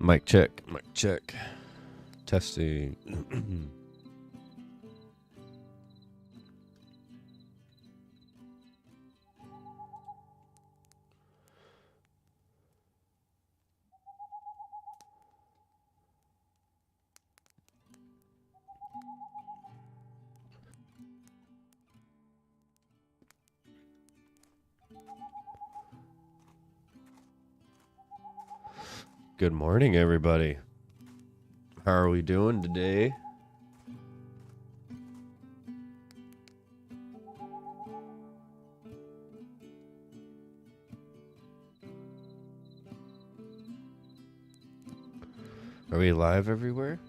Mic check. Mic check. Testing. Good morning, everybody. How are we doing today? Are we live everywhere?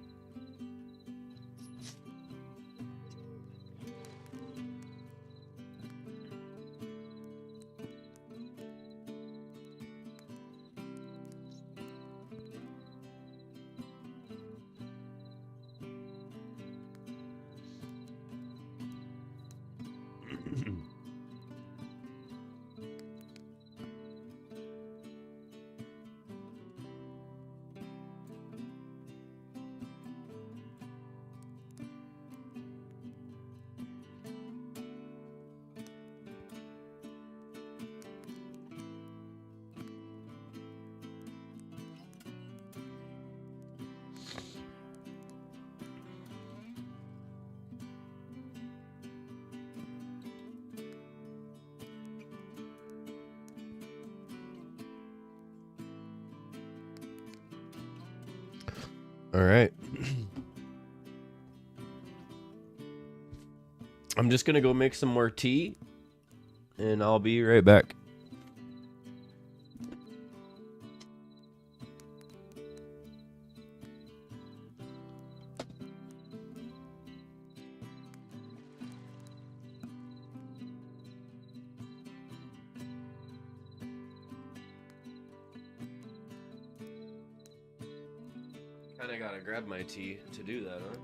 All right. I'm just going to go make some more tea, and I'll be right back. Kind of got to grab my tea to do that, huh?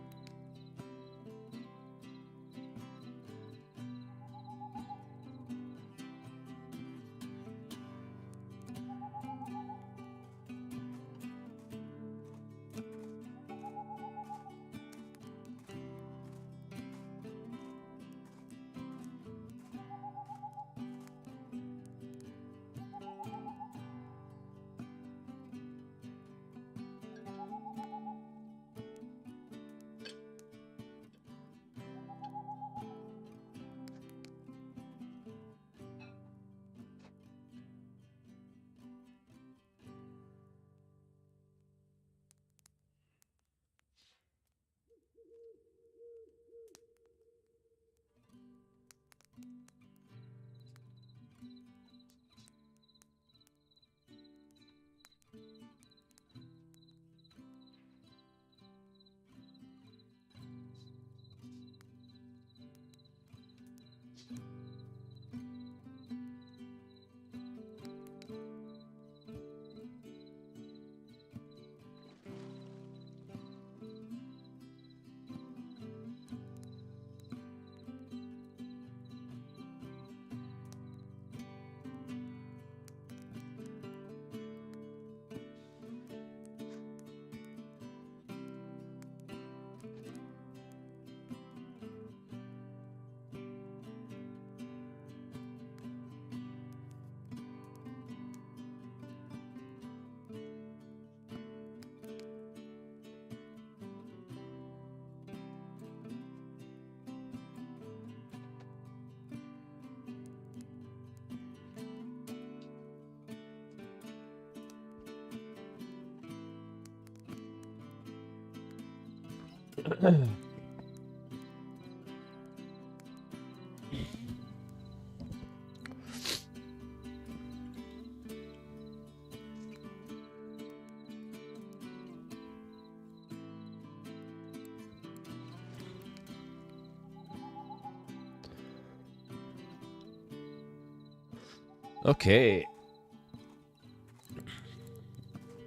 Okay.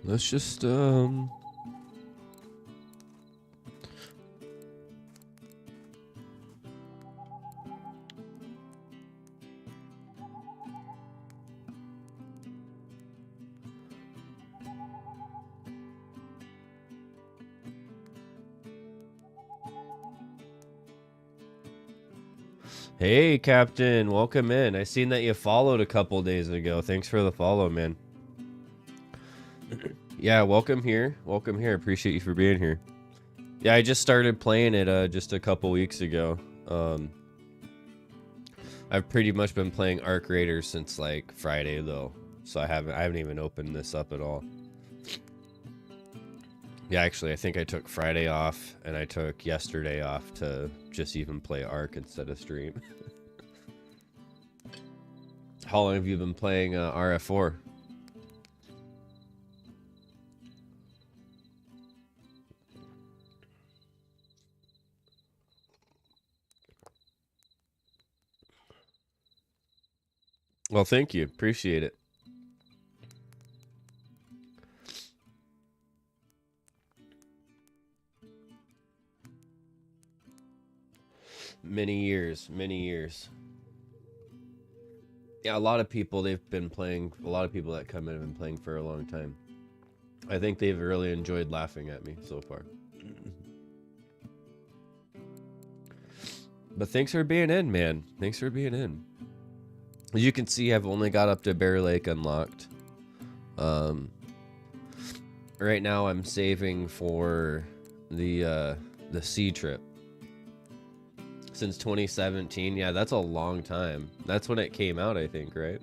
Let's just Hey, Captain, welcome in. I seen that you followed a couple days ago. Thanks for the follow, man. Yeah, welcome here. Welcome here. Appreciate you for being here. Yeah, I just started playing it just a couple weeks ago. I've pretty much been playing Arc Raiders since like Friday though, so I haven't even opened this up at all. Yeah, actually, I think I took Friday off and I took yesterday off to just even play Arc instead of stream. How long have you been playing RF4? Well, thank you. Appreciate it. Many years, many years. Yeah, a lot of people, they've been playing, a lot of people that come in have been playing for a long time. I think they've really enjoyed laughing at me so far. But thanks for being in, man. Thanks for being in. As you can see, I've only got up to Bear Lake unlocked. Right now I'm saving for the sea trip. Since 2017, yeah, that's a long time. That's when it came out, I think, right?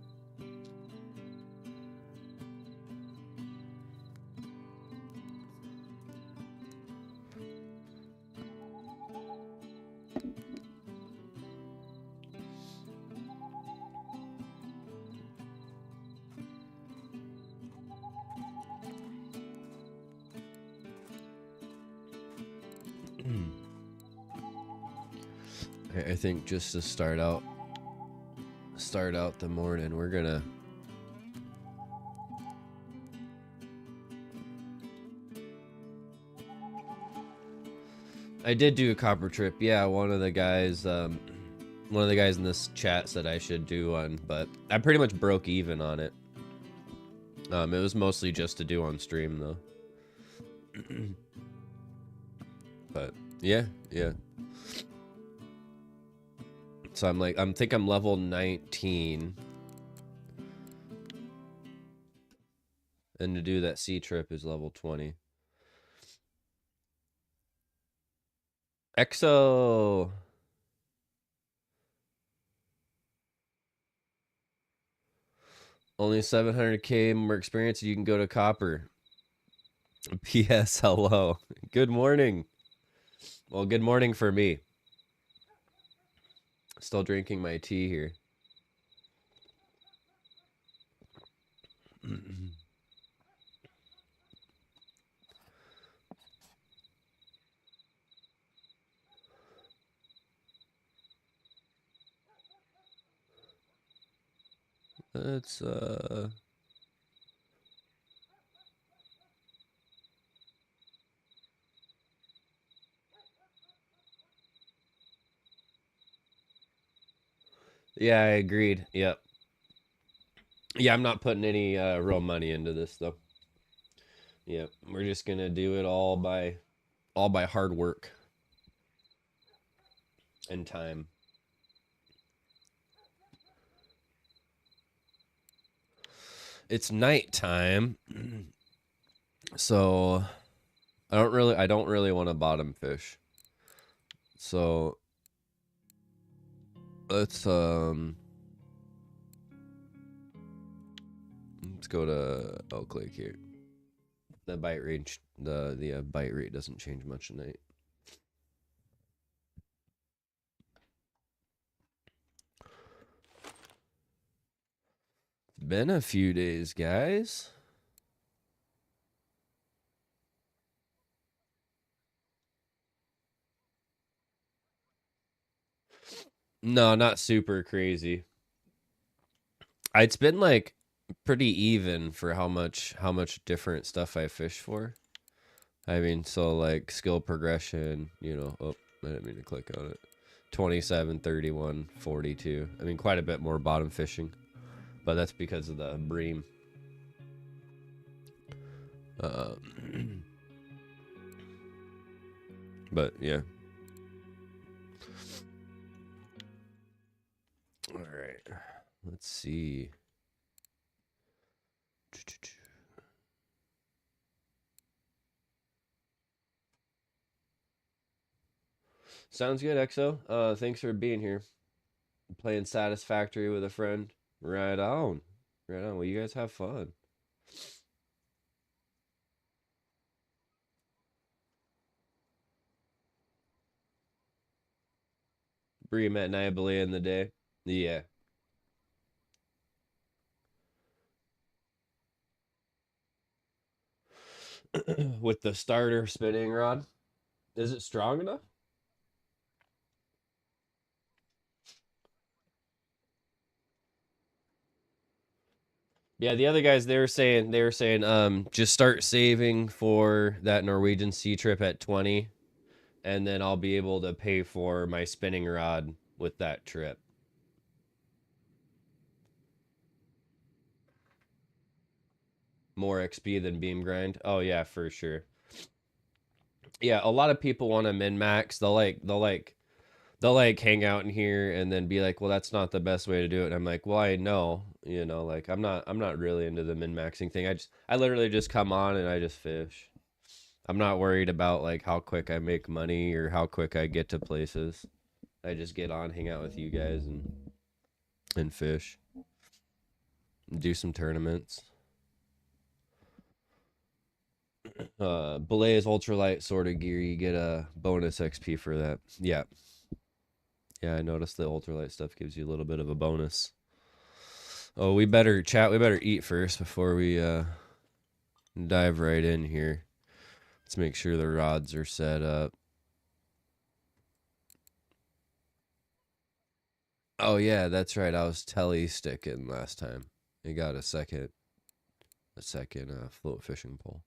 I think just to start out the morning, we're gonna I did do a copper trip. Yeah, one of the guys in this chat said I should do one, but I pretty much broke even on it. It was mostly just to do on stream though. But yeah. So I think I'm level 19. And to do that sea trip is level 20. EXO! Only 700k more experience, you can go to copper. P.S. Hello. Good morning. Well, good morning for me. Still drinking my tea here. Let's yeah, I agreed. Yep. Yeah, I'm not putting any real money into this though. Yep, we're just gonna do it all by hard work and time. It's nighttime, so I don't really want to bottom fish. So let's go to Elk Lake here. The bite range, the bite rate doesn't change much at night. It's been a few days, guys. No, not super crazy. It's been like pretty even for how much different stuff I fish for. I mean, so like skill progression, you know, oh, I didn't mean to click on it. 27, 31, 42. I mean, quite a bit more bottom fishing, but that's because of the bream. But yeah. Let's see. Sounds good, EXO. Thanks for being here. Playing Satisfactory with a friend. Right on. Right on. Well, you guys have fun. Bree met Nibali in the day. Yeah. With the starter spinning rod. Is it strong enough? Yeah, the other guys they were saying just start saving for that Norwegian sea trip at 20 and then I'll be able to pay for my spinning rod with that trip. More XP than beam grind. Oh yeah, for sure. Yeah, a lot of people want to min max. They'll like hang out in here and then be like, "Well, that's not the best way to do it." And I'm like, "Well, I know, like I'm not really into the min maxing thing. I literally just come on and I just fish. I'm not worried about like how quick I make money or how quick I get to places. I just get on, hang out with you guys and fish. And do some tournaments. Belay is ultralight sort of gear. You get a bonus XP for that. Yeah. Yeah, I noticed the ultralight stuff gives you a little bit of a bonus. Oh, we better eat first before we dive right in here. Let's make sure the rods are set up. Oh yeah, that's right. I was telly sticking last time. I got a second float fishing pole.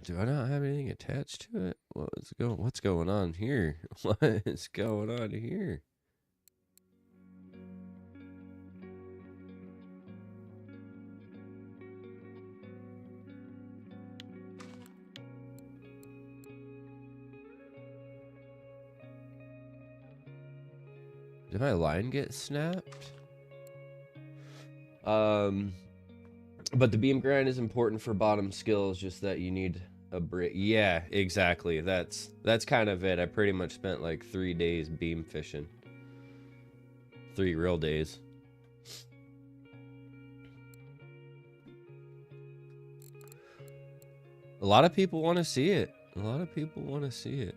Do I not have anything attached to it? What's going on here? What is going on here? Did my line get snapped? But the beam grind is important for bottom skills, just that you need a break. Yeah, exactly. That's kind of it. I pretty much spent like 3 days beam fishing. 3 real days. A lot of people want to see it. A lot of people want to see it.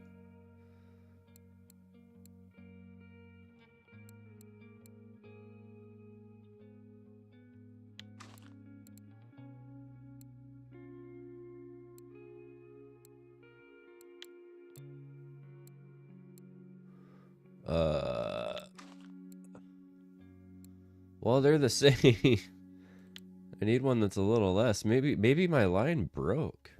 Well, they're the same. I need one that's a little less. Maybe my line broke.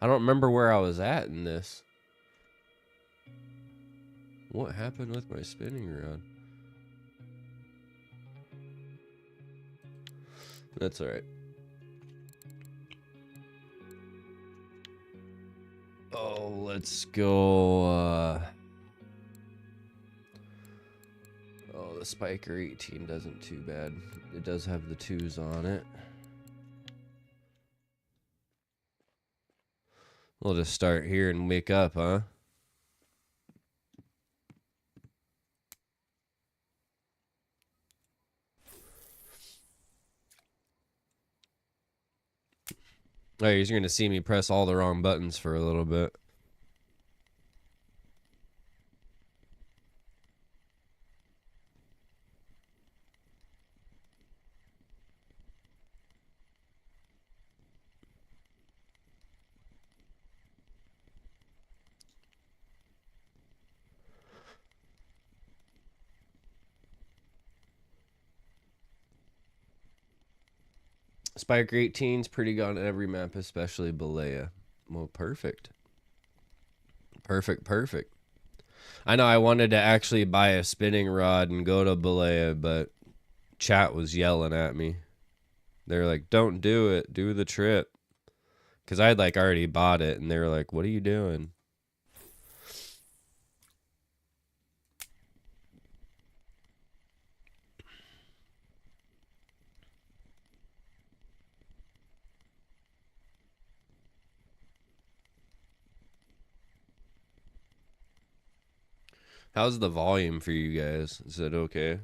I don't remember where I was at in this. What happened with my spinning rod? That's all right. Oh, let's go. Oh, the Spiker 18 doesn't too bad. It does have the 2s on it. We'll just start here and wake up, huh? Oh, you're going to see me press all the wrong buttons for a little bit. Spiker 18's pretty good on every map, especially Balea. Well, perfect. Perfect. I know I wanted to actually buy a spinning rod and go to Balea, but chat was yelling at me. They're like, "Don't do it. Do the trip." Because I had like already bought it, and they were like, "What are you doing?" How's the volume for you guys? Is it okay?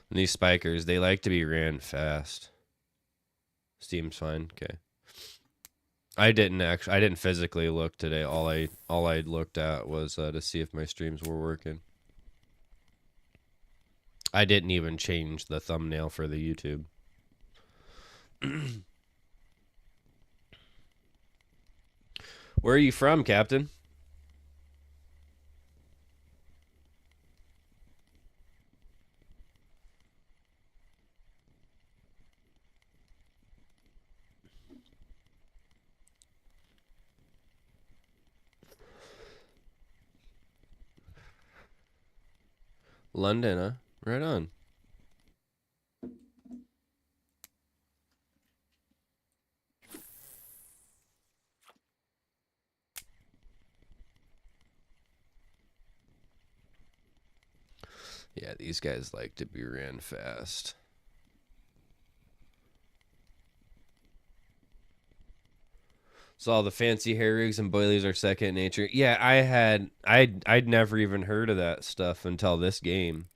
And these spikers, they like to be ran fast. Steam's fine. Okay. I didn't physically look today. All I looked at was to see if my streams were working. I didn't even change the thumbnail for the YouTube. Where are you from, Captain? London, huh? Right on. Yeah, these guys like to be ran fast. So all the fancy hair rigs and boilies are second nature. Yeah, I'd never even heard of that stuff until this game.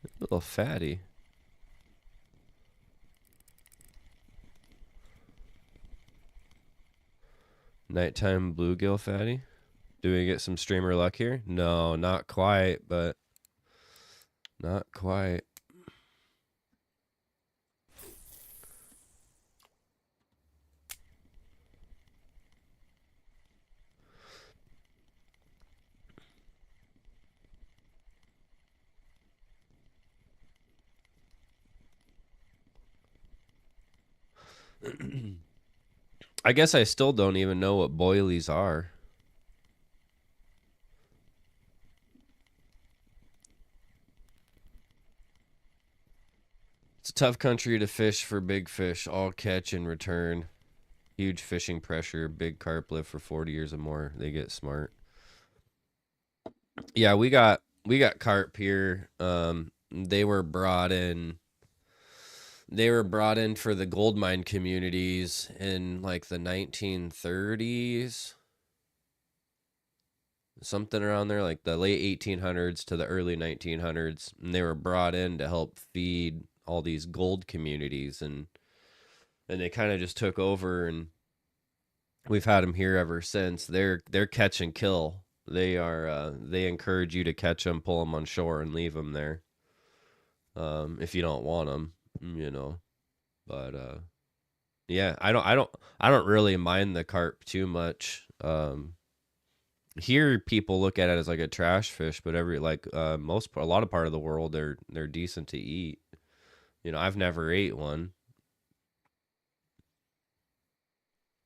A little fatty. Nighttime bluegill fatty. Do we get some streamer luck here? No, not quite, but not quite. I guess I still don't even know what boilies are. It's a tough country to fish for big fish. All catch and return. Huge fishing pressure. Big carp live for 40 years or more. They get smart. Yeah, we got carp here. They were brought in. They were brought in for the gold mine communities in like the 1930s. Something around there, like the late 1800s to the early 1900s. And they were brought in to help feed all these gold communities. And they kind of just took over, and we've had them here ever since. They're catch and kill. They are they encourage you to catch them, pull them on shore, and leave them there. If you don't want them, you know. But yeah, I don't really mind the carp too much. Here people look at it as like a trash fish, but a lot of part of the world they're decent to eat. You know, I've never ate one.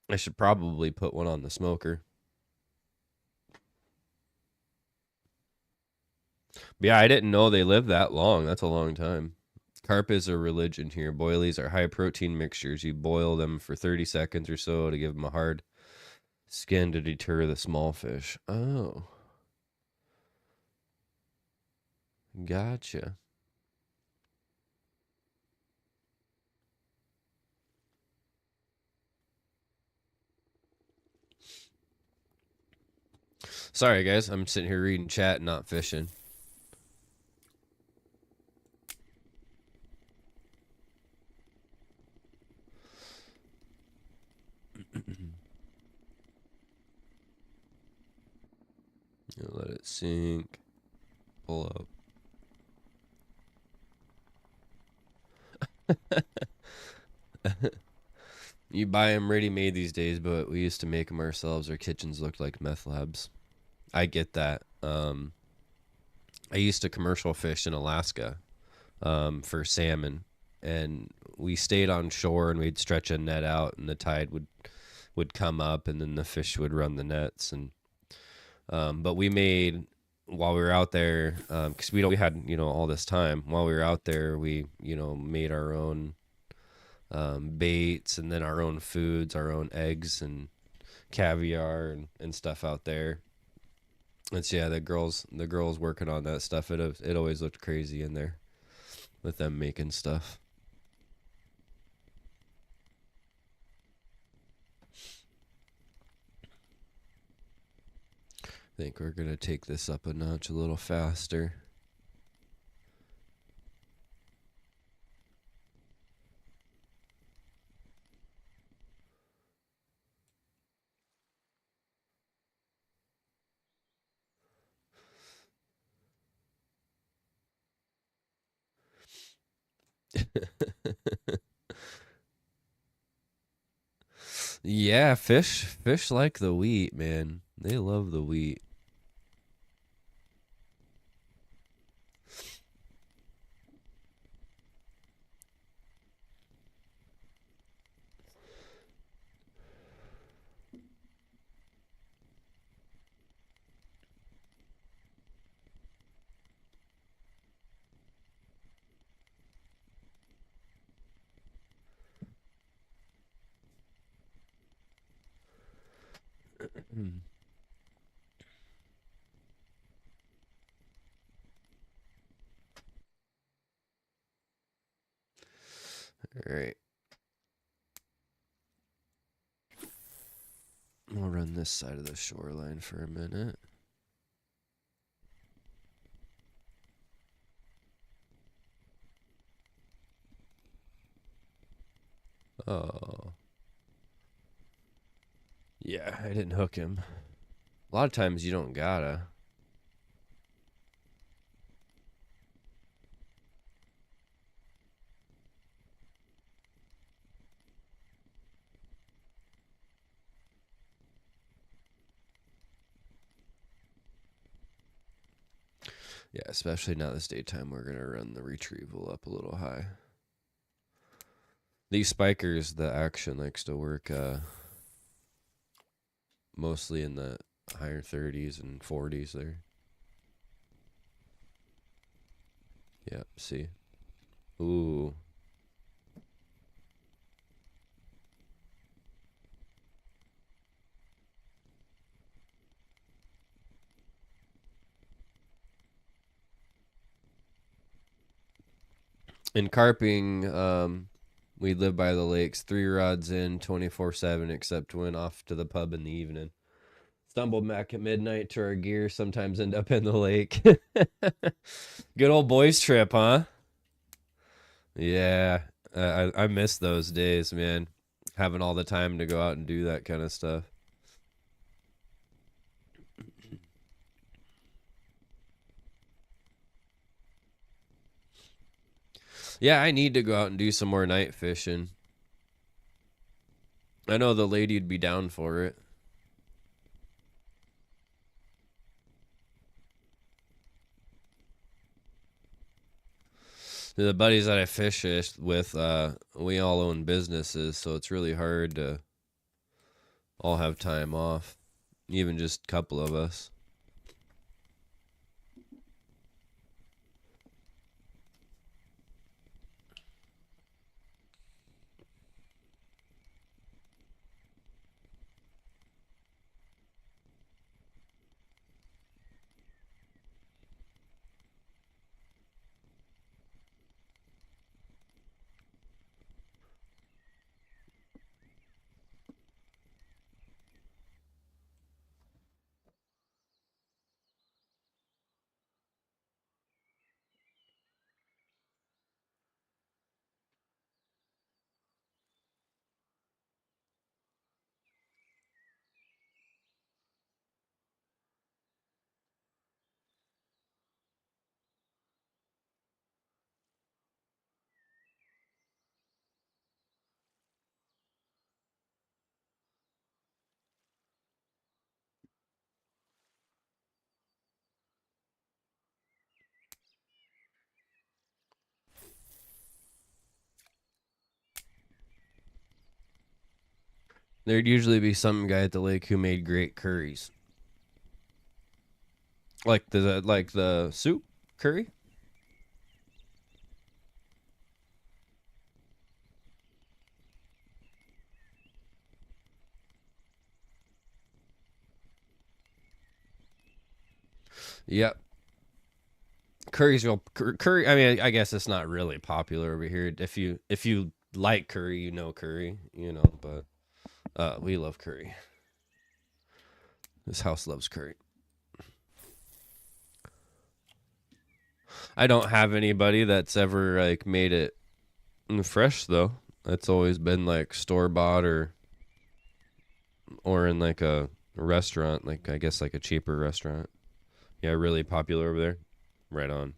I should probably put one on the smoker. But yeah, I didn't know they lived that long. That's a long time. Carp is a religion here. Boilies are high protein mixtures. You boil them for 30 seconds or so to give them a hard skin to deter the small fish. Oh, gotcha. Sorry, guys. I'm sitting here reading chat and not fishing. Let it sink. Pull up. You buy them ready-made these days, but we used to make them ourselves. Our kitchens looked like meth labs. I get that. I used to commercial fish in Alaska for salmon, and we stayed on shore and we'd stretch a net out, and the tide would come up, and then the fish would run the nets. And but we made while we were out there, because we had all this time while we were out there, we made our own baits, and then our own foods, our own eggs and caviar and stuff out there. It's yeah, the girls working on that stuff. It always looked crazy in there with them making stuff. I think we're gonna take this up a notch a little faster. Yeah, fish like the wheat, man. They love the wheat. All right. We'll run this side of the shoreline for a minute. Oh. Yeah, I didn't hook him. A lot of times you don't gotta. Yeah, especially now this daytime, we're gonna run the retrieval up a little high. These spikers, the action likes to work mostly in the higher 30s and 40s there. Yep, see. Ooh. In carping, we live by the lakes, 3 rods in, 24/7, except when off to the pub in the evening. Stumble back at midnight to our gear, sometimes end up in the lake. Good old boys trip, huh? Yeah, I miss those days, man. Having all the time to go out and do that kind of stuff. Yeah, I need to go out and do some more night fishing. I know the lady'd be down for it. The buddies that I fish with, we all own businesses, so it's really hard to all have time off. Even just a couple of us. There'd usually be some guy at the lake who made great curries. Like the soup curry? Yep. Curry's real curry. I mean, I guess it's not really popular over here. If you like curry, you know curry, but we love curry. This house loves curry. I don't have anybody that's ever like made it fresh though. It's always been like store bought or in like a restaurant, like I guess like a cheaper restaurant. Yeah, really popular over there. Right on.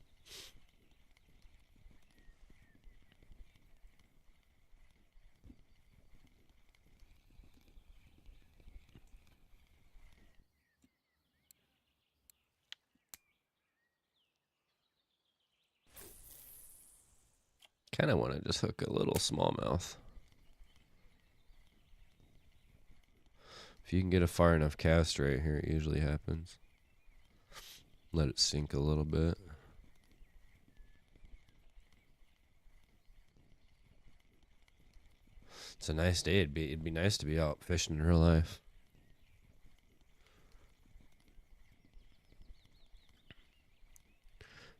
Kind of want to just hook a little smallmouth. If you can get a far enough cast right here, it usually happens. Let it sink a little bit. It's a nice day. It'd be nice to be out fishing in real life.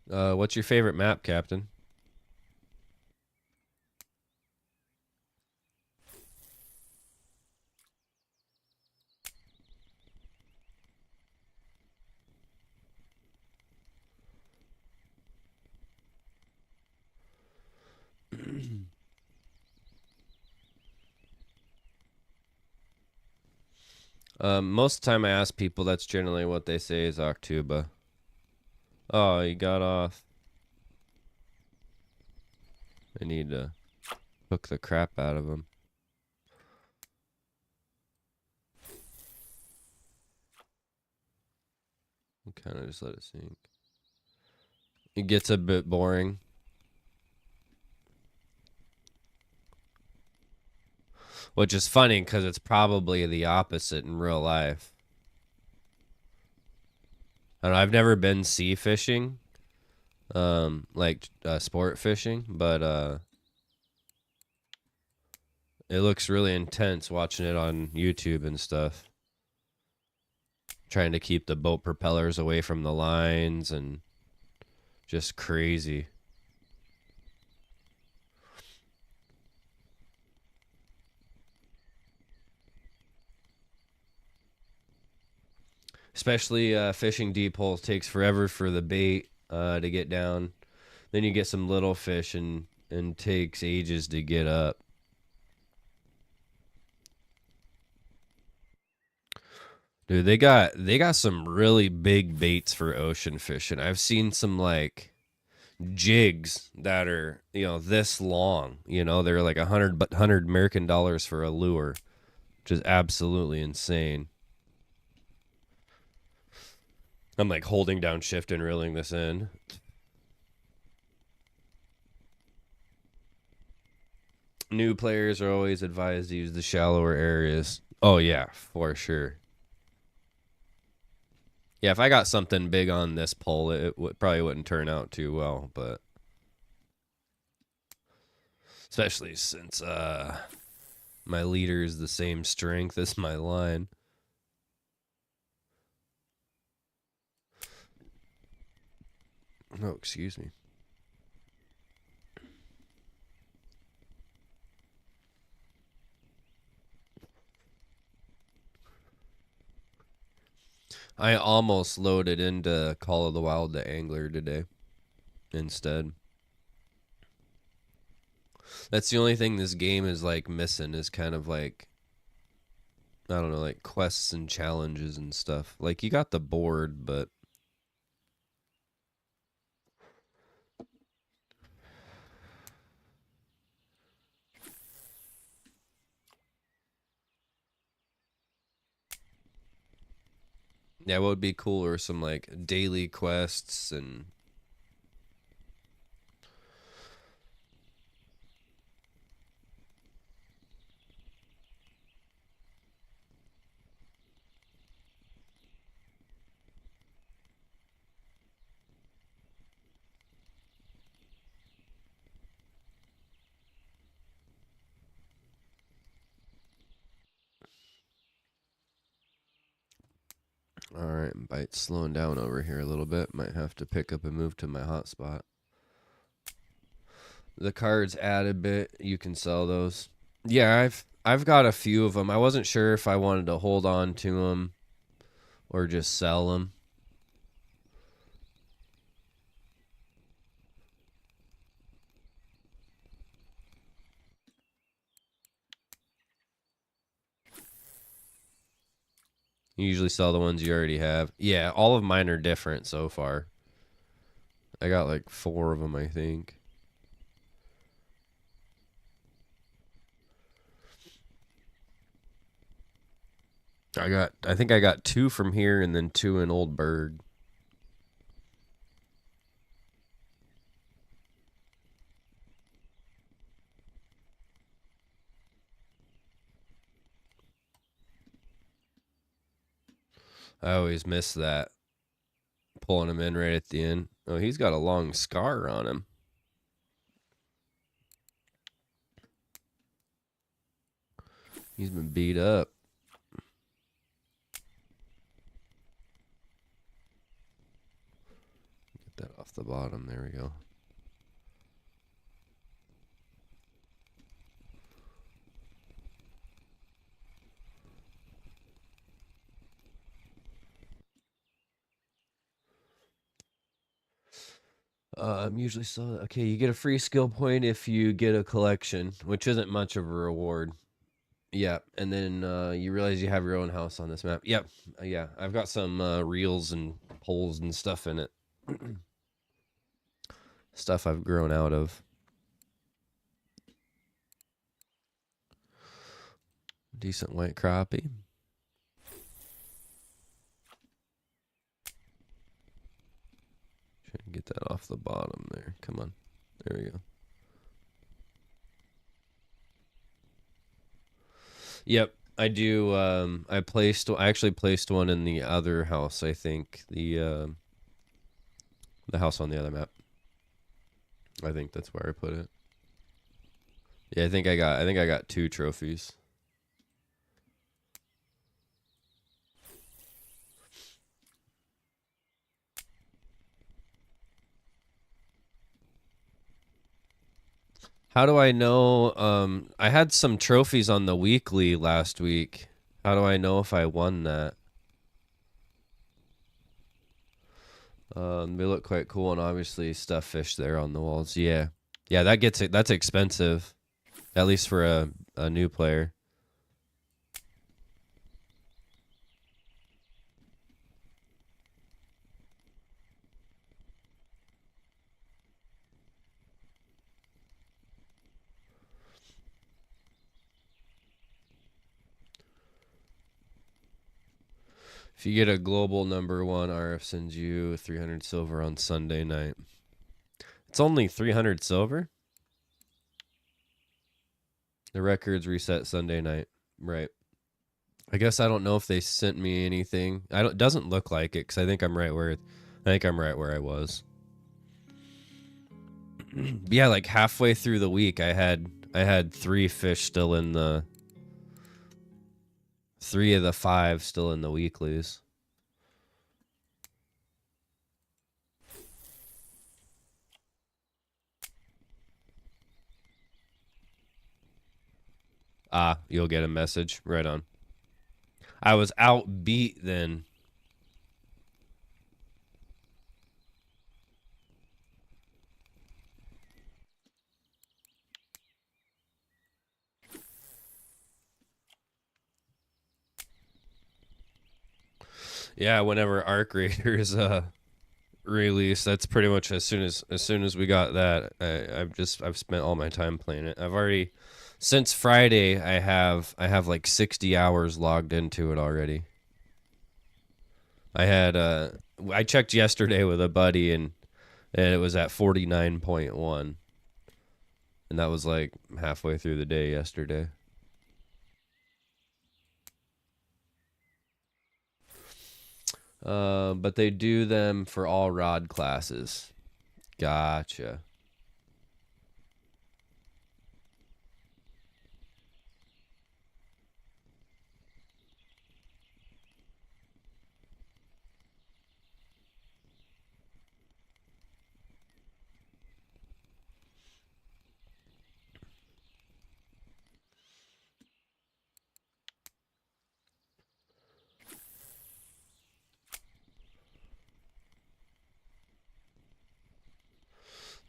What's your favorite map, Captain? Most of the time I ask people, that's generally what they say is Octuba. Oh, he got off. I need to hook the crap out of him. Kind of just let it sink. It gets a bit boring. Which is funny because it's probably the opposite in real life. I don't know, I've never been sea fishing, like sport fishing, but it looks really intense watching it on YouTube and stuff. Trying to keep the boat propellers away from the lines and just crazy. Especially fishing deep holes takes forever for the bait to get down. Then you get some little fish and takes ages to get up. Dude, they got some really big baits for ocean fishing. I've seen some like jigs that are this long. They're like $100 American dollars for a lure, which is absolutely insane. I'm like holding down shift and reeling this in. New players are always advised to use the shallower areas. Oh yeah, for sure. Yeah, if I got something big on this pole, it probably wouldn't turn out too well, but especially since my leader is the same strength as my line. Oh, excuse me. I almost loaded into Call of the Wild the Angler today instead. That's the only thing this game is like missing is kind of like, I don't know, like quests and challenges and stuff. Like you got the board, but yeah, what would be cool are some like daily quests and All right, bite's slowing down over here a little bit. Might have to pick up and move to my hotspot. The cards add a bit. You can sell those. Yeah, I've got a few of them. I wasn't sure if I wanted to hold on to them or just sell them. You usually sell the ones you already have. Yeah, all of mine are different so far. I got like 4 of them, I think. I think I got 2 from here and then 2 in Old Berg. I always miss that. Pulling him in right at the end. Oh, he's got a long scar on him. He's been beat up. Get that off the bottom. There we go. Usually so. Okay, you get a free skill point if you get a collection, which isn't much of a reward. Yeah, and then you realize you have your own house on this map. Yep, yeah, I've got some reels and poles and stuff in it. Stuff I've grown out of. Decent white crappie. Trying to get that off the bottom there. Come on. There we go. Yep, I do. I actually placed one in the other house. I think the house on the other map. I think that's where I put it. Yeah, I think I got 2 trophies. How do I know? I had some trophies on the weekly last week. How do I know if I won that? They look quite cool, and obviously stuff fish there on the walls. Yeah, yeah, that's expensive, at least for a new player. If you get a global #1, RF sends you 300 silver on Sunday night. It's only 300 silver? The records reset Sunday night. Right. I guess I don't know if they sent me anything. It doesn't look like it, because I think I'm right where I was. Yeah, like halfway through the week I had 3 fish still in the 3 of the 5 still in the weeklies. Ah, you'll get a message. Right on. I was outbeat then. Yeah, whenever Arc Raiders release, that's pretty much as soon as we got that, I've spent all my time playing it. I've already, since Friday, I have like 60 hours logged into it already. I checked yesterday with a buddy, and it was at 49.1, and that was like halfway through the day yesterday. But they do them for all rod classes. Gotcha.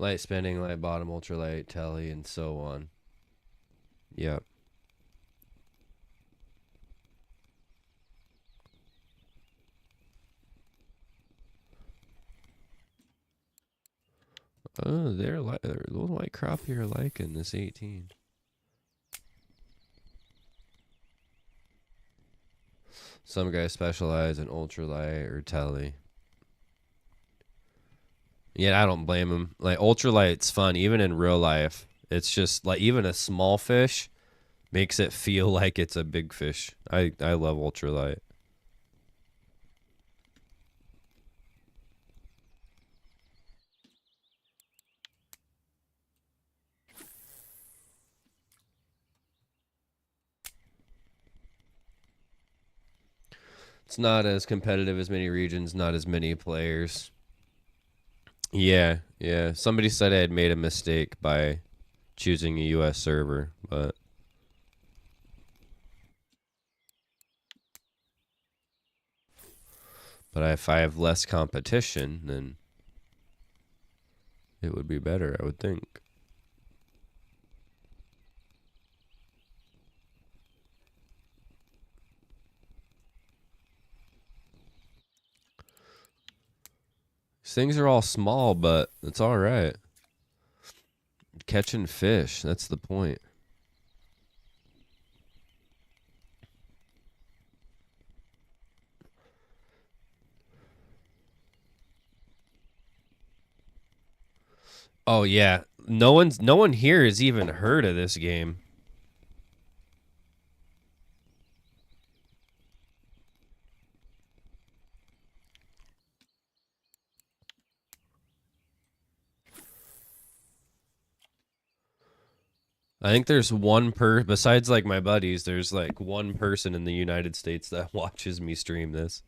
Light spinning, light bottom, ultralight, telly, and so on. Yep. Oh, those white crappie are liking this 18. Some guys specialize in ultralight or telly. Yeah, I don't blame them. Like ultralight's fun, even in real life. It's just like even a small fish makes it feel like it's a big fish. I love ultralight. It's not as competitive as many regions, not as many players. Yeah, yeah. Somebody said I had made a mistake by choosing a US server, but if I have less competition, then it would be better, I would think. These things are all small, but it's all right. Catching fish, that's the point. Oh yeah, no one here has even heard of this game. I think there's besides like my buddies, there's like one person in the United States that watches me stream this.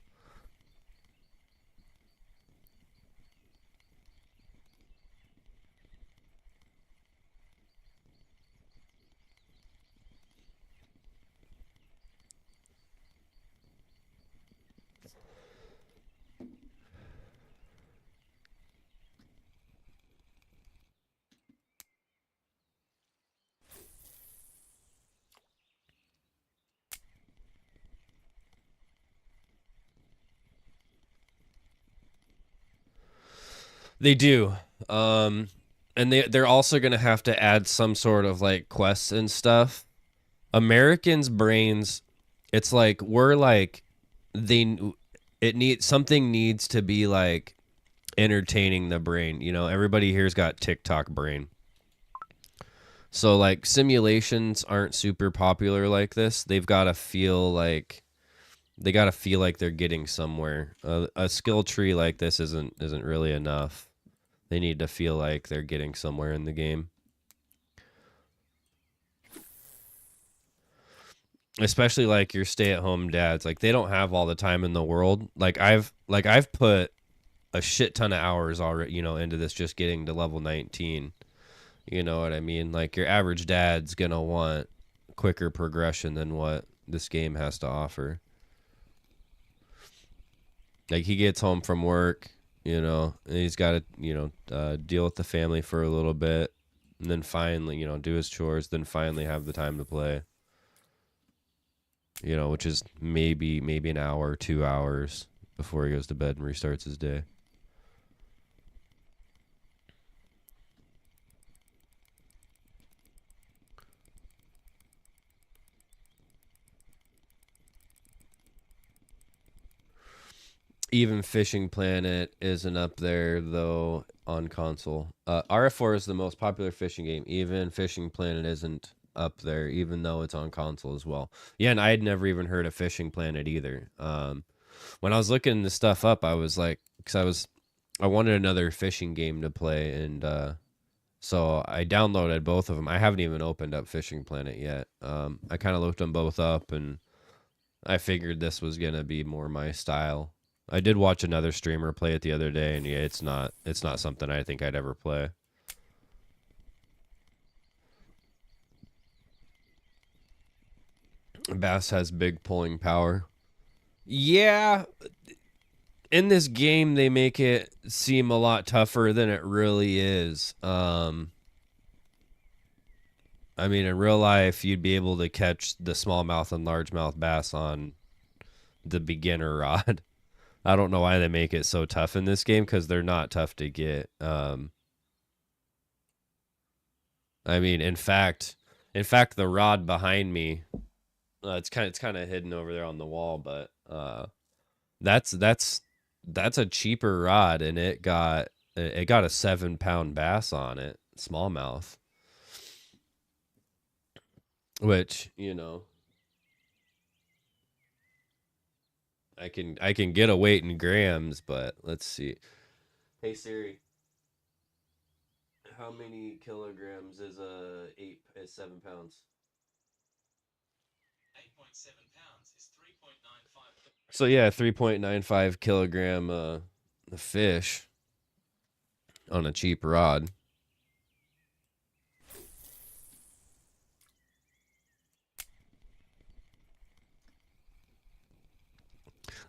They do. And they're also going to have to add some sort of like quests and stuff. Americans' brains, it's like we're like they it needs something needs to be like entertaining the brain. You know, everybody here's got TikTok brain. So like simulations aren't super popular like this. They got to feel like they're getting somewhere. A skill tree like this isn't really enough. They need to feel like they're getting somewhere in the game. Especially like your stay-at-home dads, like they don't have all the time in the world. I've put a shit ton of hours already, into this just getting to level 19. You know what I mean? Like your average dad's going to want quicker progression than what this game has to offer. Like he gets home from work, and he's got to, deal with the family for a little bit and then finally, do his chores, then finally have the time to play. Which is maybe an hour, 2 hours before he goes to bed and restarts his day. Even Fishing Planet isn't up there though on console. RF4 is the most popular fishing game. Even Fishing Planet isn't up there, even though it's on console as well. Yeah, and I had never even heard of Fishing Planet either. When I was looking this stuff up, I was like, because I wanted another fishing game to play, and so I downloaded both of them. I haven't even opened up Fishing Planet yet. I kind of looked them both up, and I figured this was gonna be more my style. I did watch another streamer play it the other day, and yeah, it's not something I think I'd ever play. Bass has big pulling power. Yeah, in this game they make it seem a lot tougher than it really is. I mean, in real life, you'd be able to catch the smallmouth and largemouth bass on the beginner rod. I don't know why they make it so tough in this game, because they're not tough to get. I mean, in fact, the rod behind me, it's kind of hidden over there on the wall, but that's a cheaper rod, and it got a 7-pound bass on it, smallmouth. Which, you know, I can get a weight in grams, but let's see. Hey Siri, how many kilograms is 7 pounds? 8.7 pounds is 3.95. So yeah, 3.95 kilogram fish on a cheap rod.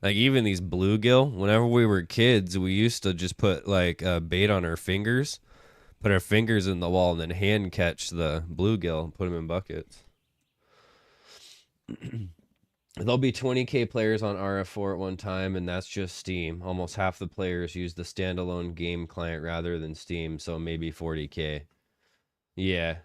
Like even these bluegill, whenever we were kids, we used to just put like bait on our fingers, put our fingers in the wall, and then hand catch the bluegill and put them in buckets. There'll be 20K players on RF4 at one time, and that's just Steam. Almost half the players use the standalone game client rather than Steam, so maybe 40K. Yeah.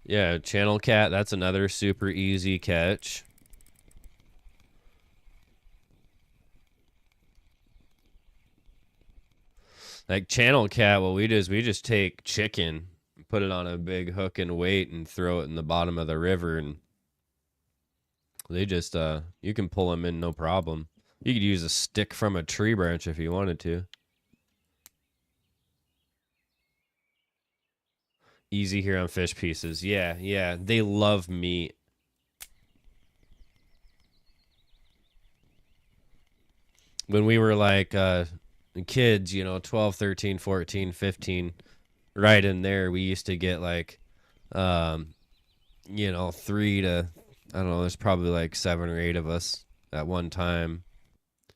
Yeah, channel cat, that's another super easy catch. Like channel cat, what we do is we just take chicken, put it on a big hook and weight, and throw it in the bottom of the river, and they just you can pull them in no problem. You could use a stick from a tree branch if you wanted to. Easy here on Fish Pieces. Yeah, they love meat. When we were like kids, you know, 12, 13, 14, 15, right in there, we used to get like you know, 3 to, I don't know, there's probably like 7 or 8 of us at one time,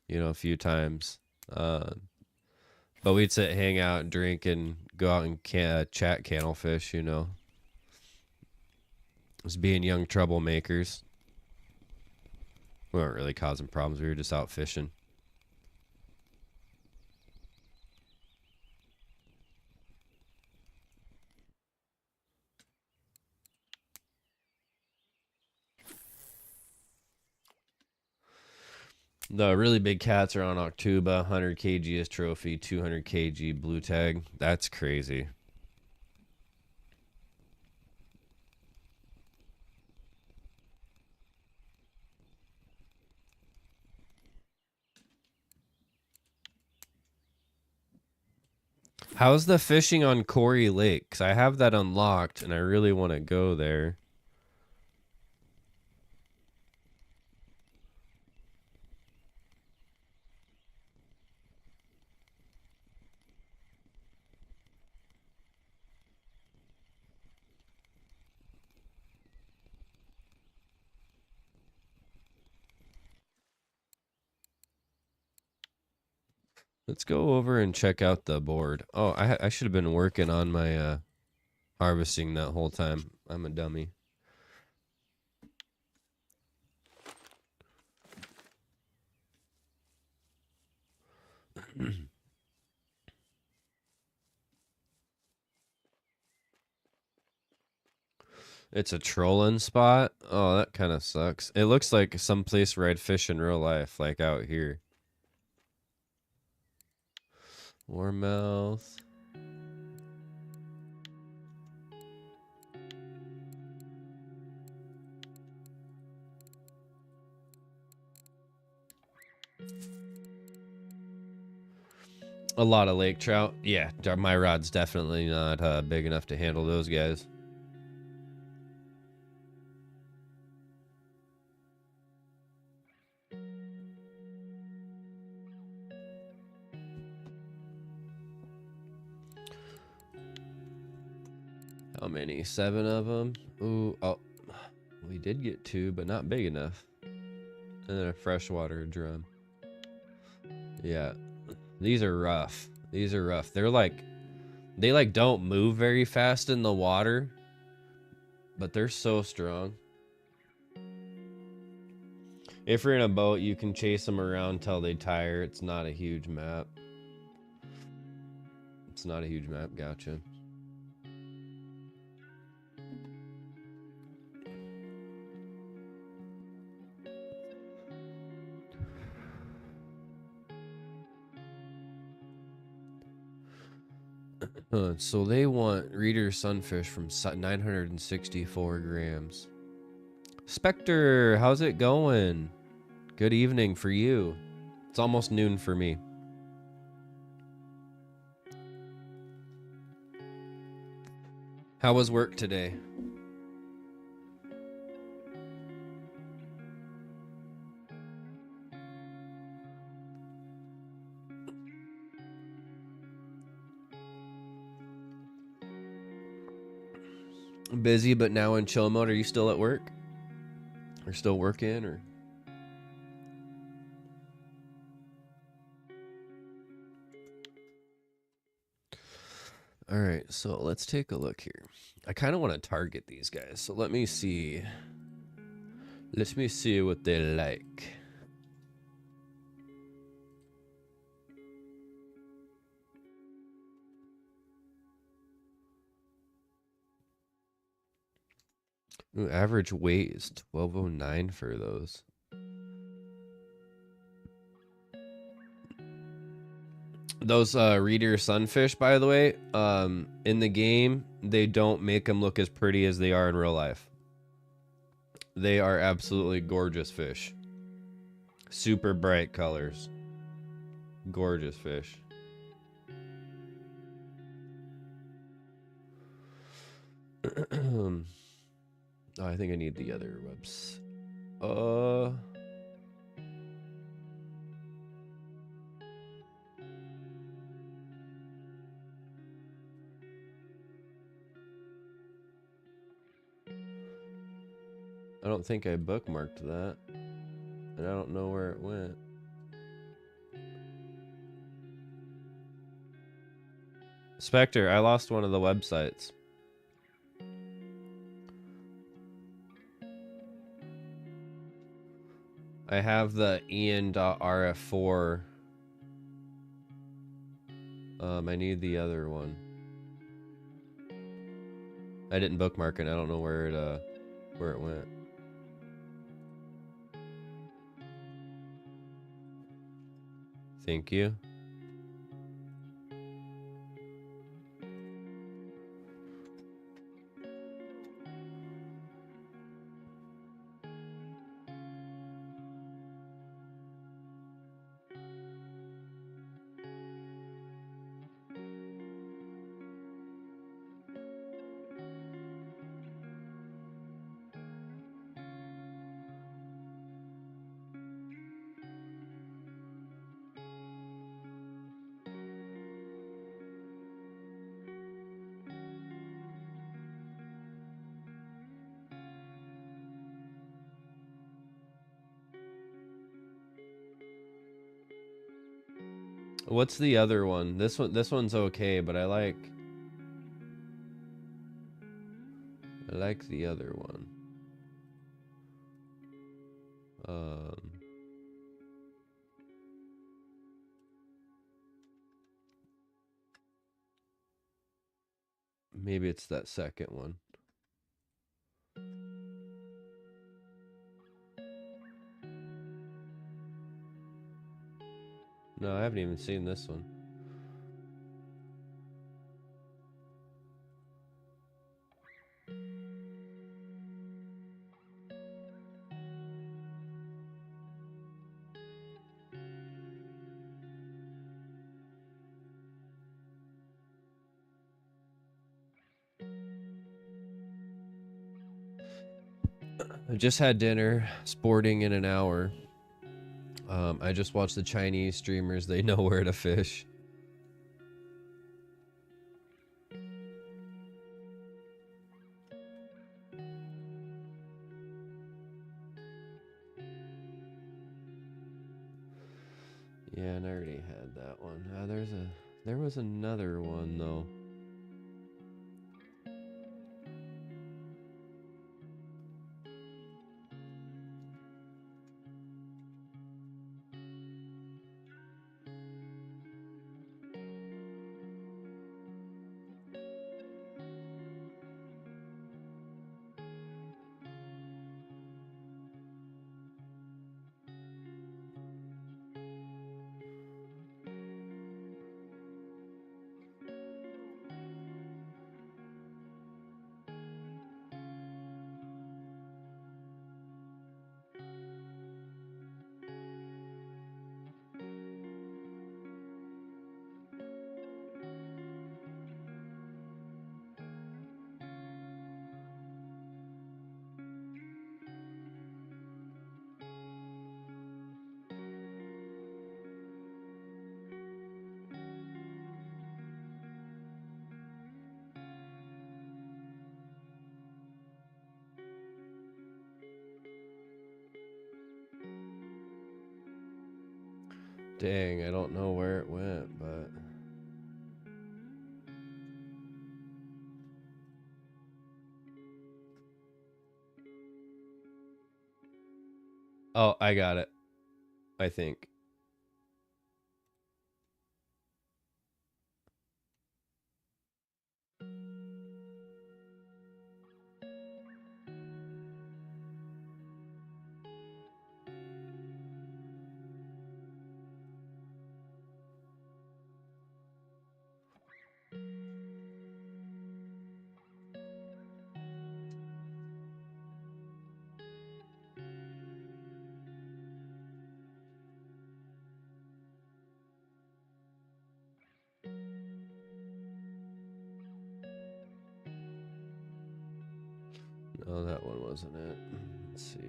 you know, a few times. But we'd sit, hang out, and drink, and go out and chat cannel fish, you know. As being young troublemakers. We weren't really causing problems. We were just out fishing. The really big cats are on Octuba, 100 kg is trophy, 200 kg blue tag. That's crazy. How's the fishing on Corey Lake? Because I have that unlocked, and I really want to go there. Let's go over and check out the board. Oh, I should have been working on my harvesting that whole time. I'm a dummy. It's a trolling spot? Oh, that kind of sucks. It looks like some place where I'd fish in real life, like out here. Warmouth. A lot of lake trout. Yeah, my rod's definitely not big enough to handle those guys. How many? 7 of them. Ooh, oh, we did get 2, but not big enough. And then a freshwater drum. Yeah, these are rough. These are rough. They're like, they like don't move very fast in the water, but they're so strong. If you're in a boat, you can chase them around till they tire. It's not a huge map. It's not a huge map. Gotcha. So they want reader sunfish from 964 grams. Spectre, how's it going? Good evening for you. It's almost noon for me. How was work today? Busy, but now in chill mode. Are you still at work? Or still working? Or all right, so let's take a look here. I kind of want to target these guys, so let me see. Let me see what they like. Ooh, average weight is 1209 for those. Those reader sunfish, by the way, in the game, they don't make them look as pretty as they are in real life. They are absolutely gorgeous fish. Super bright colors. Gorgeous fish. Oh, I think I need the other webs. I don't think I bookmarked that. And I don't know where it went. Spectre, I lost one of the websites. I have the Ian.rf4. I need the other one. I didn't bookmark it. I don't know where it went. Thank you. What's the other one? This one's okay, but I like the other one. Maybe it's that second one. No, I haven't even seen this one. I just had dinner, sporting in an hour. I just watched the Chinese streamers. They know where to fish. Yeah, and I already had that one. There was another one though. Dang, I don't know where it went, but oh, I got it. I think. No, that one wasn't it. Let's see.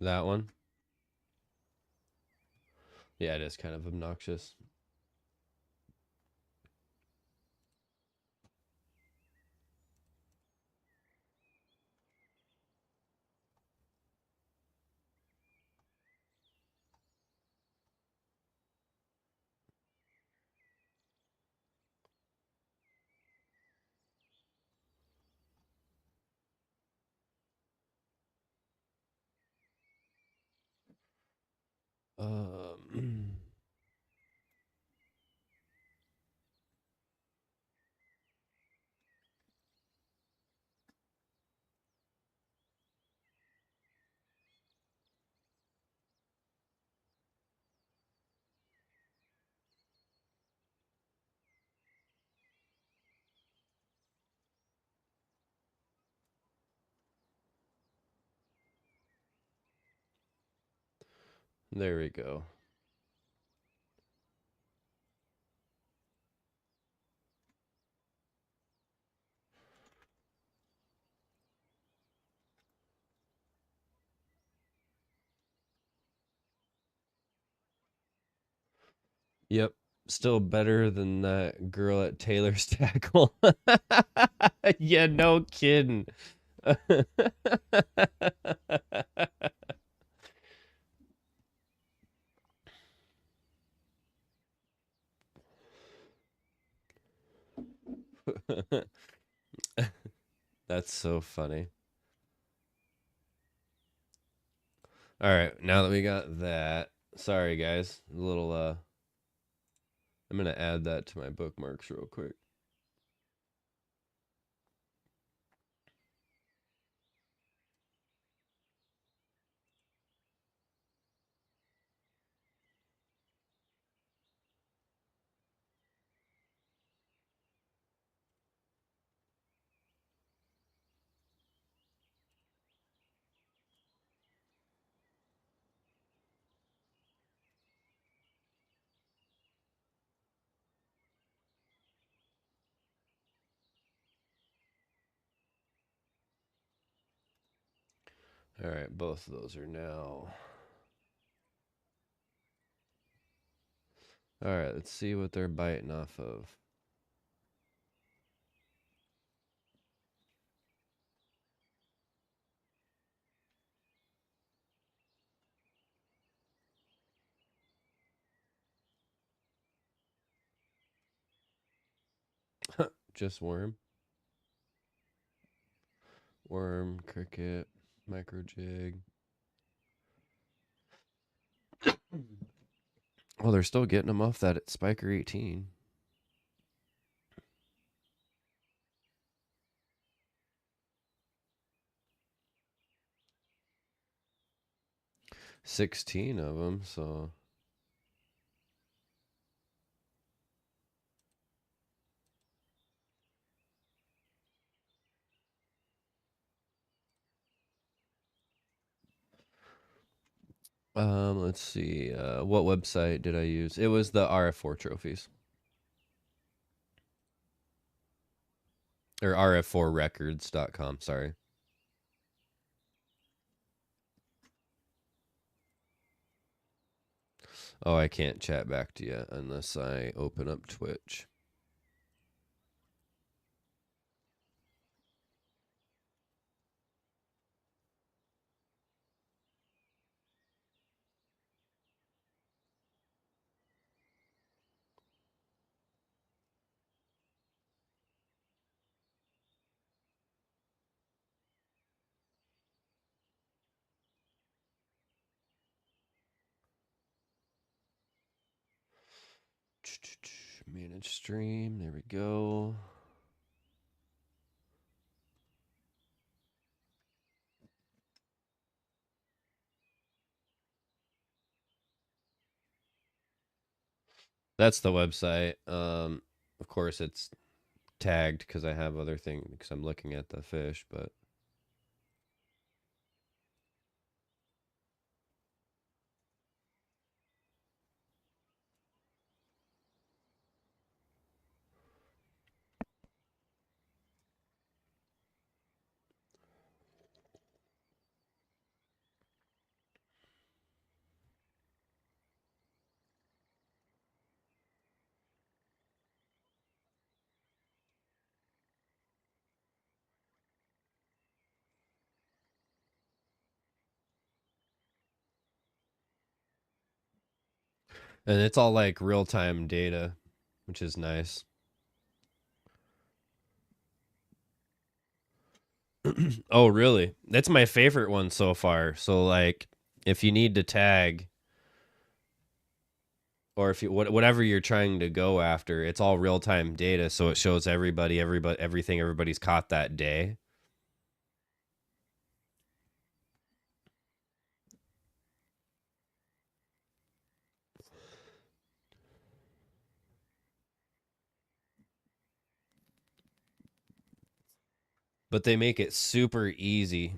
That one? Yeah, it is kind of obnoxious. There we go. Yep. Still better than that girl at Taylor's Tackle. Yeah, no kidding. That's so funny. All right, now that we got that, sorry guys, a little I'm gonna add that to my bookmarks real quick. All right, both of those are now. All right, let's see what they're biting off of. Just worm. Worm, cricket, micro jig. Oh, they're still getting them off that at Spiker 18. $16 of them, so let's see. What website did I use? It was the RF4 trophies. Or rf4records.com, sorry. Oh, I can't chat back to you unless I open up Twitch. Manage stream. There we go. That's the website. Of course, it's tagged because I have other things because I'm looking at the fish, but and it's all like real-time data, which is nice. Oh, really? That's my favorite one so far. So like if you need to tag or if you whatever you're trying to go after, it's all real-time data so it shows everybody everything everybody's caught that day. But they make it super easy.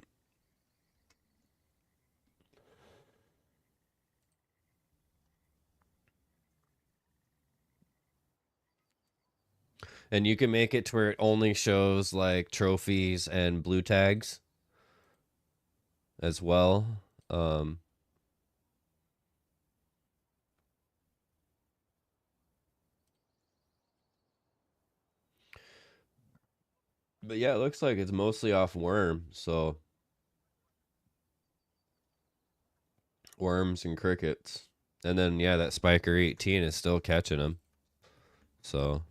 And you can make it to where it only shows like trophies and blue tags as well. But yeah, it looks like it's mostly off worm, so worms and crickets. And then yeah, that Spiker 18 is still catching them. So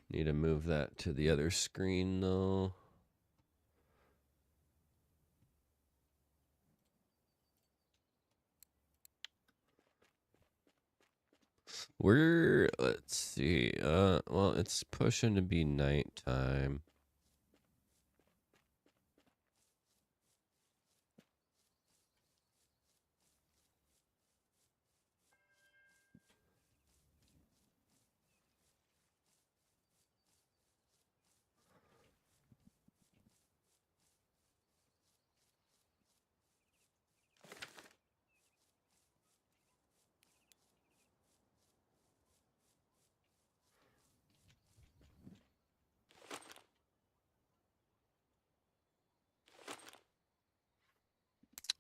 need to move that to the other screen though. Let's see. Well, it's pushing to be nighttime.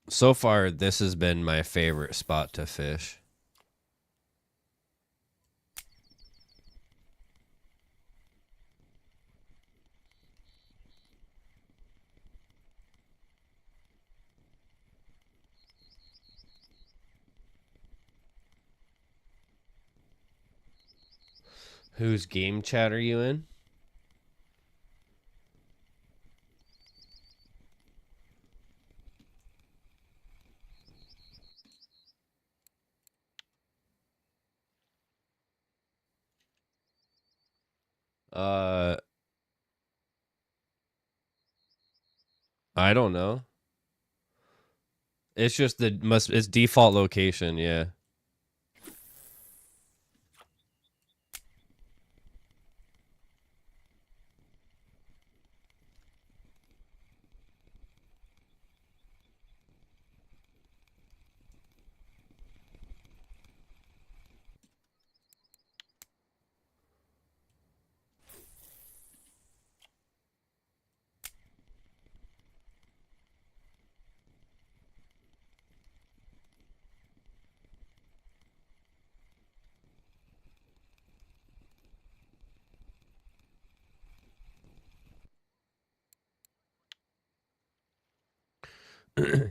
So far, this has been my favorite spot to fish. Whose game chat are you in? Uh, I don't know. It's just it's default location, yeah.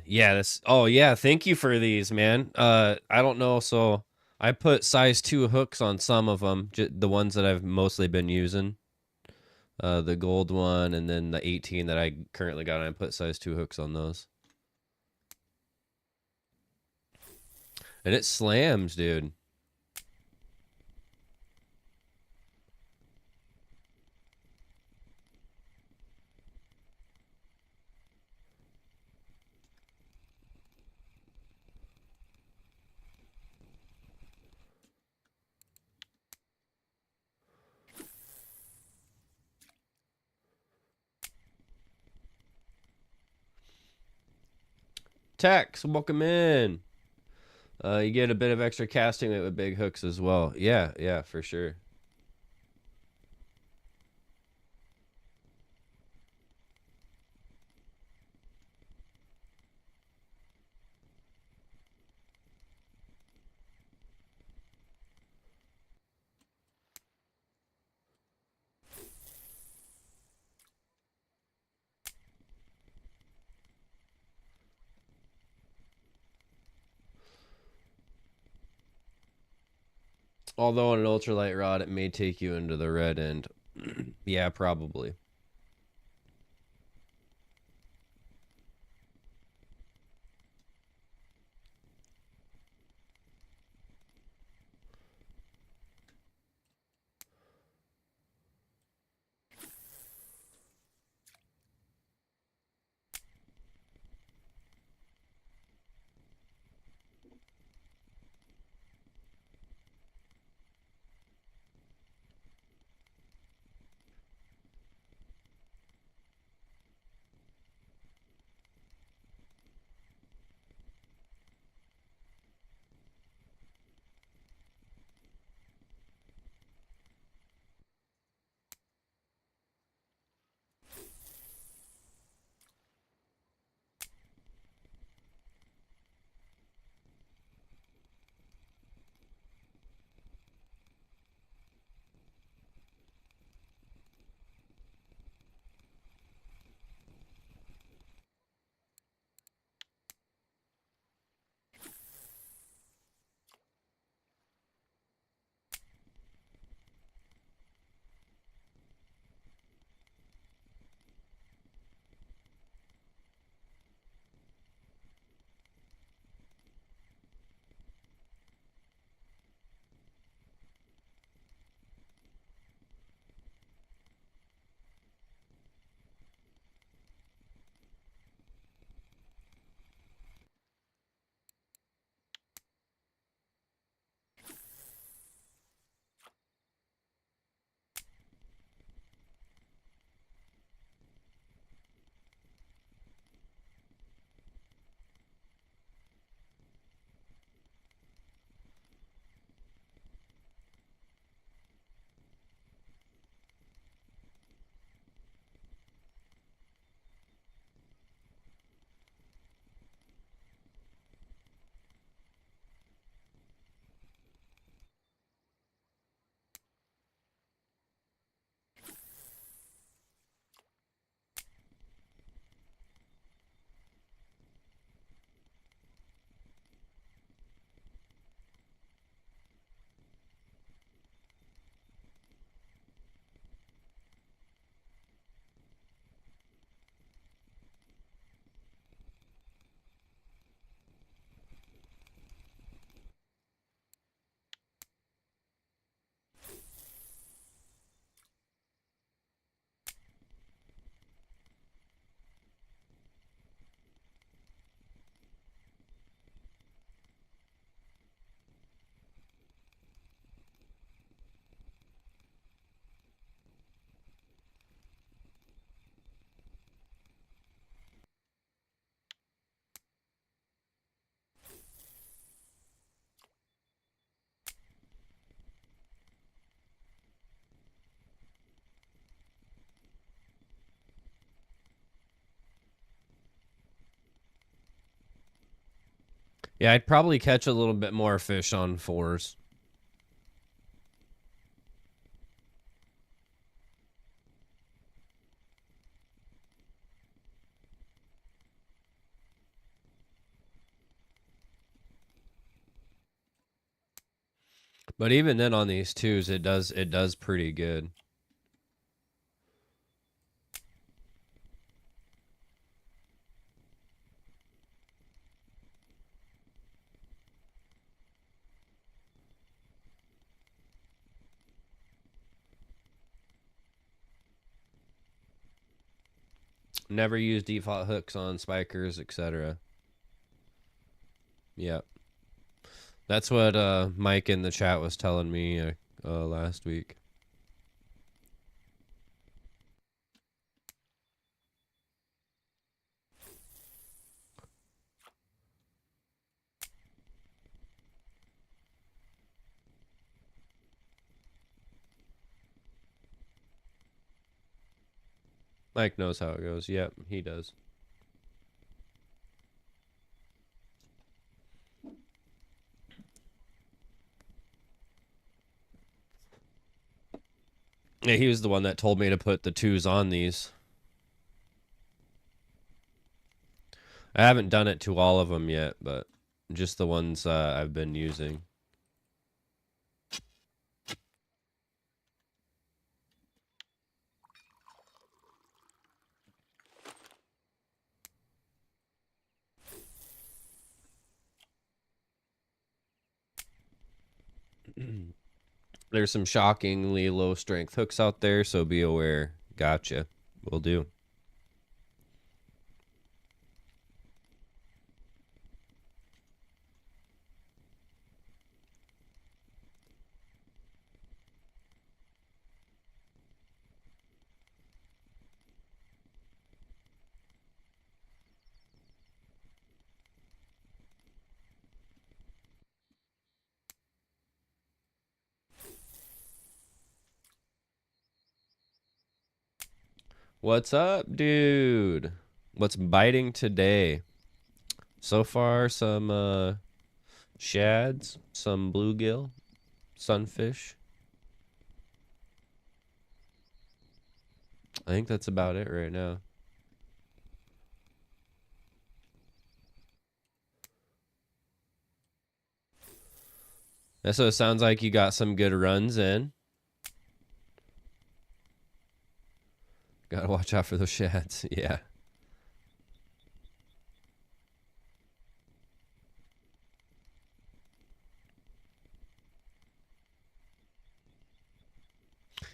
Yeah, this oh yeah, thank you for these, man. I don't know, so I put size 2 hooks on some of them, the ones that I've mostly been using. The gold one and then the 18 that I currently got, and I put size 2 hooks on those. And it slams, dude. Tex, welcome in. You get a bit of extra casting weight with big hooks as well. Yeah, yeah, for sure. Although on an ultralight rod, it may take you into the red end. Yeah, probably. Yeah, I'd probably catch a little bit more fish on 4s. But even then on these 2s, it does pretty good. Never use default hooks on spikers, etc. Yep. That's what Mike in the chat was telling me last week. Mike knows how it goes. Yep, he does. Yeah, he was the one that told me to put the 2s on these. I haven't done it to all of them yet, but just the ones I've been using. There's some shockingly low strength hooks out there, so be aware. Gotcha. Will do. What's up, dude? What's biting today? So far, some shads, some bluegill, sunfish. I think that's about it right now. So it sounds like you got some good runs in. Gotta watch out for those shads. Yeah.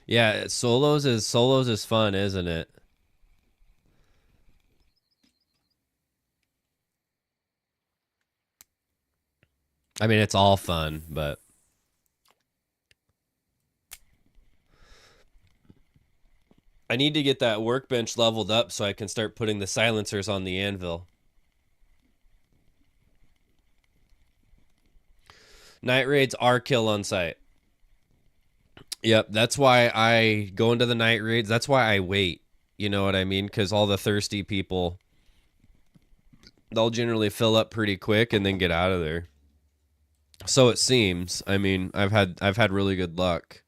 Yeah, solos is fun, isn't it? I mean, it's all fun, but I need to get that workbench leveled up so I can start putting the silencers on the anvil. Night raids are kill on site. Yep, that's why I go into the night raids. That's why I wait. You know what I mean? Because all the thirsty people, they'll generally fill up pretty quick and then get out of there. So it seems. I mean, I've had really good luck.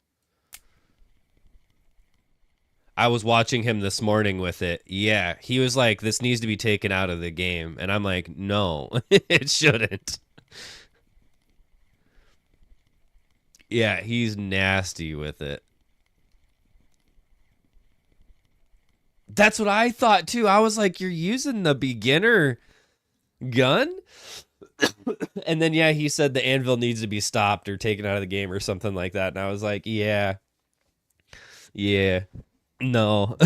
I was watching him this morning with it. Yeah, he was like, "This needs to be taken out of the game," and I'm like, "No, it shouldn't." Yeah, he's nasty with it. That's what I thought too. I was like, "You're using the beginner gun?" And then yeah, he said the anvil needs to be stopped or taken out of the game or something like that. And I was like, "Yeah. Yeah. No."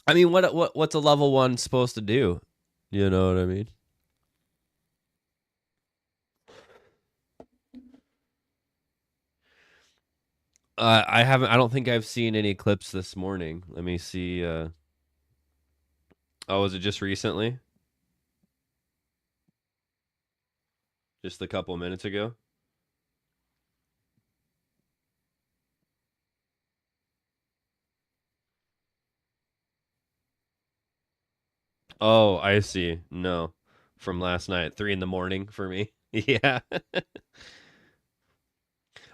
I mean, what's a level 1 supposed to do? You know what I mean? I haven't. I don't think I've seen any clips this morning. Let me see. Oh, was it just recently? Just a couple minutes ago? Oh, I see. No. from last night, 3 in the morning for me. Yeah.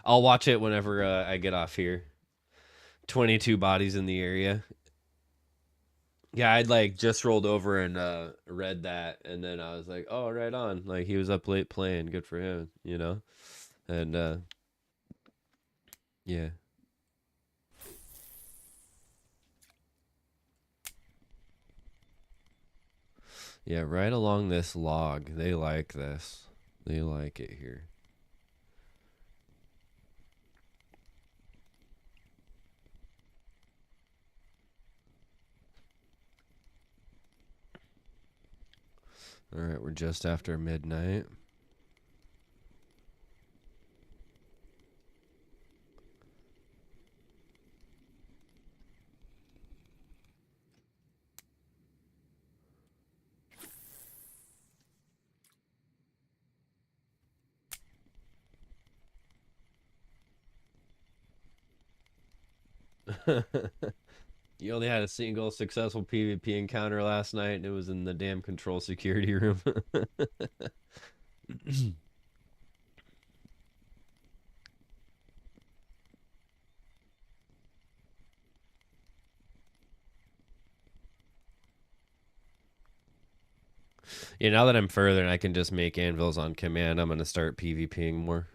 I'll watch it whenever I get off here. 22 bodies in the area. Yeah, I'd like just rolled over and read that, and then I was like, "Oh, right on!" Like he was up late playing, good for him, you know. And yeah, yeah, right along this log, they like this. They like it here. All right, we're just after midnight. You only had a single successful PvP encounter last night, and it was in the damn control security room. Yeah, now that I'm further and I can just make anvils on command, I'm gonna start PvPing more.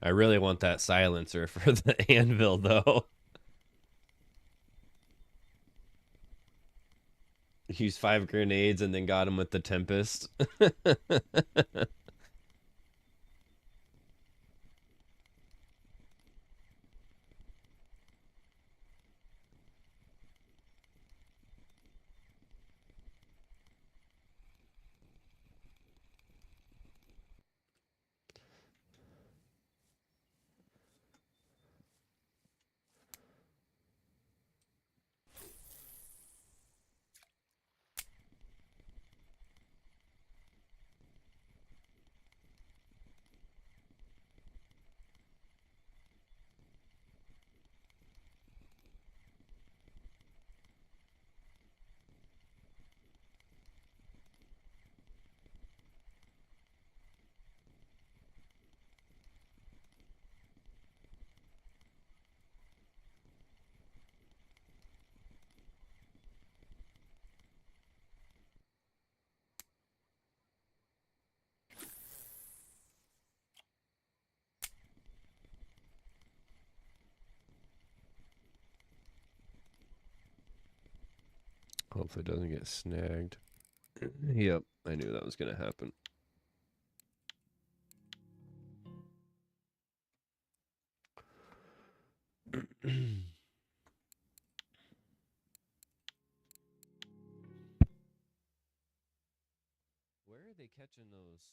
I really want that silencer for the anvil, though. Used 5 grenades and then got him with the Tempest. Hopefully it doesn't get snagged. Yep, I knew that was gonna happen. Where are they catching those?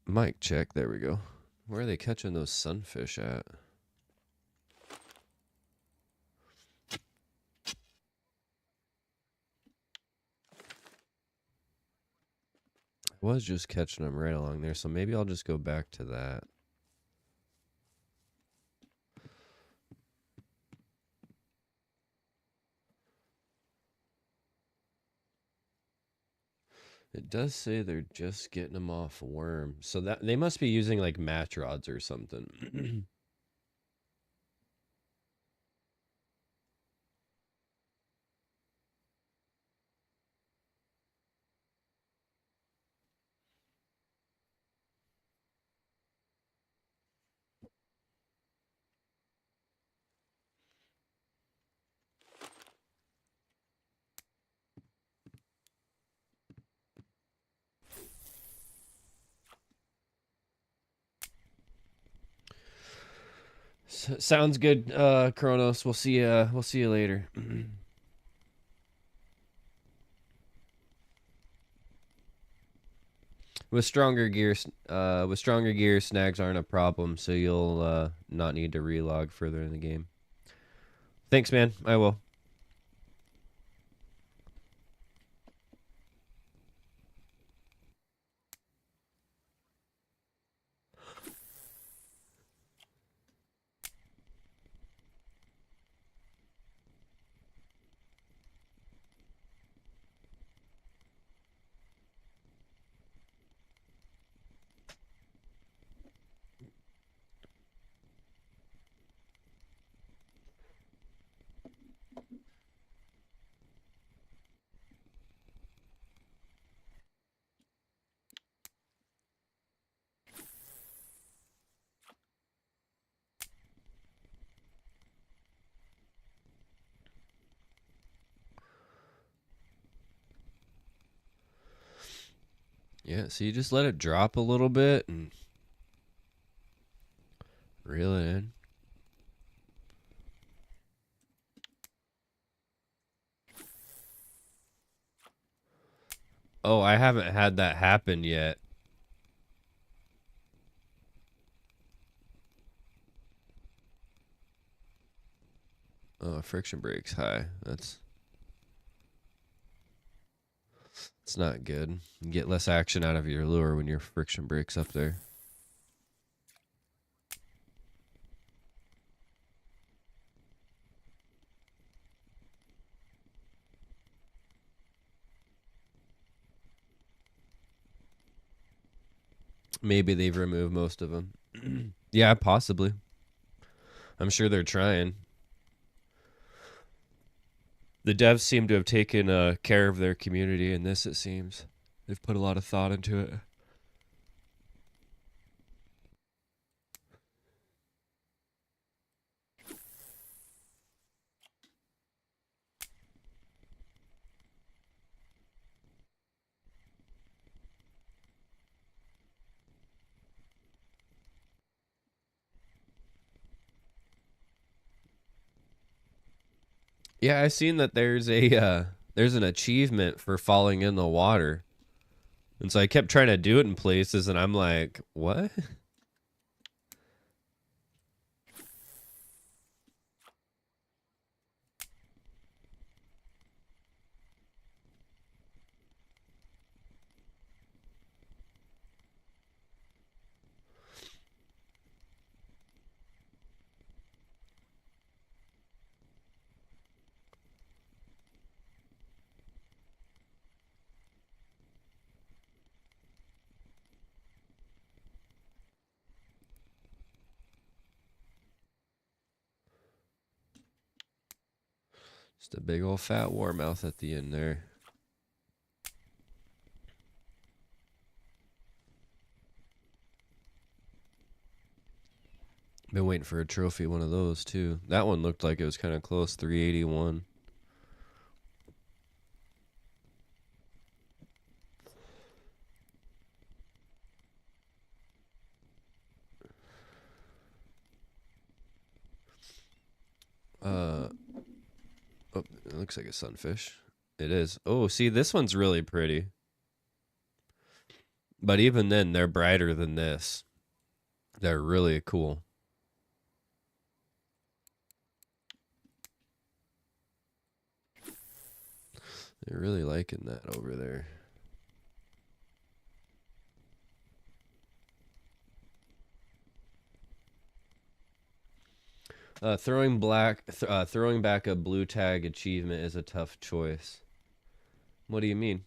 Mike, check. There we go. Where are they catching those sunfish at? I was just catching them right along there, so maybe I'll just go back to that. It does say they're just getting them off worm, so that they must be using like match rods or something. Sounds good, Kronos. We'll see you. We'll see you later. With stronger gear, snags aren't a problem, so you'll not need to relog further in the game. Thanks, man. I will. Yeah, so you just let it drop a little bit and reel it in. Oh, I haven't had that happen yet. Oh, friction brake's high. That's not good. You get less action out of your lure when your friction brake's up there. Maybe they've removed most of them. Yeah, possibly. I'm sure they're trying. The devs seem to have taken care of their community in this, it seems. They've put a lot of thought into it. Yeah, I've seen that there's an achievement for falling in the water. And so I kept trying to do it in places and I'm like, what? Just a big old fat warmouth at the end there. Been waiting for a trophy one of those too. That one looked like it was kind of close, 381. Oh, it looks like a sunfish. It is. Oh, see, this one's really pretty. But even then, they're brighter than this. They're really cool. They're really liking that over there. Throwing back a blue tag achievement is a tough choice. What do you mean?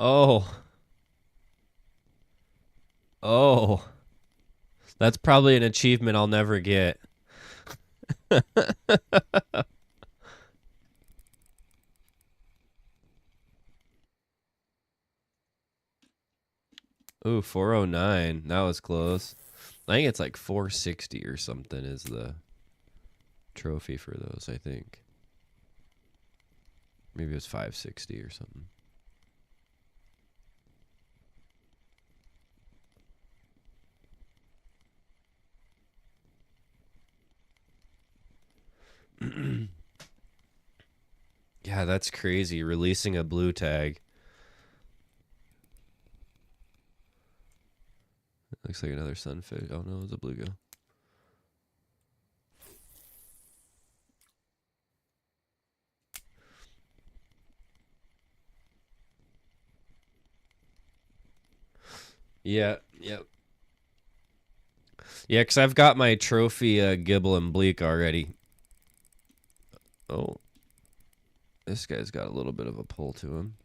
Oh. Oh. That's probably an achievement I'll never get. Ooh, 409. That was close. I think it's like 460 or something is the trophy for those, I think. Maybe it was 560 or something. Yeah, that's crazy. Releasing a blue tag. Looks like another sunfish. Oh no, it's a bluegill. Yeah, yep. Yeah, because I've got my trophy gibble and bleak already. Oh. This guy's got a little bit of a pull to him.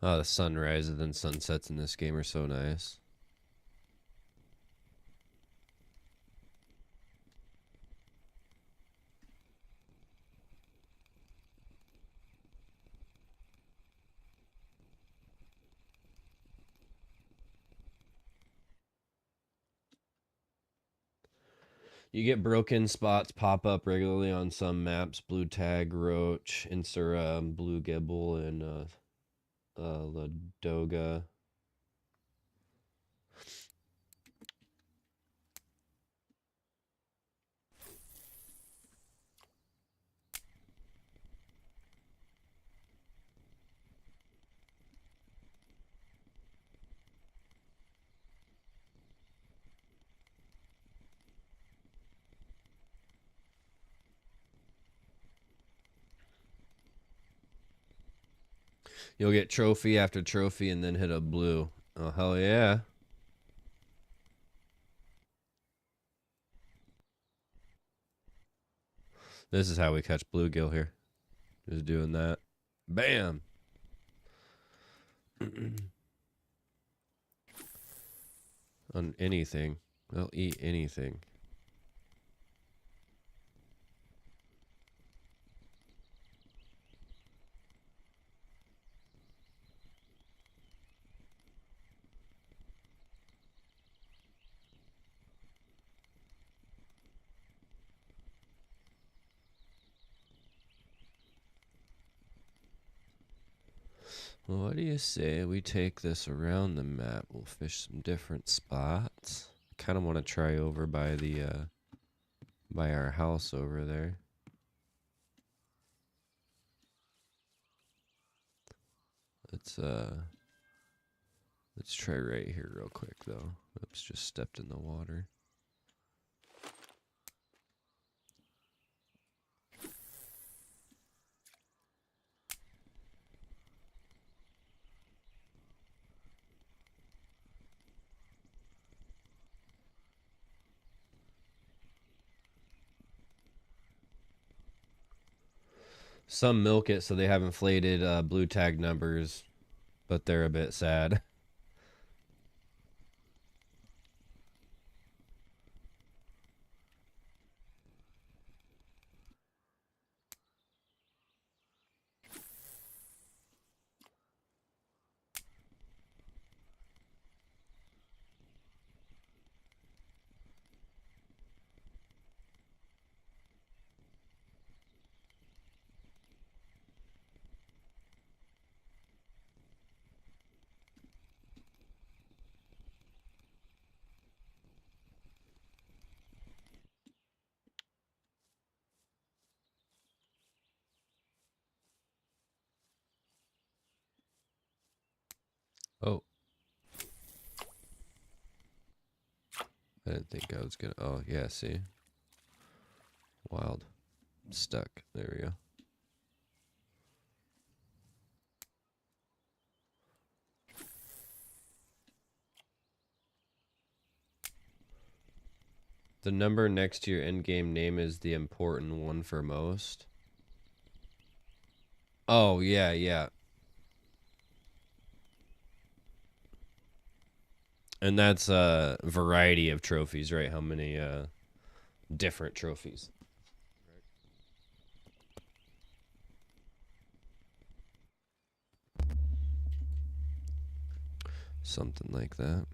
Oh, the sunrise and then sunsets in this game are so nice. You get broken spots pop up regularly on some maps. Blue tag, roach, insura, blue gibble, and Ladoga. You'll get trophy after trophy and then hit a blue. Oh, hell yeah. This is how we catch bluegill here. Just doing that. Bam. On anything. They'll eat anything. Well, what do you say we take this around the map? We'll fish some different spots. Kind of want to try over by the by our house over there. Let's try right here real quick though. Oops, just stepped in the water. Some milk it so they have inflated blue tag numbers, but they're a bit sad. Oh, I didn't think I was gonna. Oh, yeah, see? Wild. Stuck. There we go. The number next to your endgame name is the important one for most. Oh, yeah, yeah. And that's a variety of trophies, right? How many different trophies? Something like that.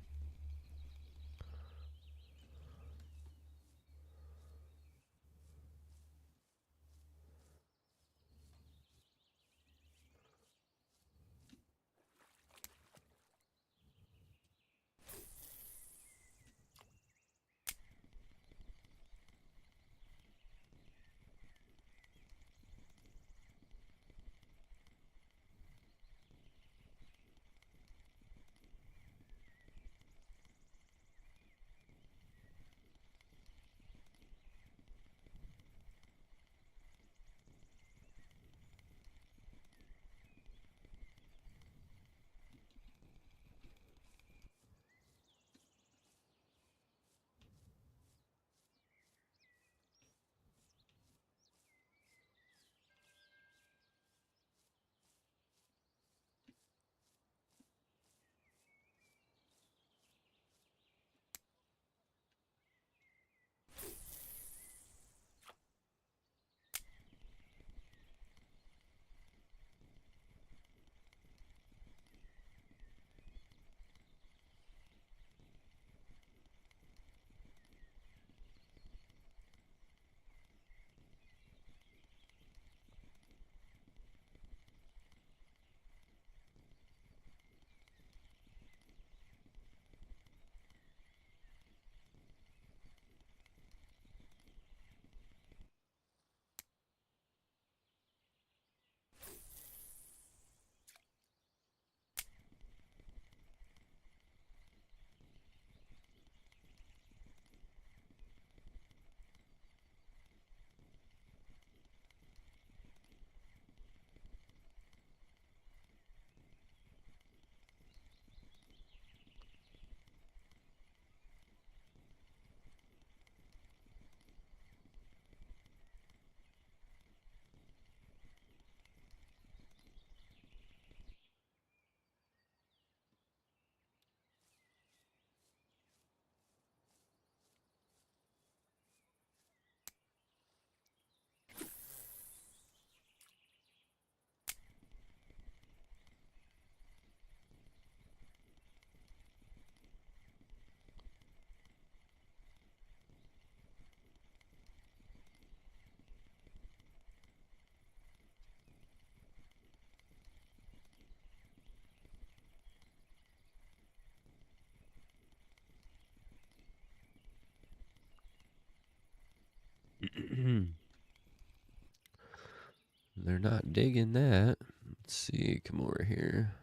They're not digging that. Let's see. Come over here.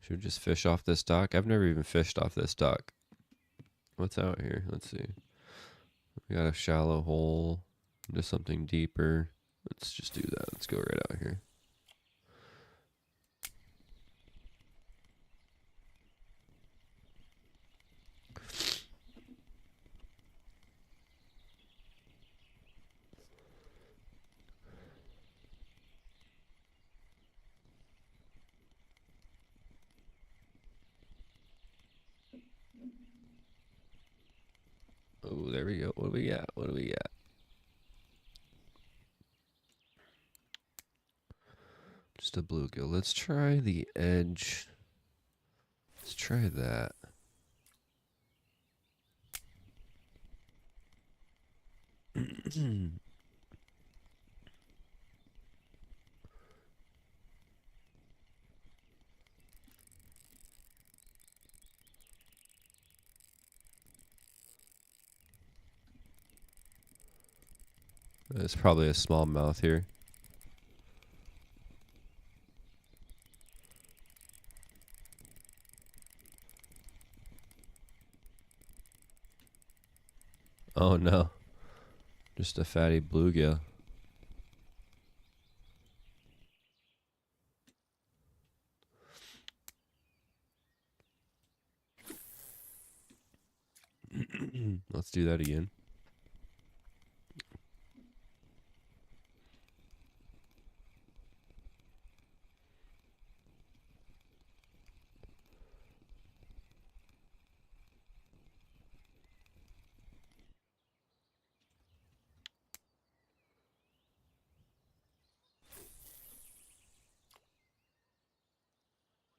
Should we just fish off this dock? I've never even fished off this dock. What's out here? Let's see. We got a shallow hole. Just something deeper. Let's just do that. Let's go right out here. Oh, there we go. What do we got? What do we got? Just a bluegill. Let's try the edge. Let's try that. There's probably a smallmouth here. Oh no. Just a fatty bluegill. Let's do that again.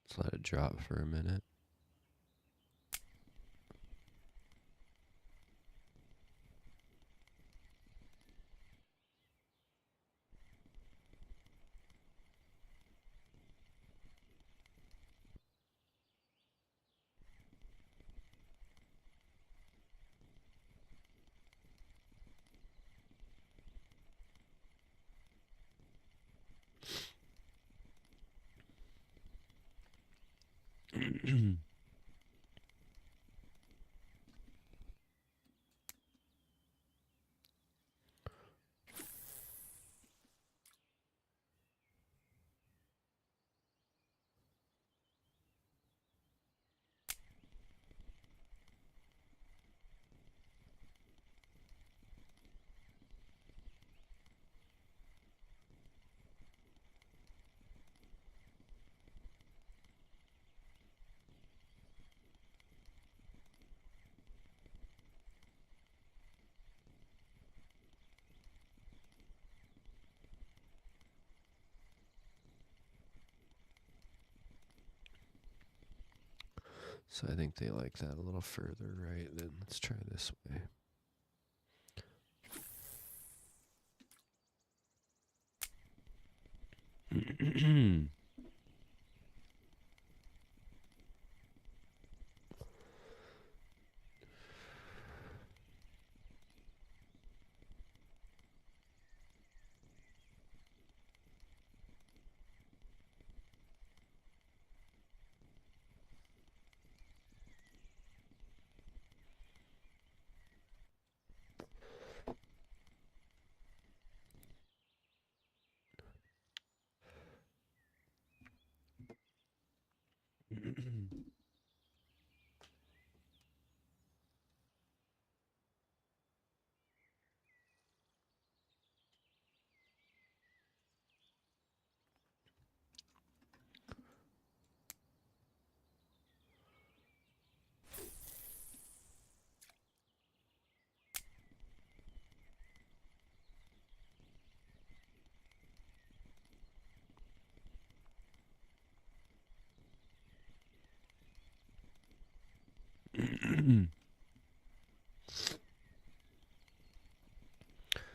Let's let it drop for a minute. So I think they like that a little further right. Then let's try this way.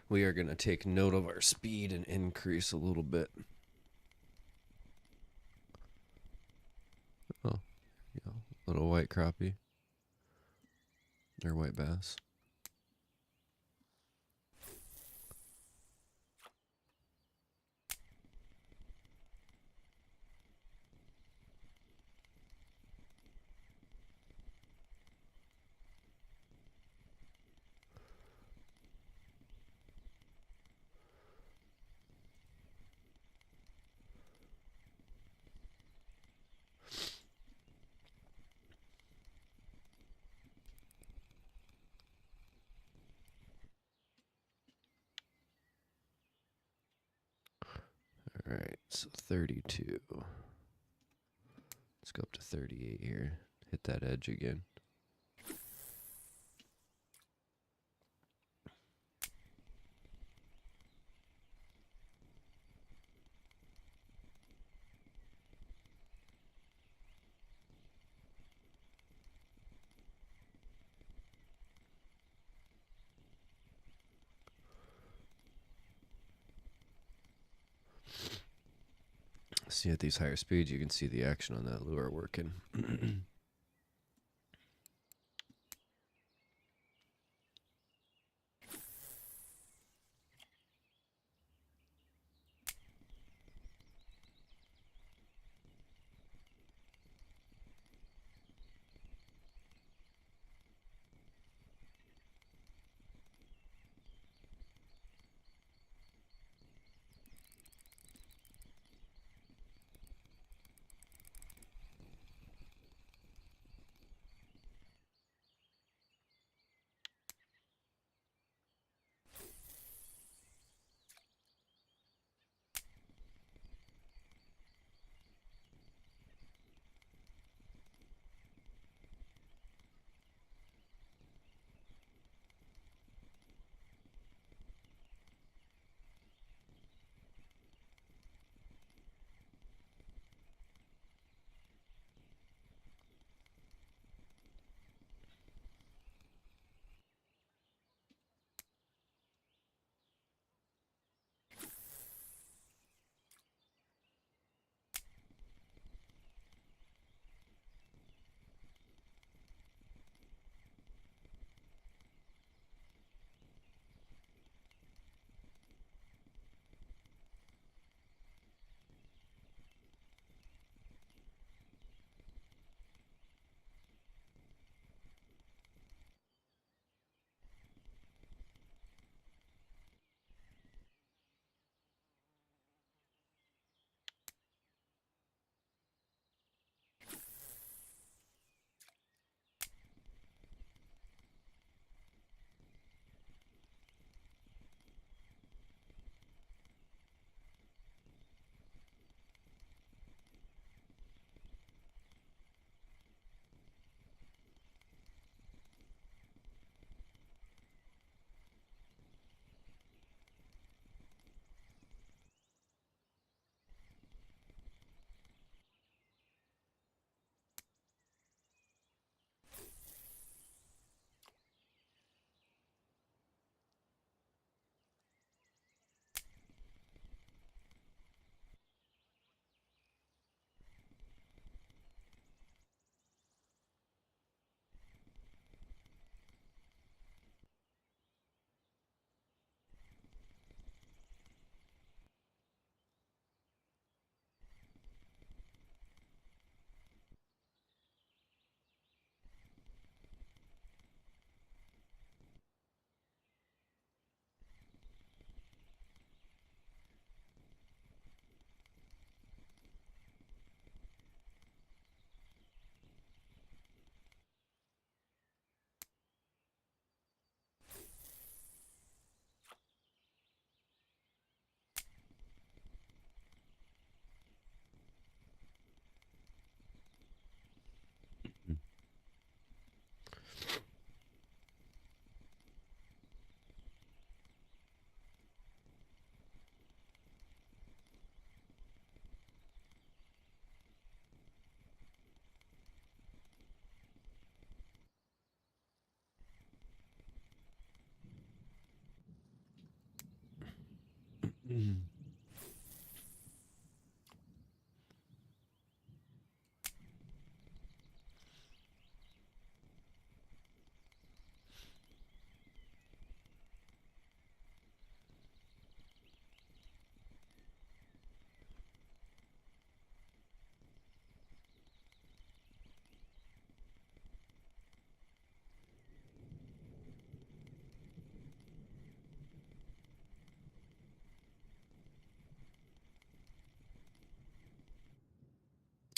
We are going to take note of our speed and increase a little bit. Oh, yeah, little white crappie. Or white bass. So 32. Let's go up to 38 here. Hit that edge again. See, at these higher speeds, you can see the action on that lure working.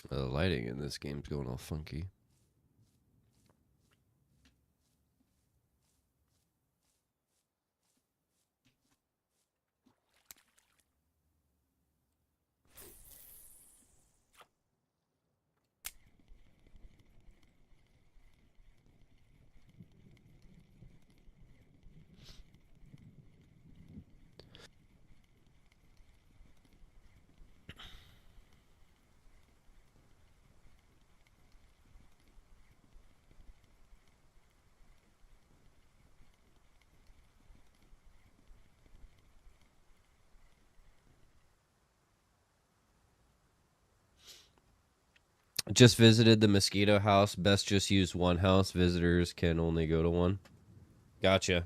The lighting in this game's going all funky. Just visited the mosquito house. Best just use one house. Visitors can only go to one. Gotcha.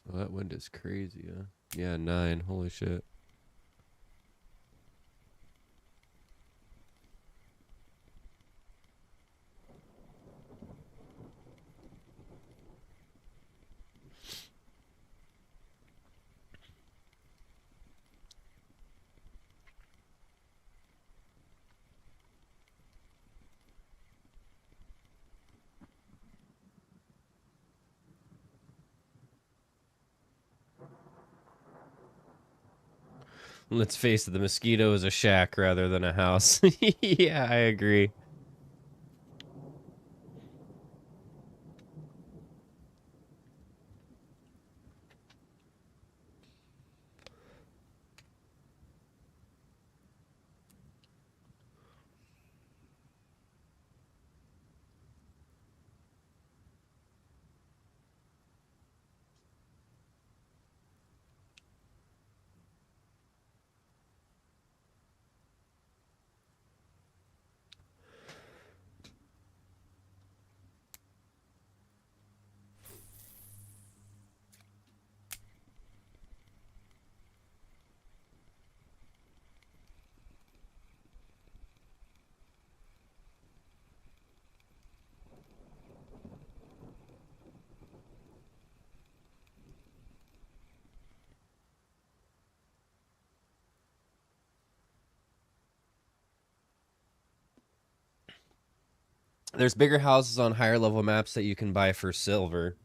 Well, that wind is crazy, huh? Yeah, 9. Holy shit. Let's face it, the mosquito is a shack rather than a house. Yeah, I agree. There's bigger houses on higher level maps that you can buy for silver.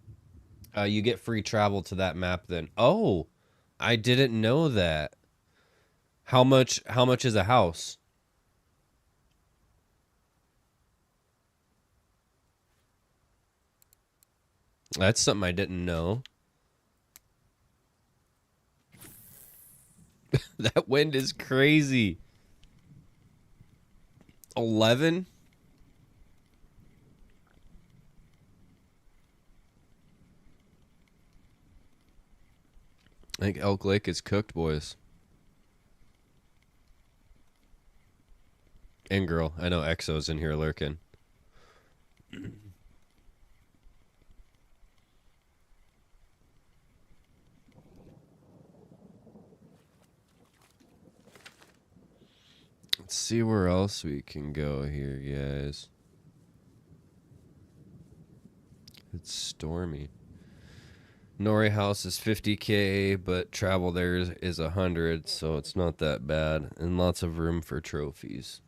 You get free travel to that map then. Oh, I didn't know that. How much is a house? That's something I didn't know. That wind is crazy. 11? I think Elk Lake is cooked, boys. And girl, I know Exo's in here lurking. Let's see where else we can go here, guys. It's stormy. Nori House is 50K, but travel there is 100, so it's not that bad. And lots of room for trophies.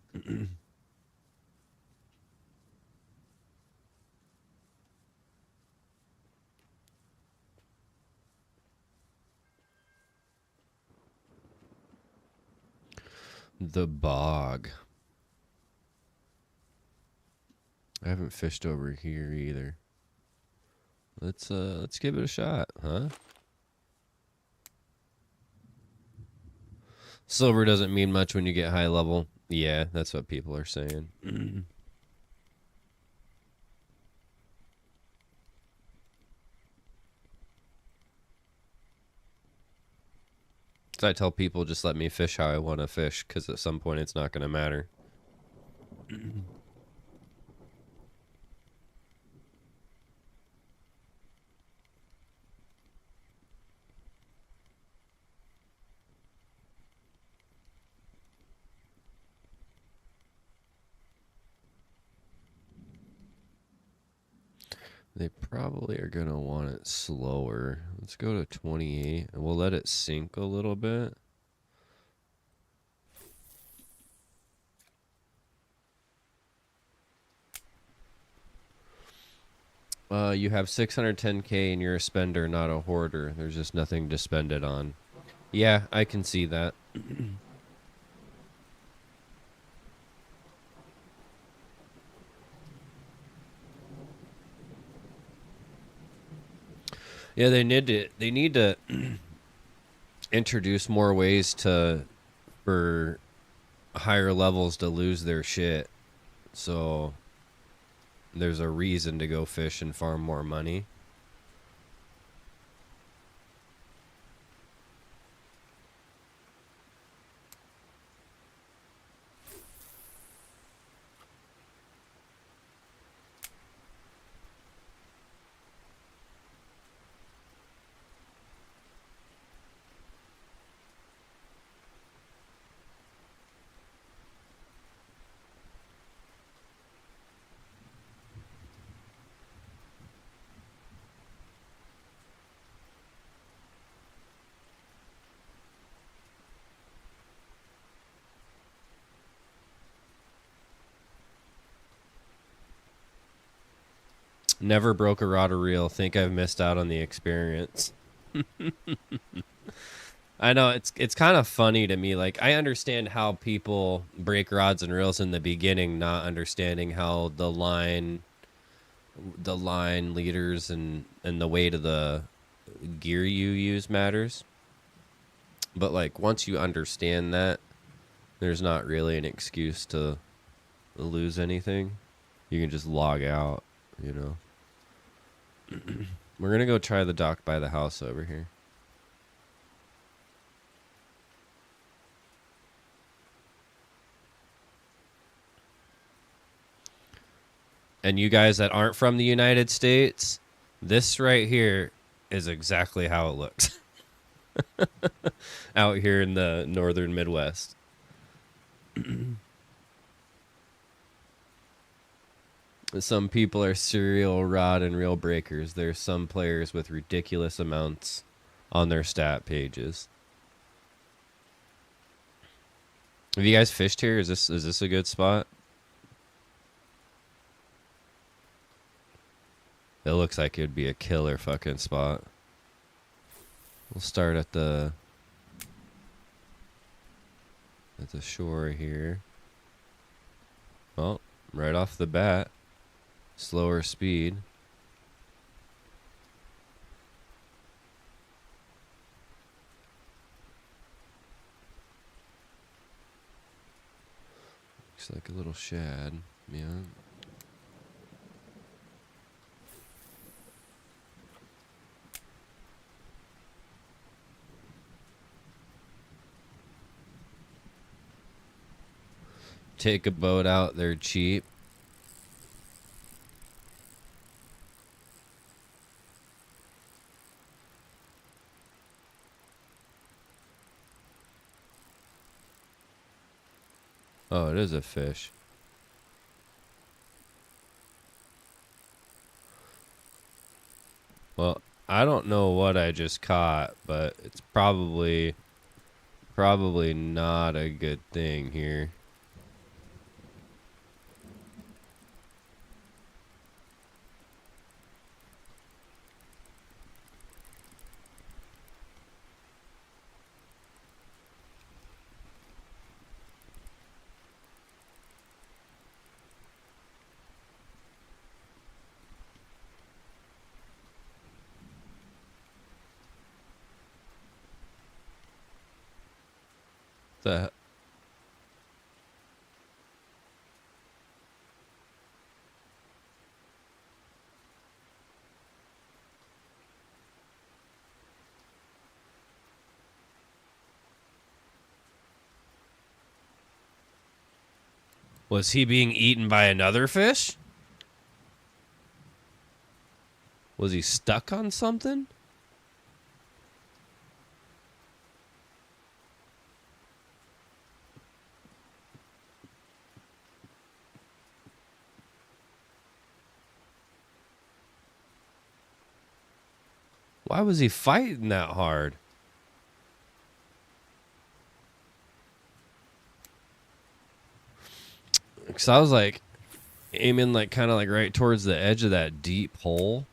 The bog. I haven't fished over here either. Let's give it a shot, huh? Silver doesn't mean much when you get high level. Yeah, that's what people are saying. So I tell people just let me fish how I want to fish, because at some point it's not going to matter. They probably are going to want it slower. Let's go to 28, and we'll let it sink a little bit. You have 610K and you're a spender, not a hoarder. There's just nothing to spend it on. Yeah, I can see that. Yeah, they need to introduce more ways for higher levels to lose their shit. So there's a reason to go fish and farm more money. Never broke a rod or reel. Think I've missed out on the experience. I know it's kind of funny to me. Like, I understand how people break rods and reels in the beginning, not understanding how the line leaders and the weight of the gear you use matters. But like, once you understand that, there's not really an excuse to lose anything. You can just log out, you know. We're gonna go try the dock by the house over here. And you guys that aren't from the United States, this right here is exactly how it looks out here in the northern Midwest. Some people are serial rod and reel breakers. There's some players with ridiculous amounts on their stat pages. Have you guys fished here? Is this a good spot? It looks like it'd be a killer fucking spot. We'll start at the shore here. Well, right off the bat, slower speed. Looks like a little shad. Yeah. Take a boat out, they're cheap. Oh, it is a fish. Well, I don't know what I just caught, but it's probably not a good thing here. The Was he being eaten by another fish? Was he stuck on something? Why was he fighting that hard? Because I was like aiming like kind of like right towards the edge of that deep hole.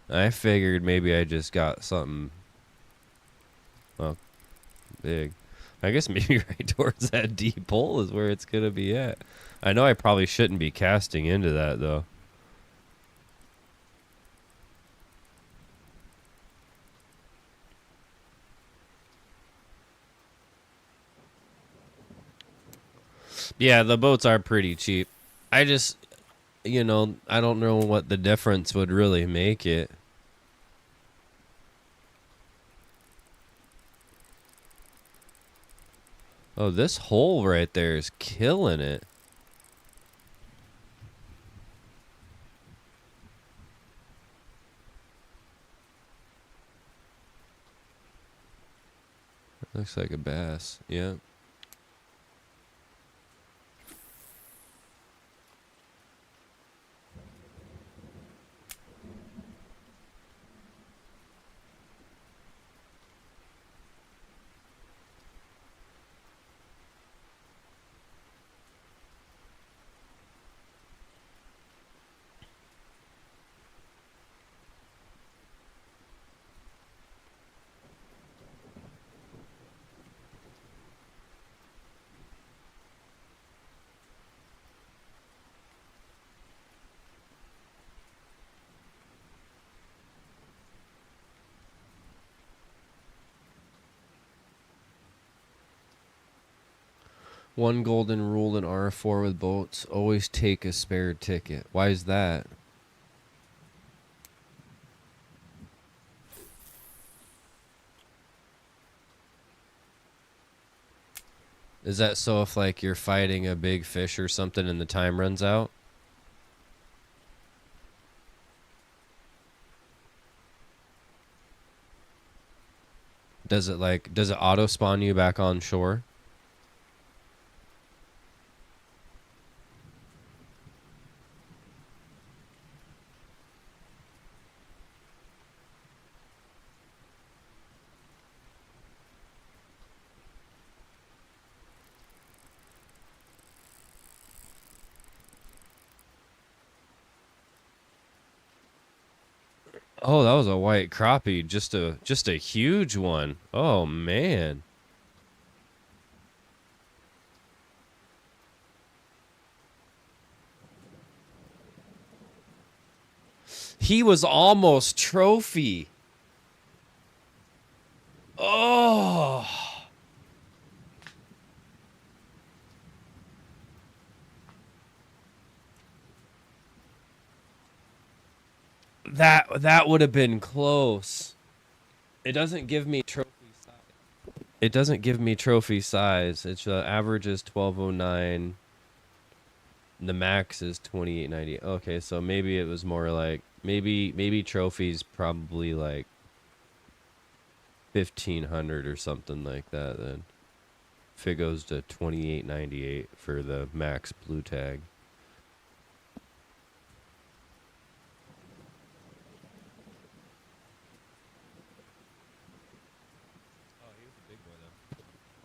I figured maybe I just got something, well, big. I guess maybe right towards that deep hole is where it's going to be at. I know I probably shouldn't be casting into that though. Yeah, the boats are pretty cheap. I just, you know, I don't know what the difference would really make it. Oh, this hole right there is killing it. Looks like a bass. Yeah. One golden rule in R4 with boats: always take a spare ticket. Why is that? Is that so if like you're fighting a big fish or something and the time runs out? Does it auto spawn you back on shore? Oh, that was a white crappie, just a huge one. Oh man. He was almost trophy. Oh. That would have been close. It doesn't give me trophy size. It doesn't give me trophy size. It's average is 1209. The max is 2890. Okay, so maybe it was more like maybe trophies probably like 1500 or something like that then. If it goes to 2898 for the max blue tag.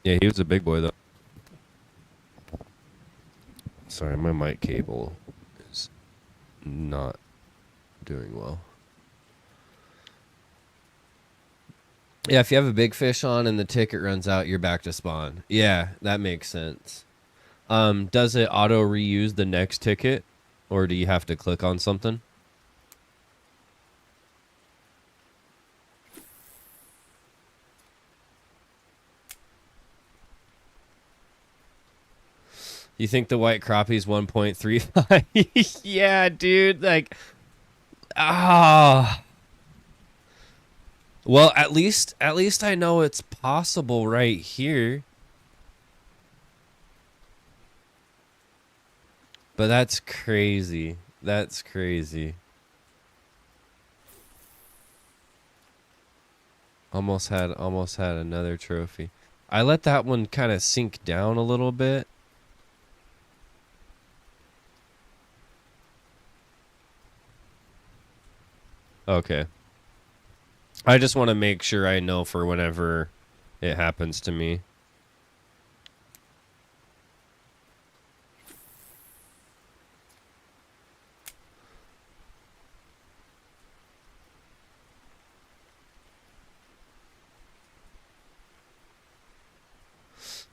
Yeah, he was a big boy though. Sorry, my mic cable is not doing well. Yeah, if you have a big fish on and the ticket runs out, you're back to spawn. Yeah, that makes sense. Does it auto reuse the next ticket, or do you have to click on something? You think the white crappie's 1.35? Yeah, dude. Like, ah. Well, at least I know it's possible right here. But that's crazy. That's crazy. Almost had another trophy. I let that one kind of sink down a little bit. Okay. I just want to make sure I know for whenever it happens to me.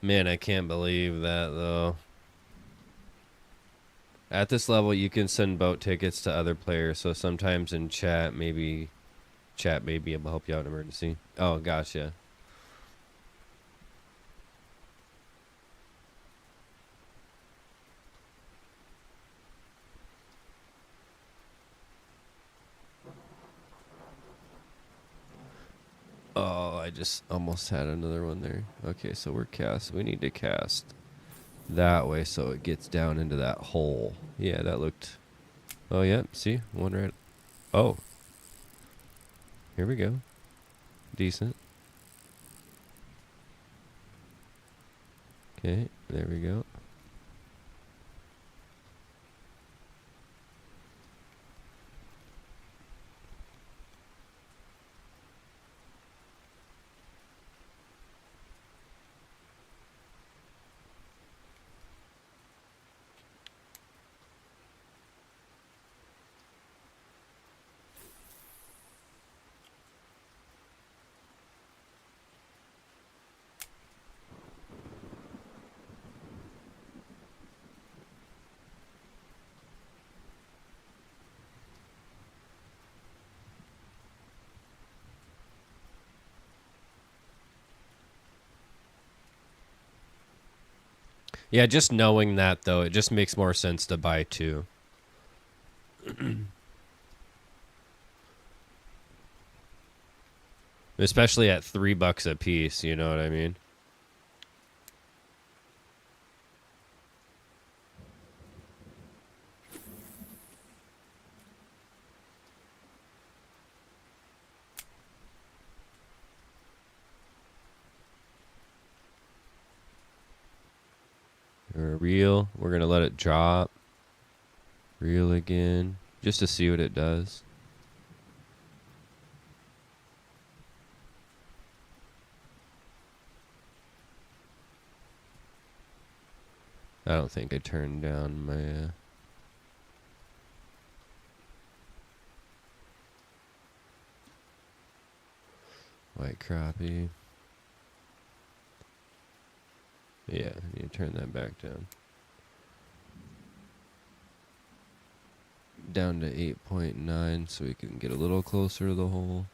Man, I can't believe that though. At this level, you can send boat tickets to other players, so sometimes in chat may be able to help you out in emergency. Oh, gotcha. Oh, I just almost had another one there. Okay, so we need to cast that way so it gets down into that hole. Yeah, that looked... Oh, yeah, see? One right... Oh. Here we go. Decent. Okay, there we go. Yeah, just knowing that, though, it just makes more sense to buy two. Especially at $3 a piece, you know what I mean? Or reel. We're going to let it drop. Reel again. Just to see what it does. I don't think I turned down my... white crappie. Yeah, I need to turn that back down. Down to 8.9 so we can get a little closer to the hole.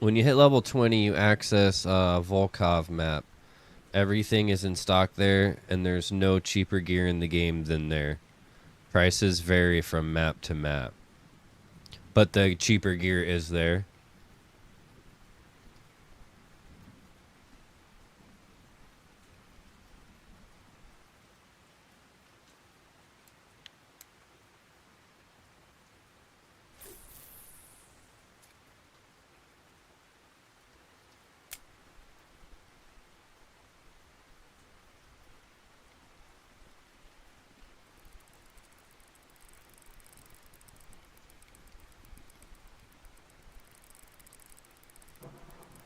When you hit level 20, you access Volkov map. Everything is in stock there, and there's no cheaper gear in the game than there. Prices vary from map to map. But the cheaper gear is there.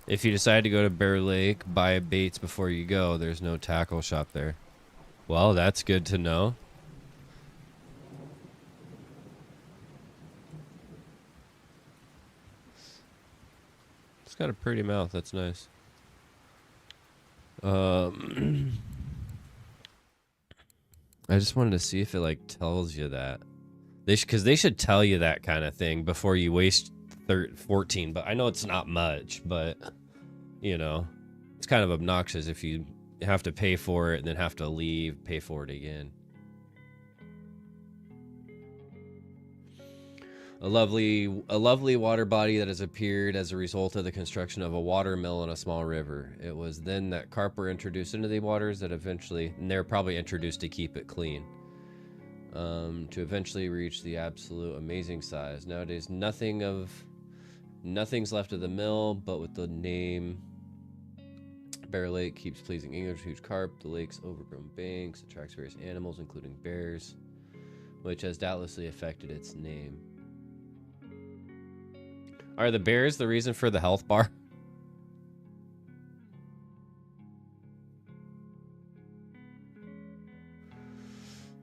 If you decide to go to Bear Lake, buy baits before you go. There's no tackle shop there. Well, that's good to know. It's got a pretty mouth. That's nice. I just wanted to see if it like tells you that. Because they should tell you that kind of thing before you waste 14. But I know it's not much, but you know, it's kind of obnoxious if you have to pay for it and then have to leave, pay for it again. A lovely water body that has appeared as a result of the construction of a water mill in a small river. It was then that carp were introduced into the waters that eventually, and they're probably introduced to keep it clean, to eventually reach the absolute amazing size. Nowadays, nothing's left of the mill, but with the name Bear Lake keeps pleasing English, huge carp. The lake's overgrown banks attracts various animals, including bears, which has doubtlessly affected its name. Are the bears the reason for the health bar?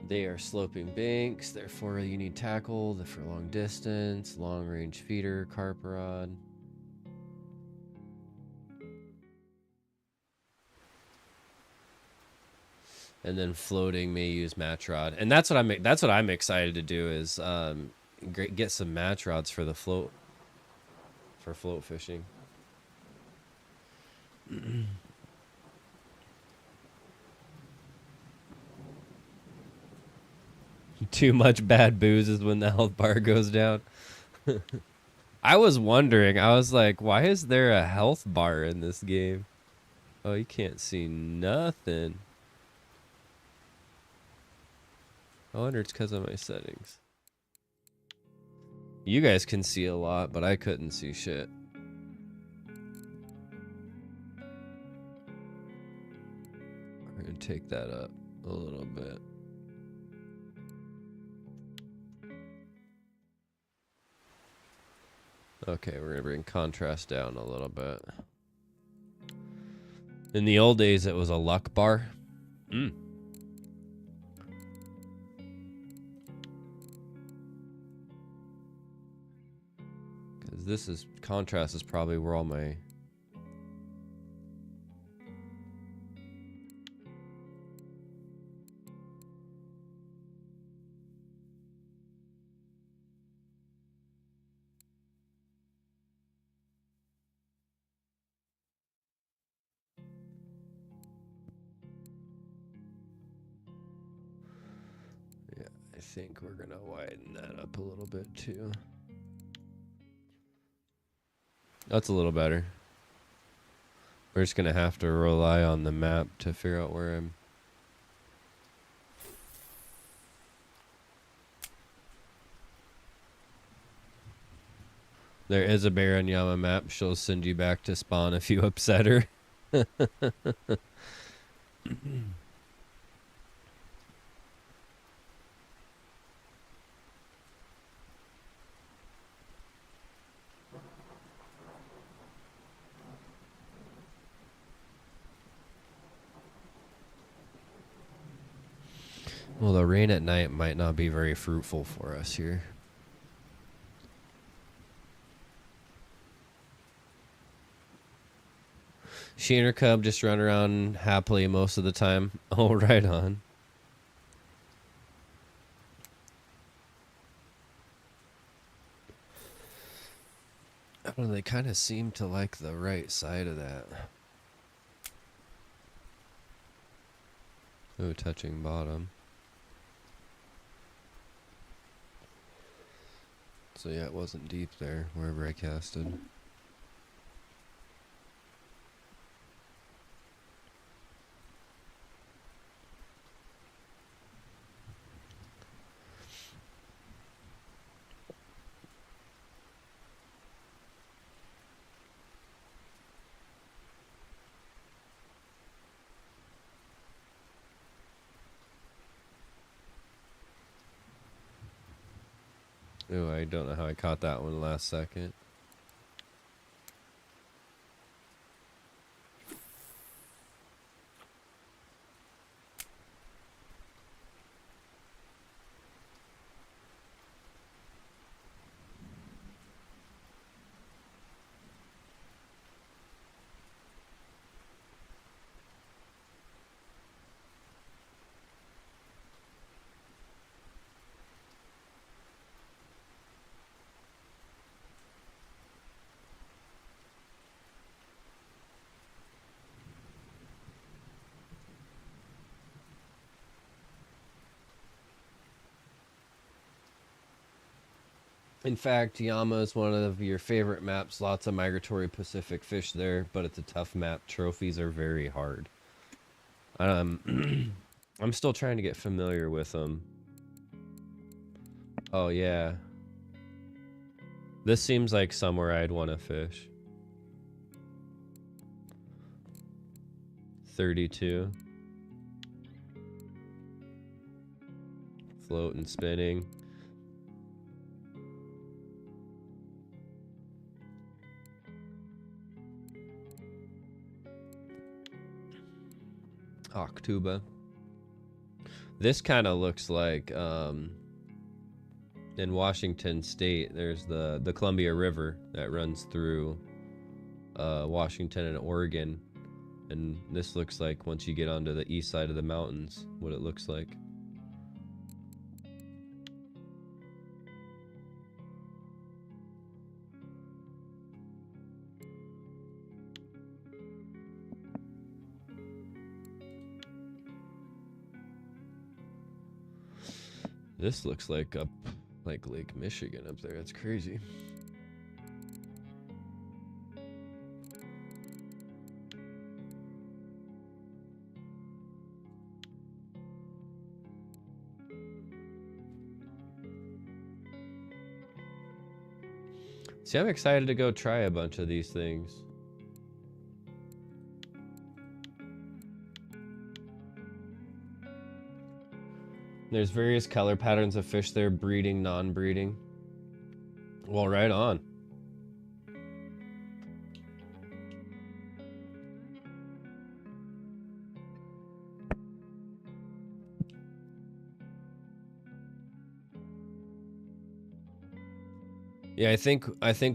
They are sloping banks, therefore you need tackle for long distance, long range feeder, carp rod. And then floating may use match rod. And that's what I'm excited to do is get some match rods for the float. For float fishing. Too much bad booze is when the health bar goes down. I was wondering, I was like, why is there a health bar in this game? Oh, you can't see nothing. I wonder it's because of my settings. You guys can see a lot, but I couldn't see shit. We're gonna take that up a little bit. Okay, we're gonna bring contrast down a little bit. In the old days, it was a luck bar. Because this is, contrast is probably where all my... I think we're gonna widen that up a little bit too. That's a little better. We're just gonna have to rely on the map to figure out where I'm. There is a bear on Yama map. She'll send you back to spawn if you upset her. Well, the rain at night might not be very fruitful for us here. She and her cub just run around happily most of the time. Oh, right on. I don't know, they kind of seem to like the right side of that. Oh, touching bottom. So yeah, it wasn't deep there, wherever I casted. Oh, I don't know how I caught that one last second. In fact, Yama is one of your favorite maps. Lots of migratory Pacific fish there, but it's a tough map. Trophies are very hard. I'm still trying to get familiar with them. Oh, yeah. This seems like somewhere I'd want to fish. 32. Float and spinning. Octuba. This kind of looks like in Washington State, there's the Columbia River that runs through Washington and Oregon, and this looks like once you get onto the east side of the mountains, what it looks like. This looks like up like Lake Michigan up there. That's crazy. See, I'm excited to go try a bunch of these things. There's various color patterns of fish there, breeding, non-breeding. Well, right on. Yeah, I think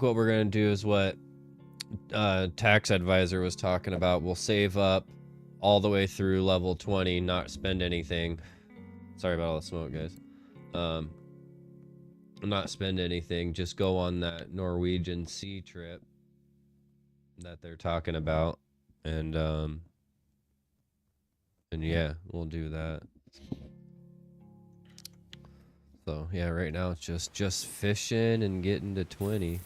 what we're gonna do is what tax advisor was talking about. We'll save up all the way through level 20, not spend anything. Sorry about all the smoke, guys. Not spend anything, just go on that Norwegian sea trip that they're talking about, and yeah, we'll do that. So yeah, right now it's just fishing and getting to 20.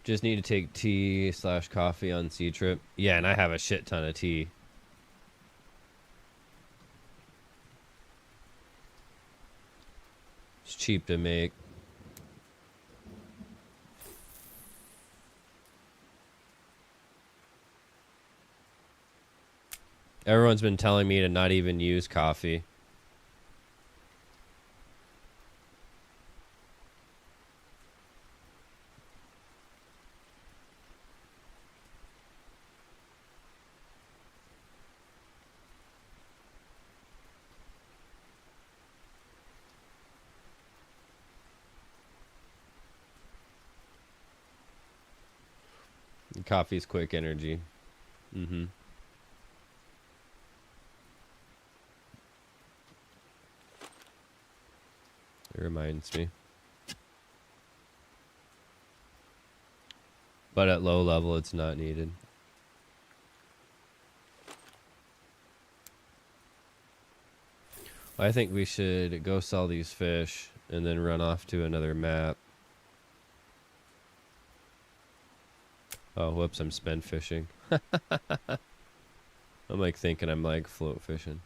Just need to take tea/coffee on sea trip. Yeah, and I have a shit ton of tea. It's cheap to make. Everyone's been telling me to not even use coffee. Coffee's quick energy. Mm-hmm. It reminds me. But at low level, it's not needed. I think we should go sell these fish and then run off to another map. Oh, whoops, I'm spin fishing. I'm like thinking I'm like float fishing.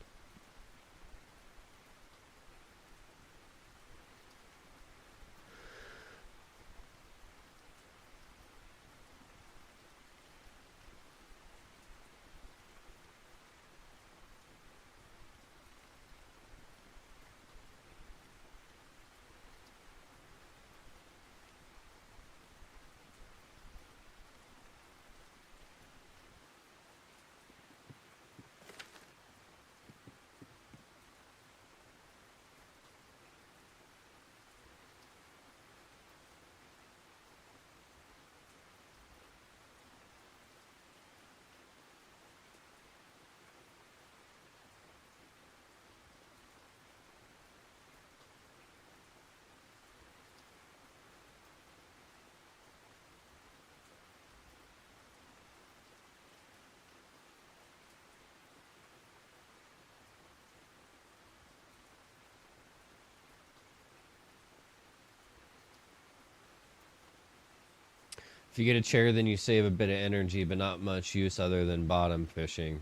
If you get a chair, then you save a bit of energy, but not much use other than bottom fishing.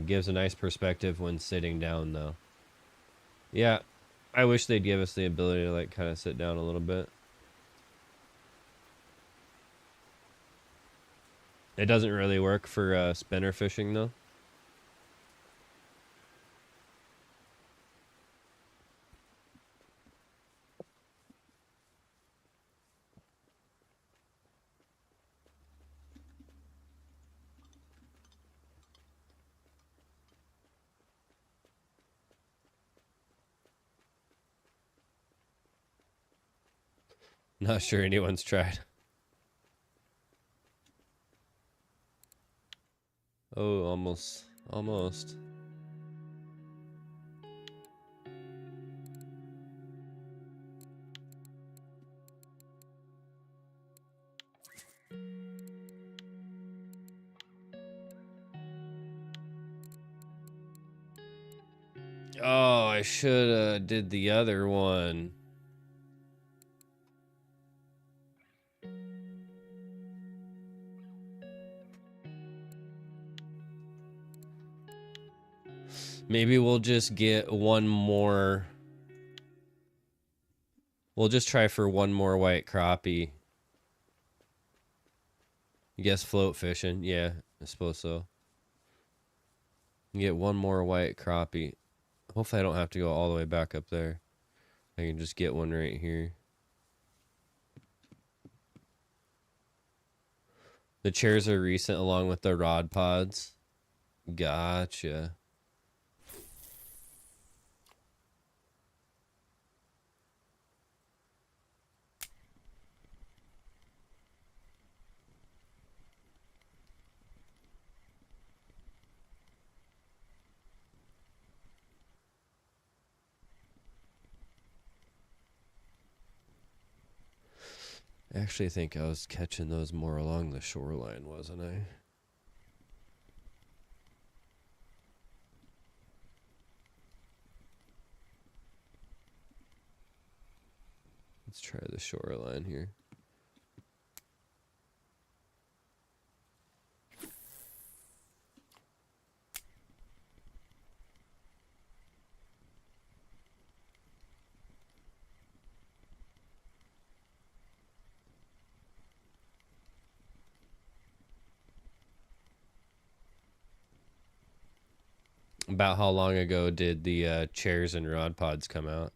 Gives a nice perspective when sitting down, though. Yeah, I wish they'd give us the ability to like kind of sit down a little bit. It doesn't really work for spinner fishing, though. Not sure anyone's tried. Oh, almost. Almost. Oh, I should have did the other one. Maybe we'll just get one more. We'll just try for one more white crappie. You guess float fishing? Yeah, I suppose so. Get one more white crappie. Hopefully I don't have to go all the way back up there. I can just get one right here. The chairs are recent along with the rod pods. Gotcha. I actually think I was catching those more along the shoreline, wasn't I? Let's try the shoreline here. About how long ago did the chairs and rod pods come out?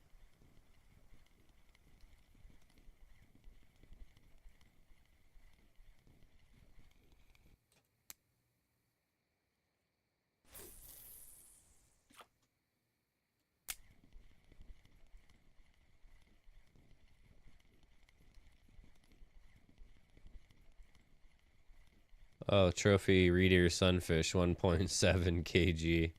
Oh, trophy reader sunfish, 1.7 kg.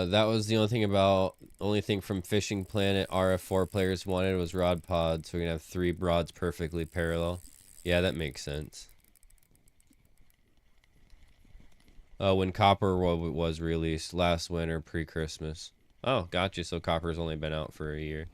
That was the only thing from Fishing Planet RF4 players wanted was rod pods. So we're gonna have 3 rods perfectly parallel. Yeah, that makes sense. When Copper was released last winter, pre-Christmas. Oh, gotcha. So Copper's only been out for a year.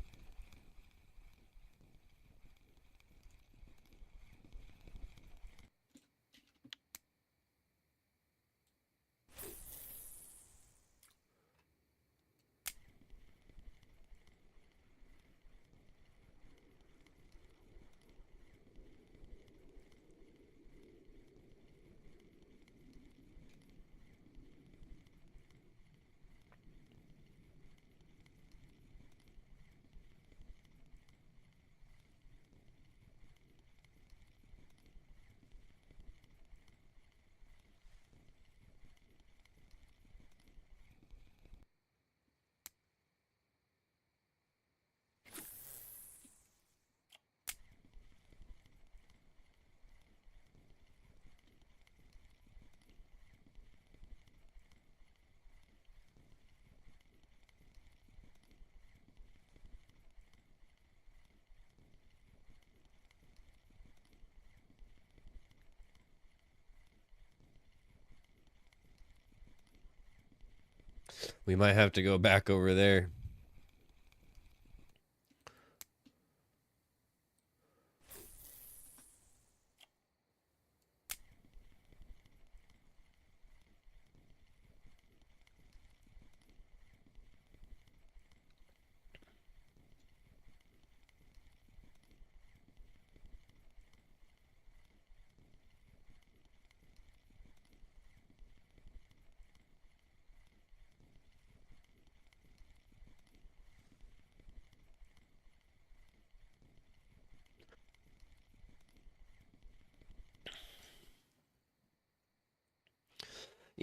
We might have to go back over there.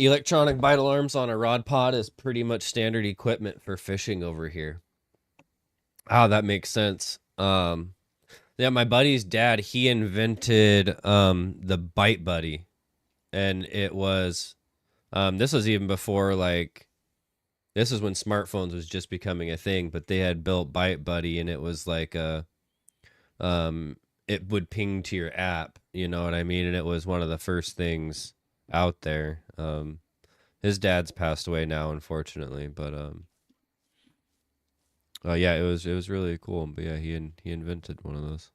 Electronic bite alarms on a rod pod is pretty much standard equipment for fishing over here. Oh, that makes sense. Yeah, my buddy's dad, he invented the Bite Buddy, and it was this was even before, like, this is when smartphones was just becoming a thing, but they had built Bite Buddy, and it was like a it would ping to your app, you know what I mean? And it was one of the first things out there. His dad's passed away now, unfortunately, but yeah, it was really cool. But yeah, he invented one of those.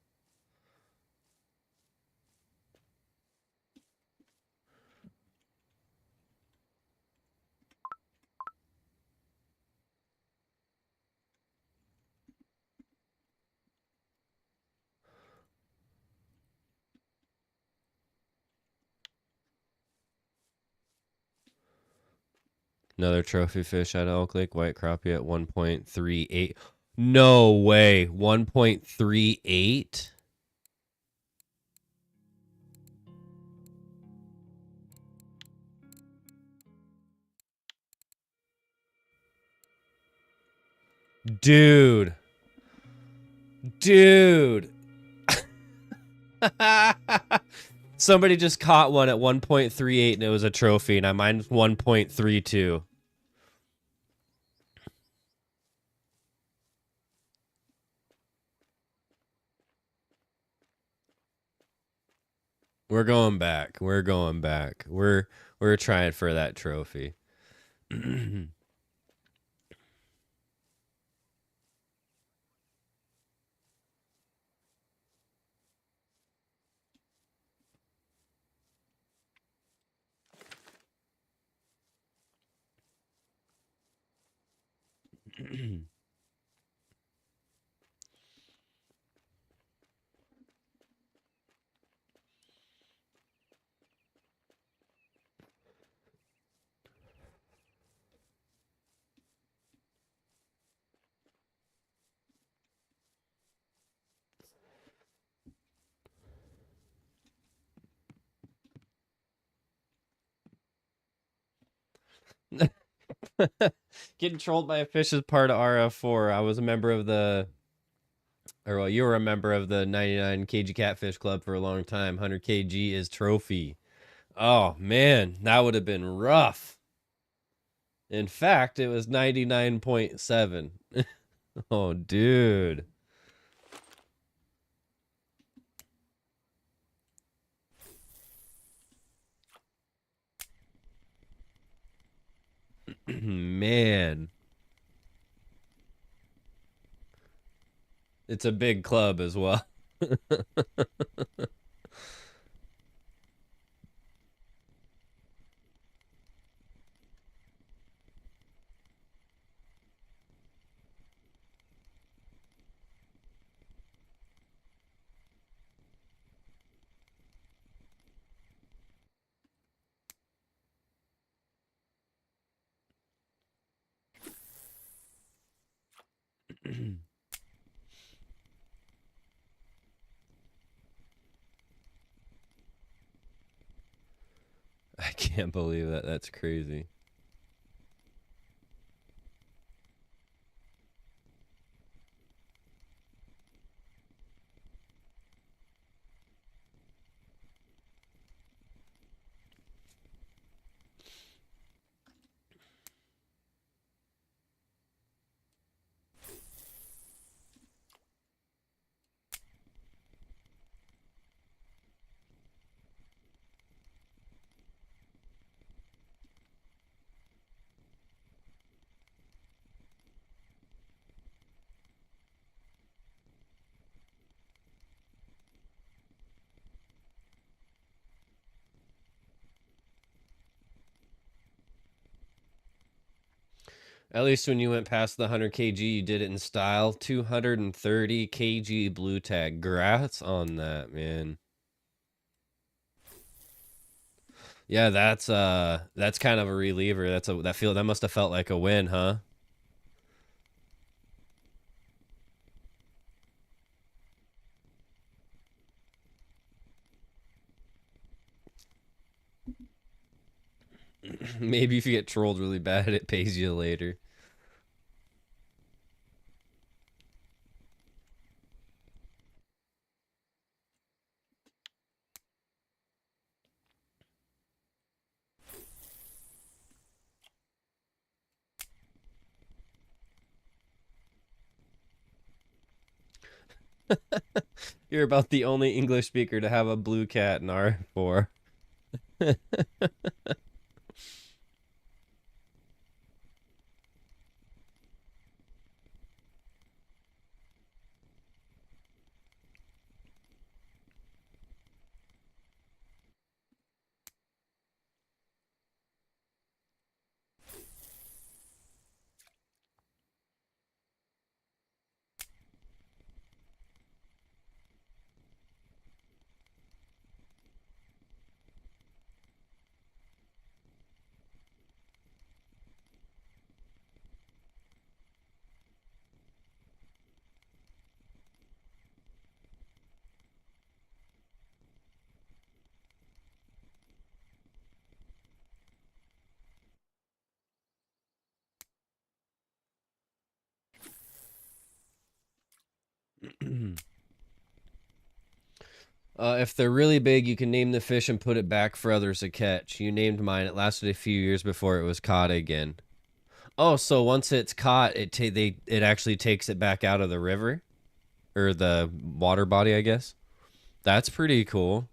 Another trophy fish at Elk Lake, white crappie at 1.38. No way, 1.38. Dude. Dude. Somebody just caught one at 1.38 and it was a trophy, and mine's 1.32. We're going back. We're going back. We're trying for that trophy. Getting trolled by a fish is part of RF4. I was a member of the, or well, you were a member of the 99 kg Catfish Club for a long time. 100 kg is trophy. Oh man, that would have been rough. In fact, it was 99.7. Oh, dude. Man. It's a big club as well. I can't believe that. That's crazy. At least when you went past the 100 kg, you did it in style. 230 kg blue tag. Grats on that, man. Yeah, that's kind of a reliever. That must have felt like a win, huh? Maybe if you get trolled really bad, it pays you later. You're about the only English speaker to have a blue cat in R4. If they're really big, you can name the fish and put it back for others to catch. You named mine. It lasted a few years before it was caught again. Oh, so once it's caught, it actually takes it back out of the river or the water body, I guess. That's pretty cool.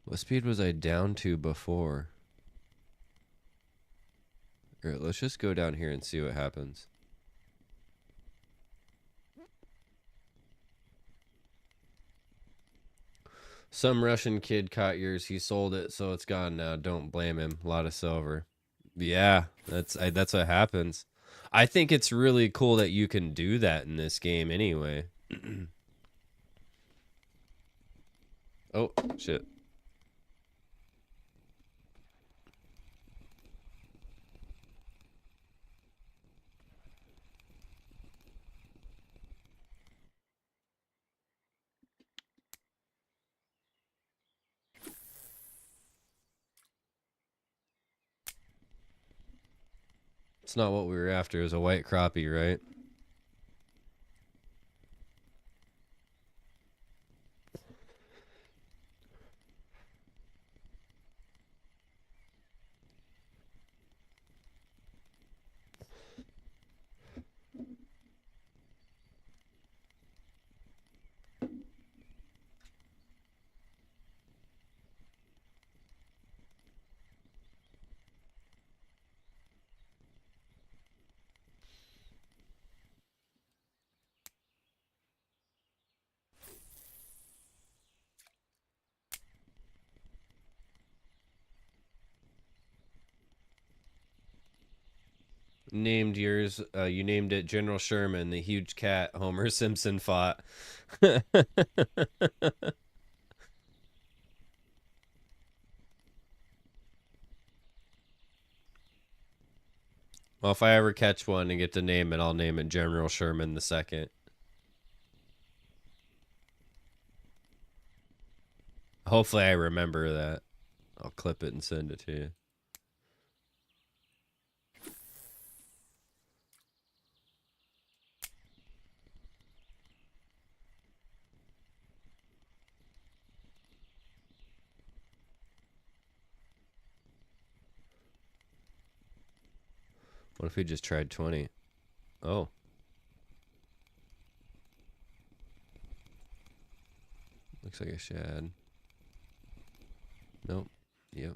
What speed was I down to before? All right, let's just go down here and see what happens. Some Russian kid caught yours. He sold it, so it's gone now. Don't blame him. A lot of silver. Yeah, that's what happens. I think it's really cool that you can do that in this game anyway. Oh, shit. It's not what we were after. It was a white crappie, right? Named yours. You named it General Sherman, the huge cat Homer Simpson fought. Well, if I ever catch one and get to name it, I'll name it General Sherman the Second. Hopefully, I remember that. I'll clip it and send it to you. What if we just tried 20? Oh. Looks like a shad. Nope. Yep.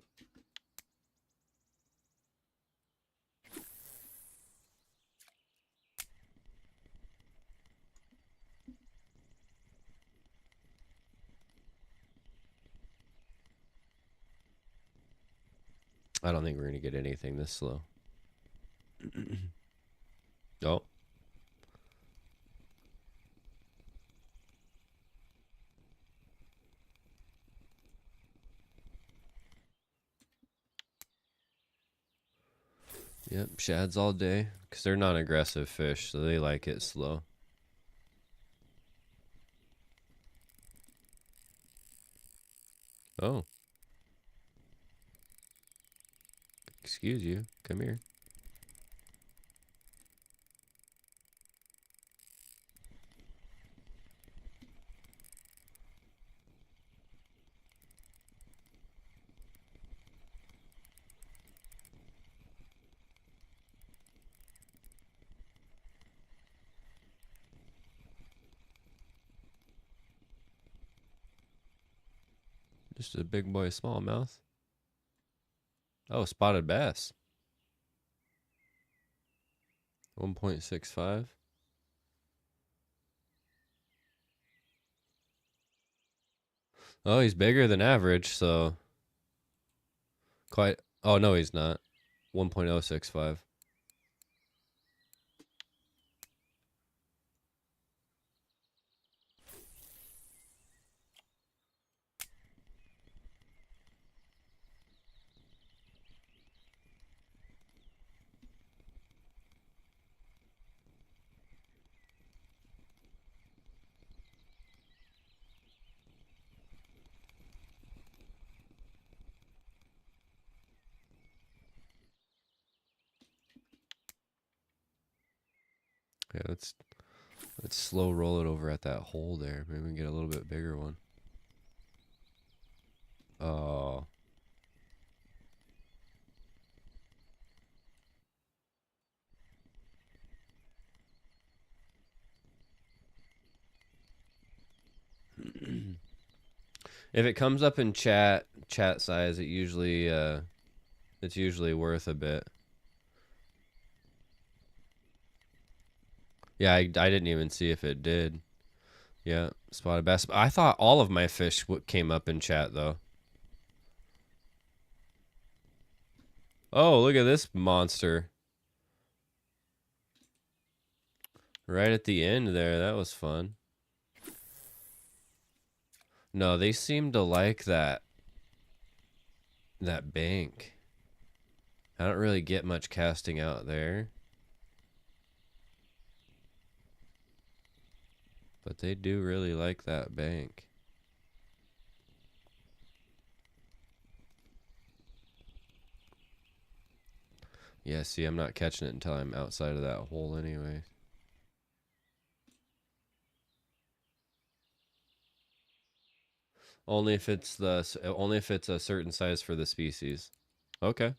I don't think we're going to get anything this slow. Oh. Yep, shads all day. Because they're non-aggressive fish, so they like it slow. Oh. Excuse you. Come here. Just a big boy smallmouth. Oh, spotted bass. 1.65. Oh, he's bigger than average, so quite. Oh, no, he's not. 1.065. Yeah, let's slow roll it over at that hole there. Maybe we can get a little bit bigger one. Oh. If it comes up in chat size, it's usually worth a bit. Yeah, I didn't even see if it did. Yeah, spotted bass. I thought all of my fish came up in chat though. Oh, look at this monster. Right at the end there. That was fun. No, they seem to like that bank. I don't really get much casting out there. But they do really like that bank. Yeah, see, I'm not catching it until I'm outside of that hole anyway. Only if it's a certain size for the species. Okay.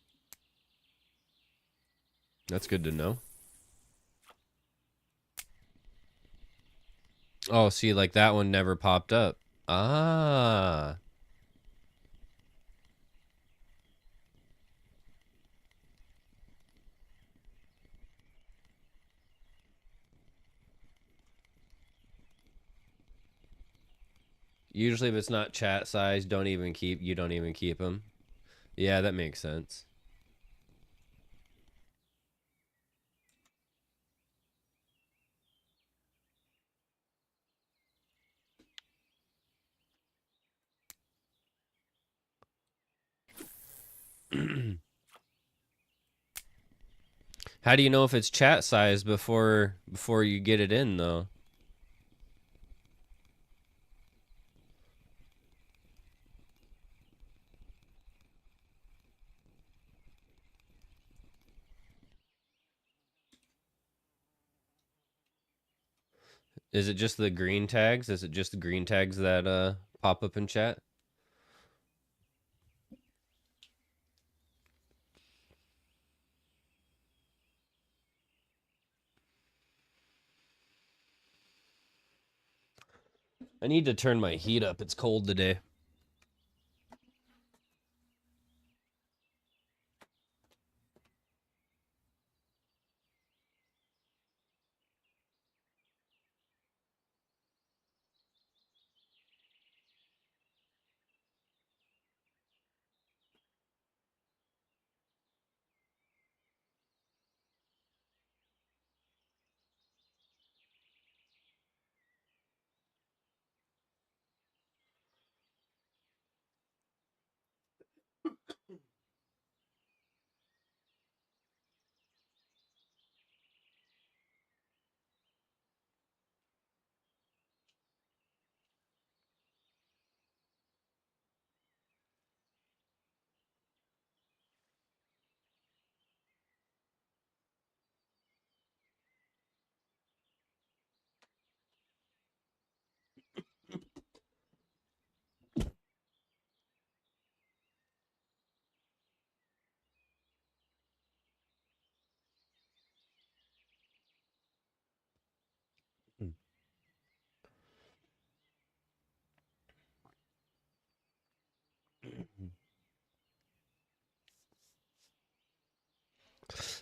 That's good to know. Oh, see, like that one never popped up. Ah. Usually if it's not chat size, you don't even keep them. Yeah, that makes sense. How do you know if it's chat size before you get it in though? Is it just the green tags? Is it just the green tags that pop up in chat? I need to turn my heat up. It's cold today.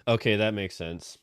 Okay, that makes sense.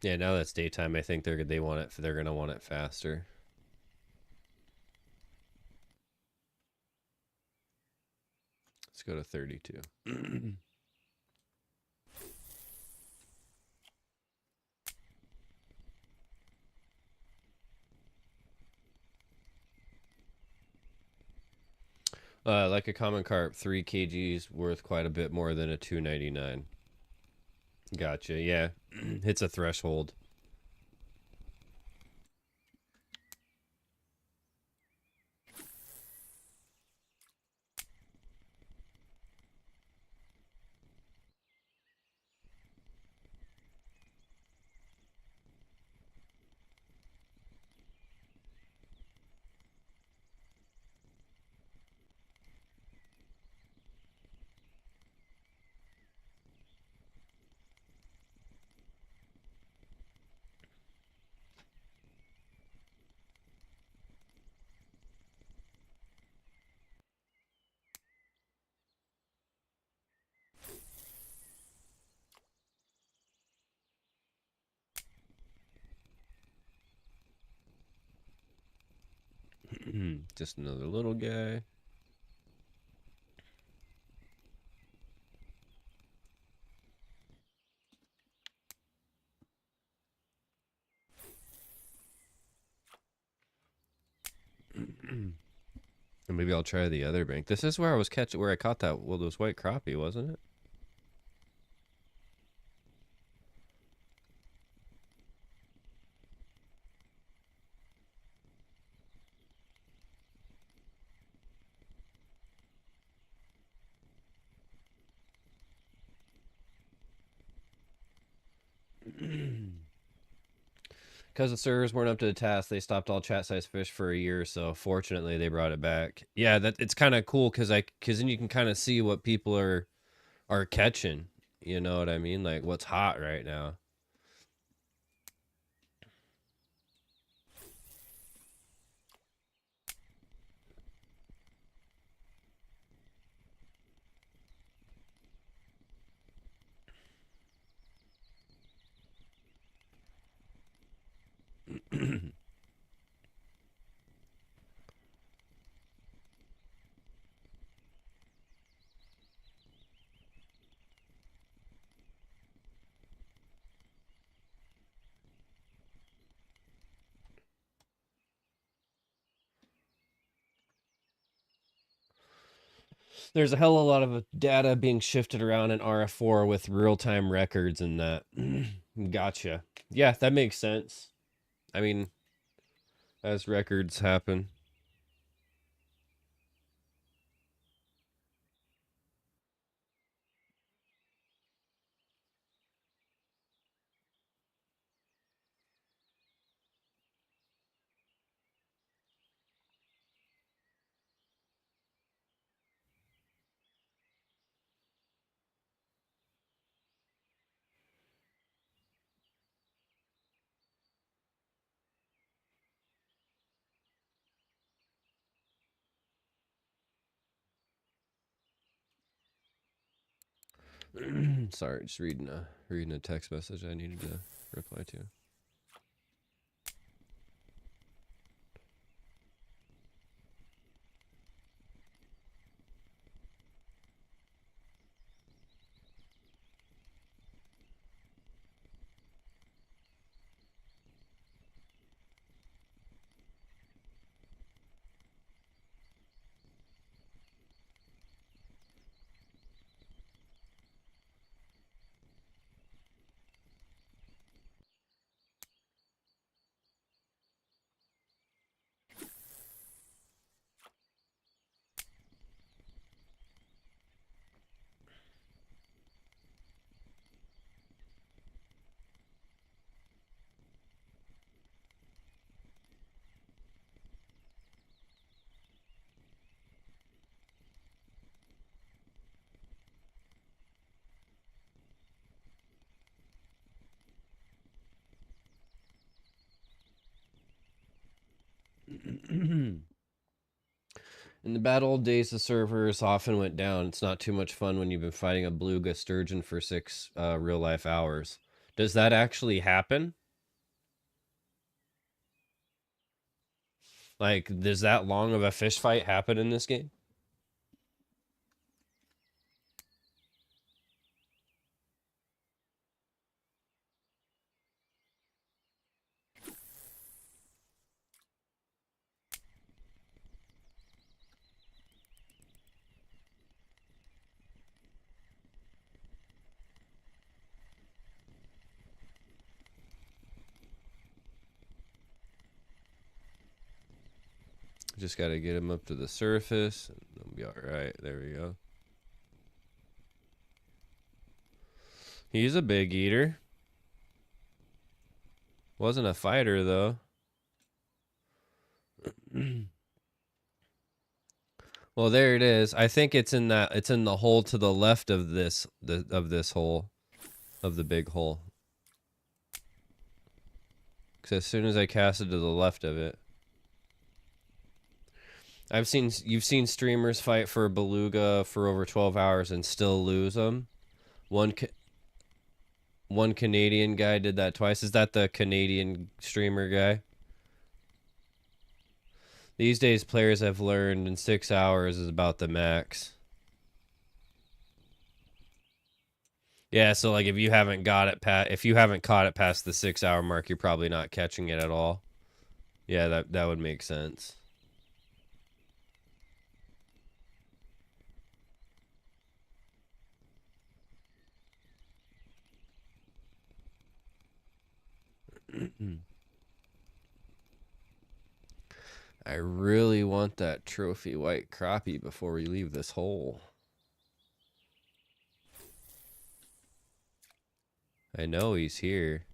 Yeah, now that's daytime. I think they want it. They're gonna want it faster. Let's go to 32. Like a common carp, 3 kgs worth quite a bit more than a 2.99. Gotcha. Yeah, it's a threshold. Just another little guy. And maybe I'll try the other bank. This is where where I caught that, well, those white crappie, wasn't it? Because the servers weren't up to the task, they stopped all chat size fish for a year. So fortunately, they brought it back. Yeah, that it's kind of cool because then you can kind of see what people are catching. You know what I mean? Like what's hot right now. There's a hell of a lot of data being shifted around in RF4 with real time records and that. Gotcha. Yeah, that makes sense. I mean, as records happen. Sorry, just reading a text message I needed to reply to. In the bad old days, the servers often went down. It's not too much fun when you've been fighting a beluga sturgeon for 6 real life hours. Does that actually happen? Like, does that long of a fish fight happen in this game? Just got to get him up to the surface. And he'll be all right. There we go. He's a big eater. Wasn't a fighter though. Well, there it is. I think it's in that. It's in the hole to the left of this. Of this hole, of the big hole. Because as soon as I cast it to the left of it, you've seen streamers fight for a beluga for over 12 hours and still lose them. One Canadian guy did that twice. Is that the Canadian streamer guy? These days, players have learned in 6 hours is about the max. Yeah, so like if you haven't got it if you haven't caught it past the 6 hour mark, you're probably not catching it at all. Yeah, that would make sense. I really want that trophy white crappie before we leave this hole. I know he's here.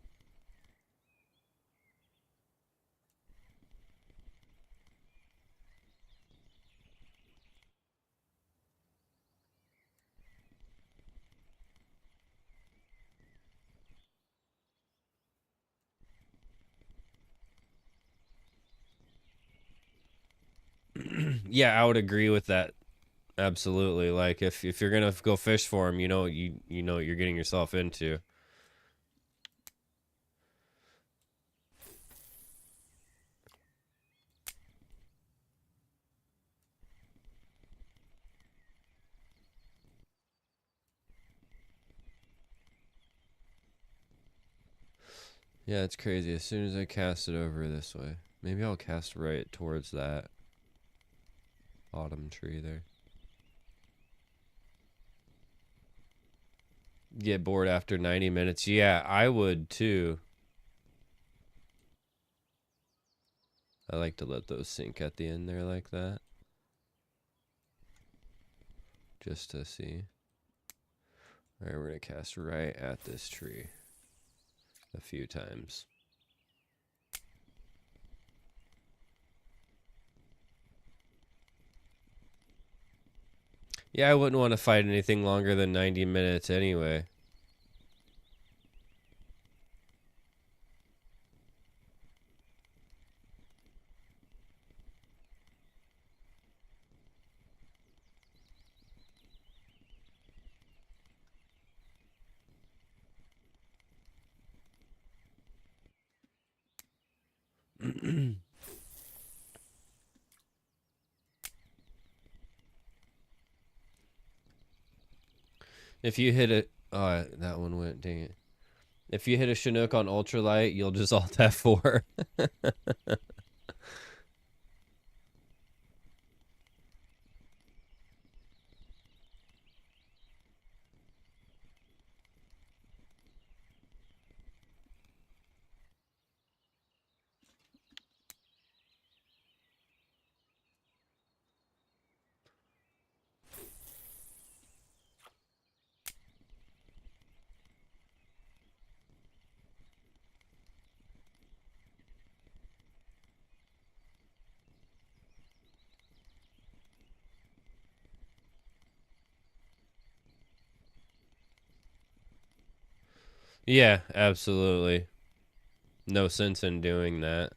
Yeah, I would agree with that. Absolutely. Like if you're gonna go fish for him, you know what you're getting yourself into. Yeah, it's crazy. As soon as I cast it over this way, maybe I'll cast right towards that bottom tree there. Get bored after 90 minutes. Yeah, I would too. I like to let those sink at the end there like that. Just to see. Alright, we're going to cast right at this tree a few times. Yeah, I wouldn't want to fight anything longer than 90 minutes anyway. If you hit it, oh, that one went, dang it. If you hit a Chinook on ultralight, you'll just alt F4. Yeah, absolutely. No sense in doing that.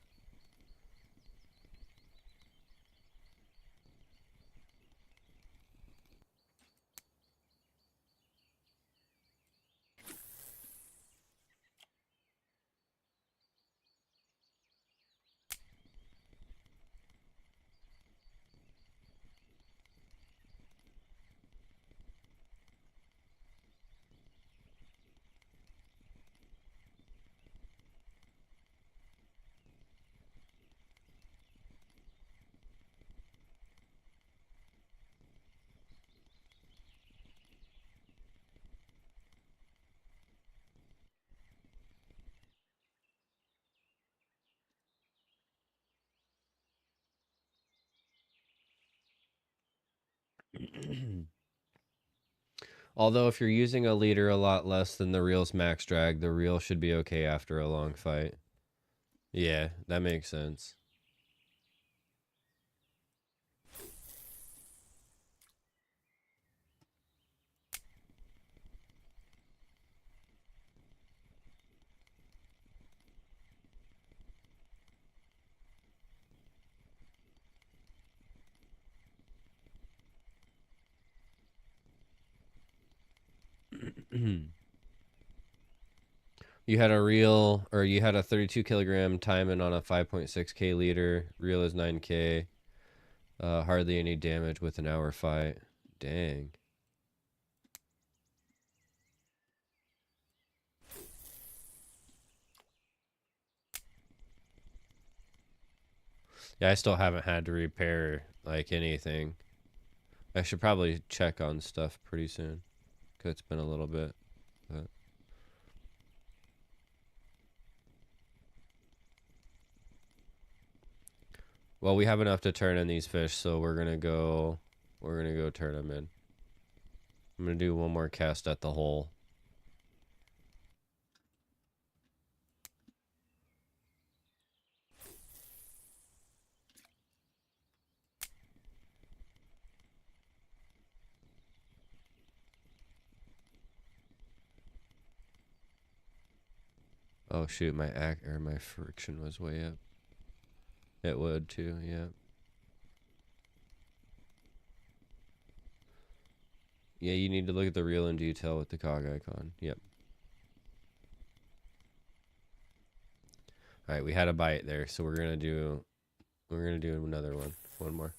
Although if you're using a leader a lot less than the reel's max drag, the reel should be okay after a long fight. Yeah, that makes sense. You had a reel, or you had a 32 kilogram timing on a 5.6K leader. Reel is 9K. Hardly any damage with an hour fight. Dang. Yeah, I still haven't had to repair like anything. I should probably check on stuff pretty soon, cause it's been a little bit. But well, we have enough to turn in these fish, so we're gonna go turn them in. I'm gonna do one more cast at the hole. Oh shoot, my friction was way up. It would too, yeah. Yeah, you need to look at the reel in detail with the cog icon. Yep. All right, we had a bite there, so we're gonna do another one. One more.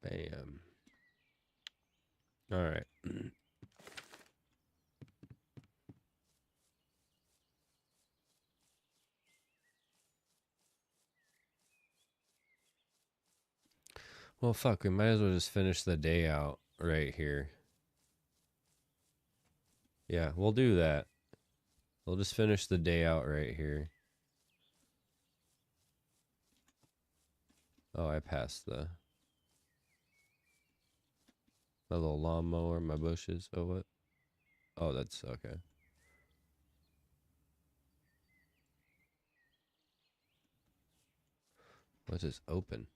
Bam. All right. Well, fuck, we might as well just finish the day out right here. Yeah, we'll do that. We'll just finish the day out right here. Oh, I passed my little lawnmower, my bushes. Oh, what? Oh, that's okay. What's this open?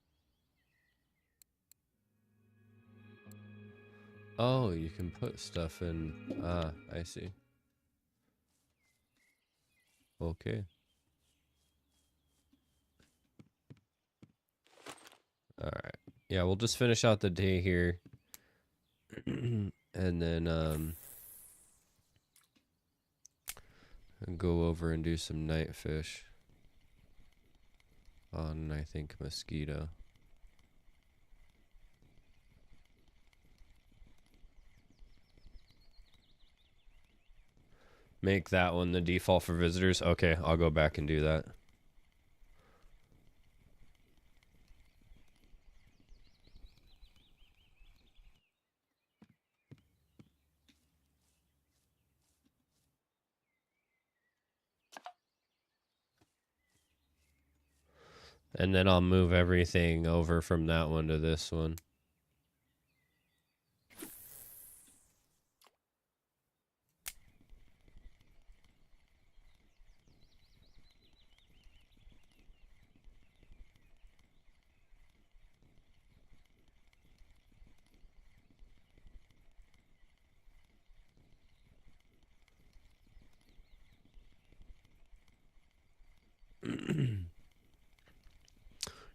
Oh, you can put stuff in. Ah, I see. Okay. All right. Yeah, we'll just finish out the day here. And then go over and do some night fish on, I think, mosquito. Make that one the default for visitors. Okay, I'll go back and do that. And then I'll move everything over from that one to this one.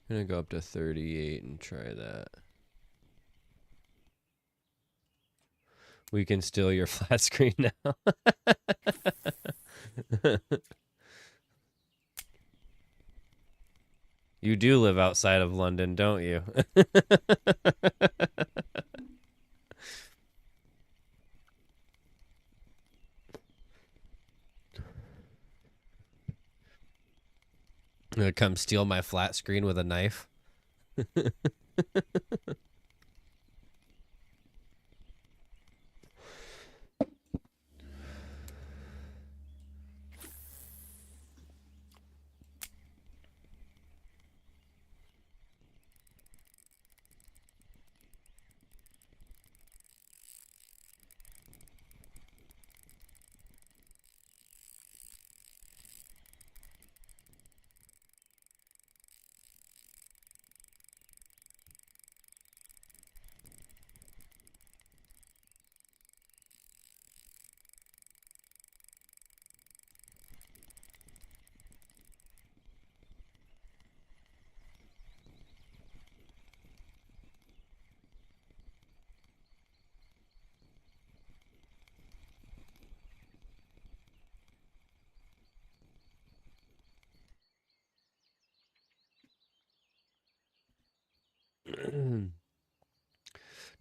I'm gonna go up to 38 and try that. We can steal your flat screen now. You do live outside of London, don't you? gonna come steal my flat screen with a knife.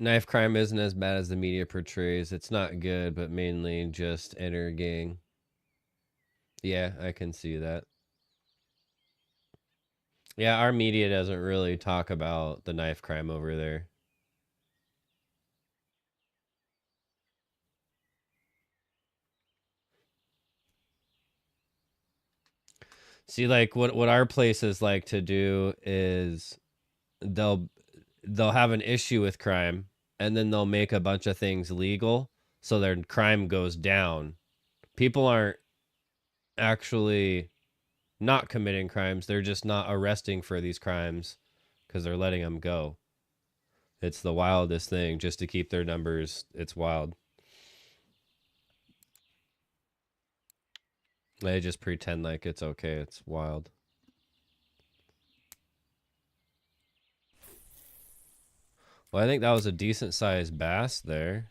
Knife crime isn't as bad as the media portrays. It's not good, but mainly just inner gang. Yeah, I can see that. Yeah, our media doesn't really talk about the knife crime over there. See, like what our places like to do is they'll they'll have an issue with crime and then they'll make a bunch of things legal so their crime goes down. People aren't actually not committing crimes. They're just not arresting for these crimes because they're letting them go. It's the wildest thing just to keep their numbers. It's wild. They just pretend like it's okay. It's wild. Well, I think that was a decent sized bass there.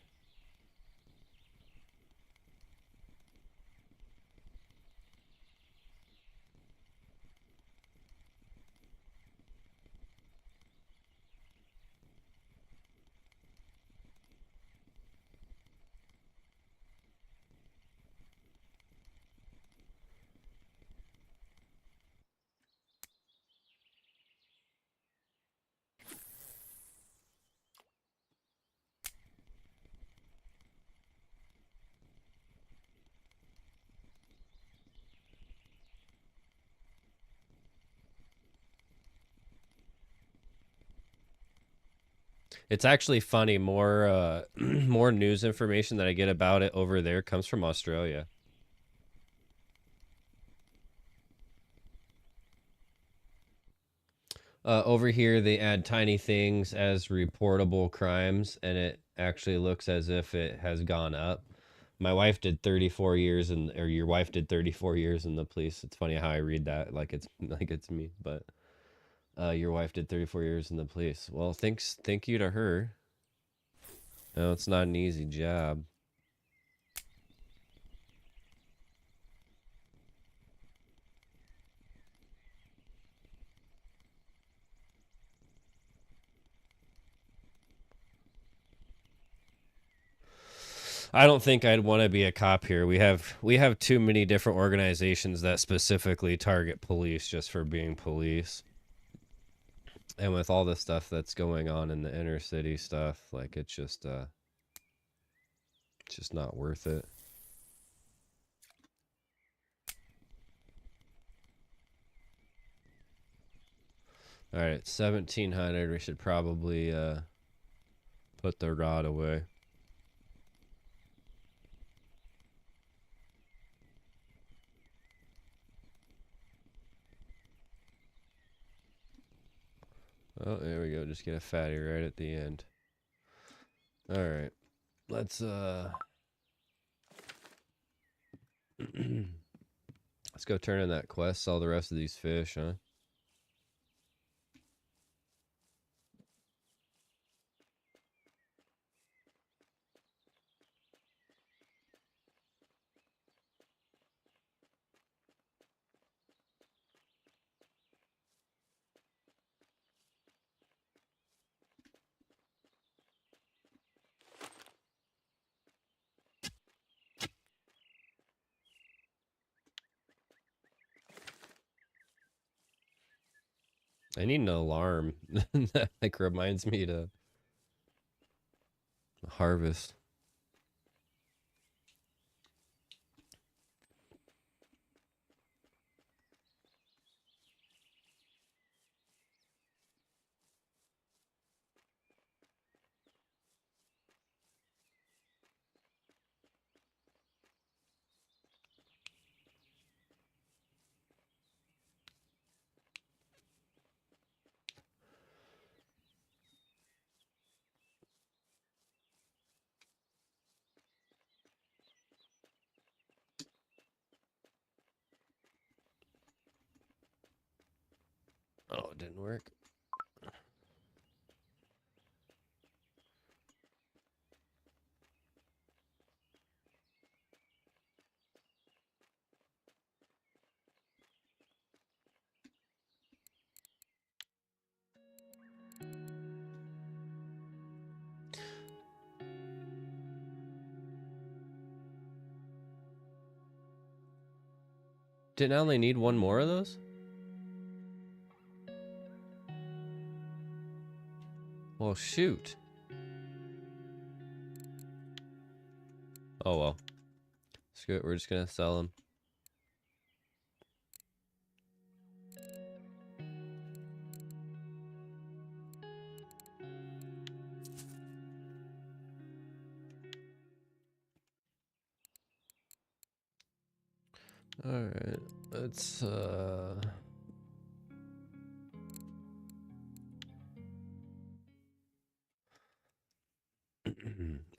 It's actually funny. More more news information that I get about it over there comes from Australia. Over here, they add tiny things as reportable crimes, and it actually looks as if it has gone up. My wife did 34 years, or your wife did 34 years in the police. It's funny how I read that like it's like it's me, but your wife did 34 years in the police. Well, thank you to her. No, it's not an easy job. I don't think I'd want to be a cop here. We have too many different organizations that specifically target police just for being police. And with all the stuff that's going on in the inner city stuff, like it's just not worth it. All right, 1700. We should probably put the rod away. Oh, there we go. Just get a fatty right at the end. All right. Let's let's go turn in that quest, sell the rest of these fish, huh? I need an alarm that like reminds me to harvest. Oh, it didn't work. Didn't I only need one more of those? Well, shoot. Oh, well. Screw it. We're just going to sell them. Alright. Let's,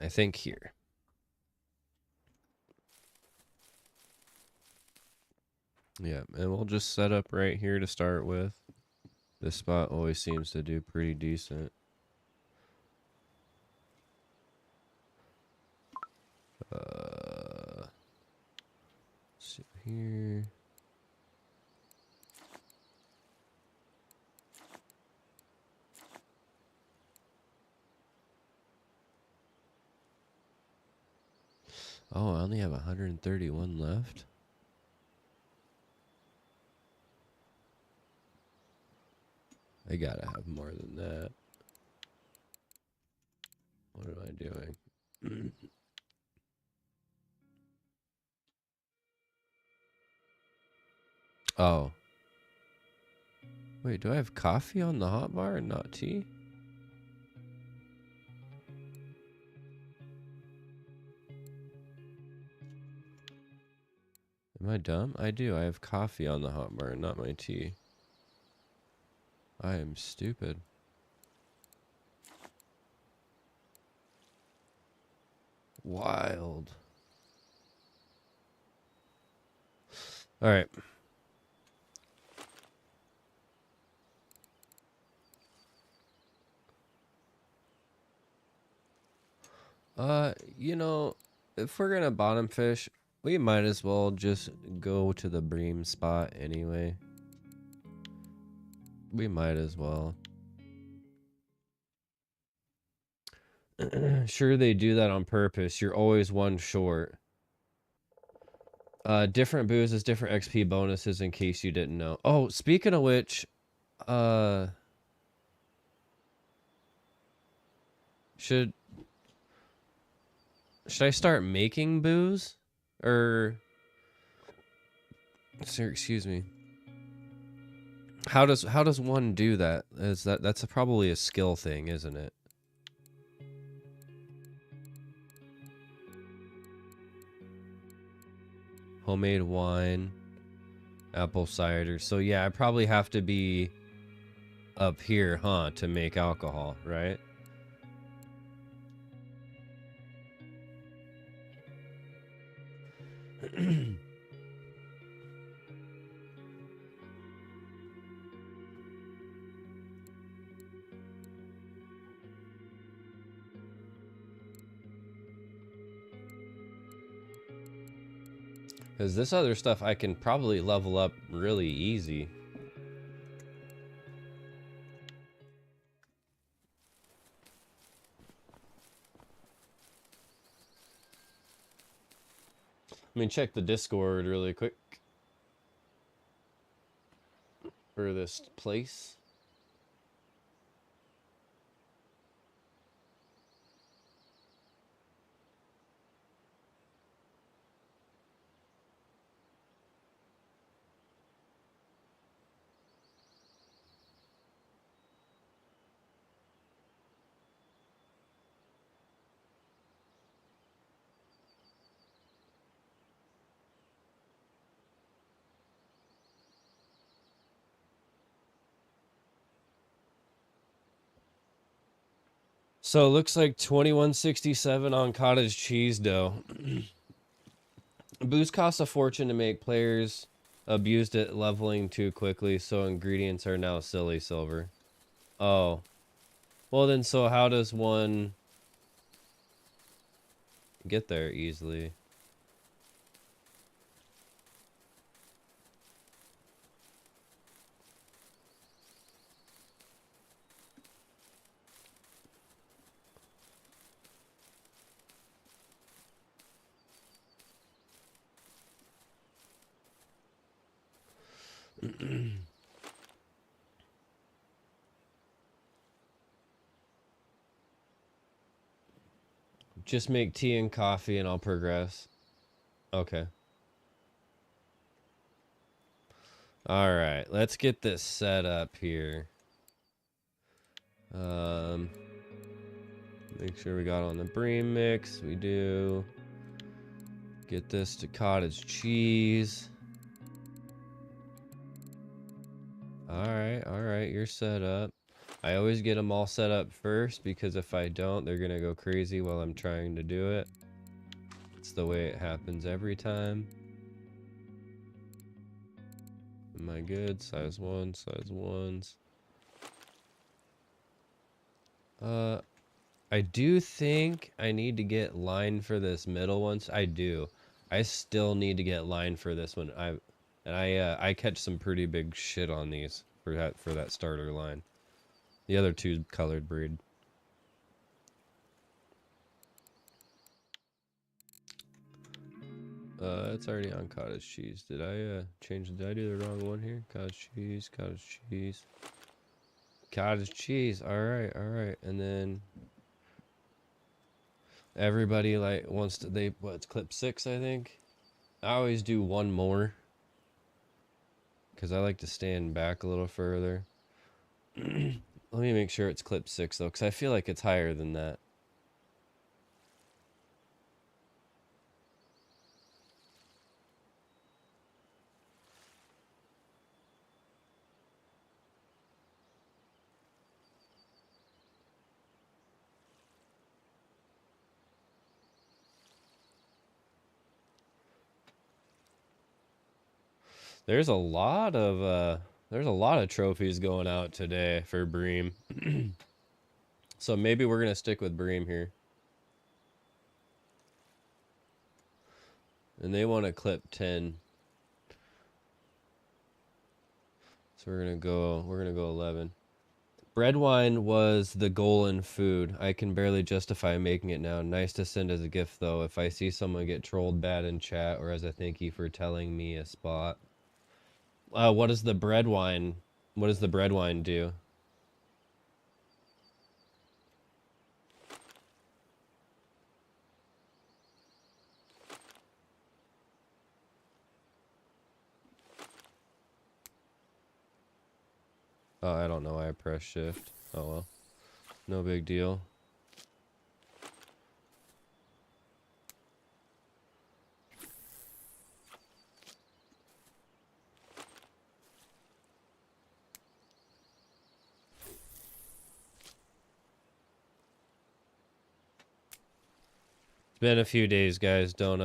I think here. Yeah, and we'll just set up right here to start with. This spot always seems to do pretty decent. See here. Oh, I only have 131 left. I gotta have more than that. What am I doing? Oh. Wait, do I have coffee on the hot bar and not tea? Am I dumb? I do. I have coffee on the hot bar and not my tea. I am stupid. Wild. All right. You know, if we're gonna bottom fish, we might as well just go to the bream spot anyway. We might as well. Sure, they do that on purpose. You're always one short. Different boozes, different XP bonuses in case you didn't know. Oh, speaking of which, should I start making booze? Or sir, excuse me. How does one do that? That's probably a skill thing, isn't it? Homemade wine, apple cider. So yeah, I probably have to be up here, huh, to make alcohol, right? Because this other stuff I can probably level up really easy. Let me check the Discord really quick for this place. So it looks like 2167 on cottage cheese dough. Booze costs a fortune to make. Players abused it leveling too quickly, so ingredients are now silly silver. Oh. Well then, so how does one get there easily? Just make tea and coffee and I'll progress. Okay. All right, let's get this set up here. Make sure we got on the bream mix. We do. Get this to cottage cheese. All right, you're set up. I always get them all set up first because if I don't, they're gonna go crazy while I'm trying to do it. It's the way it happens every time. Am I good? Size 1, size 1s. I do think I need to get line for this middle one. I do. I still need to get line for this one. I catch some pretty big shit on these for that starter line. The other two colored breed. It's already on cottage cheese. Did I change? Did I do the wrong one here? Cottage cheese, cottage cheese, cottage cheese. All right. And then everybody like wants to. It's clip 6, I think. I always do one more because I like to stand back a little further. Let me make sure it's clip 6 though, because I feel like it's higher than that. There's a lot of trophies going out today for bream. So maybe we're gonna stick with bream here. And they want to clip 10. So we're gonna go 11. Bread wine was the goal in food. I can barely justify making it now. Nice to send as a gift though. If I see someone get trolled bad in chat or as a thank you for telling me a spot. What does the bread wine? What does the bread wine do? Oh, I don't know why I pressed shift. Oh well. No big deal. It's been a few days, guys. Don't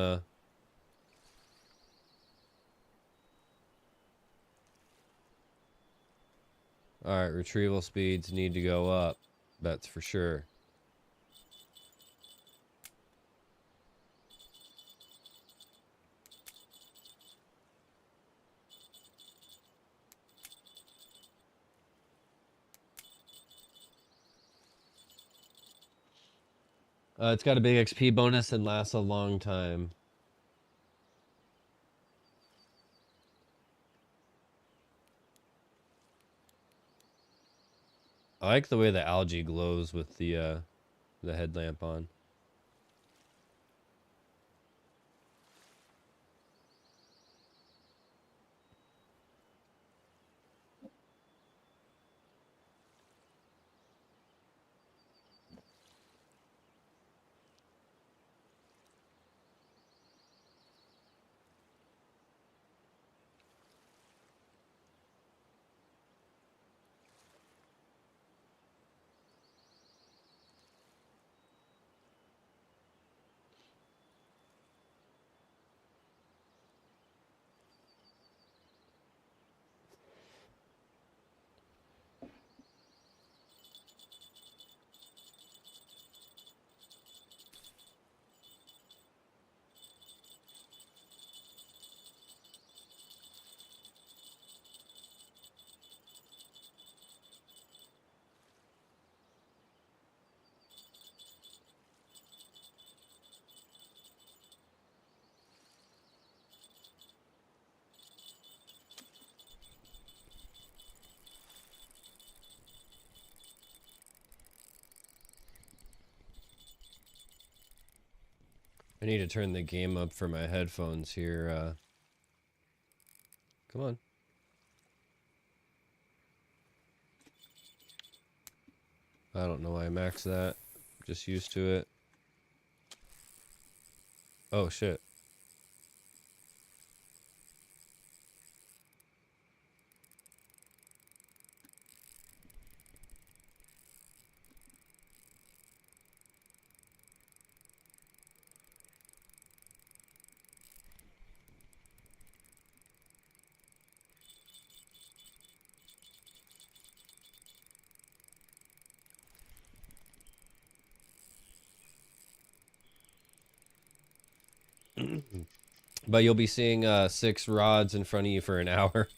Alright, retrieval speeds need to go up. That's for sure. It's got a big XP bonus and lasts a long time. I like the way the algae glows with the headlamp on. I need to turn the game up for my headphones here. Come on. I don't know why I maxed that. Just used to it. Oh, shit. But you'll be seeing 6 rods in front of you for an hour.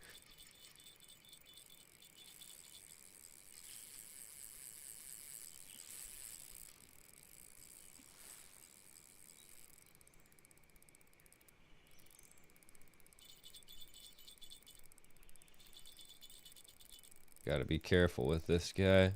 Gotta be careful with this guy.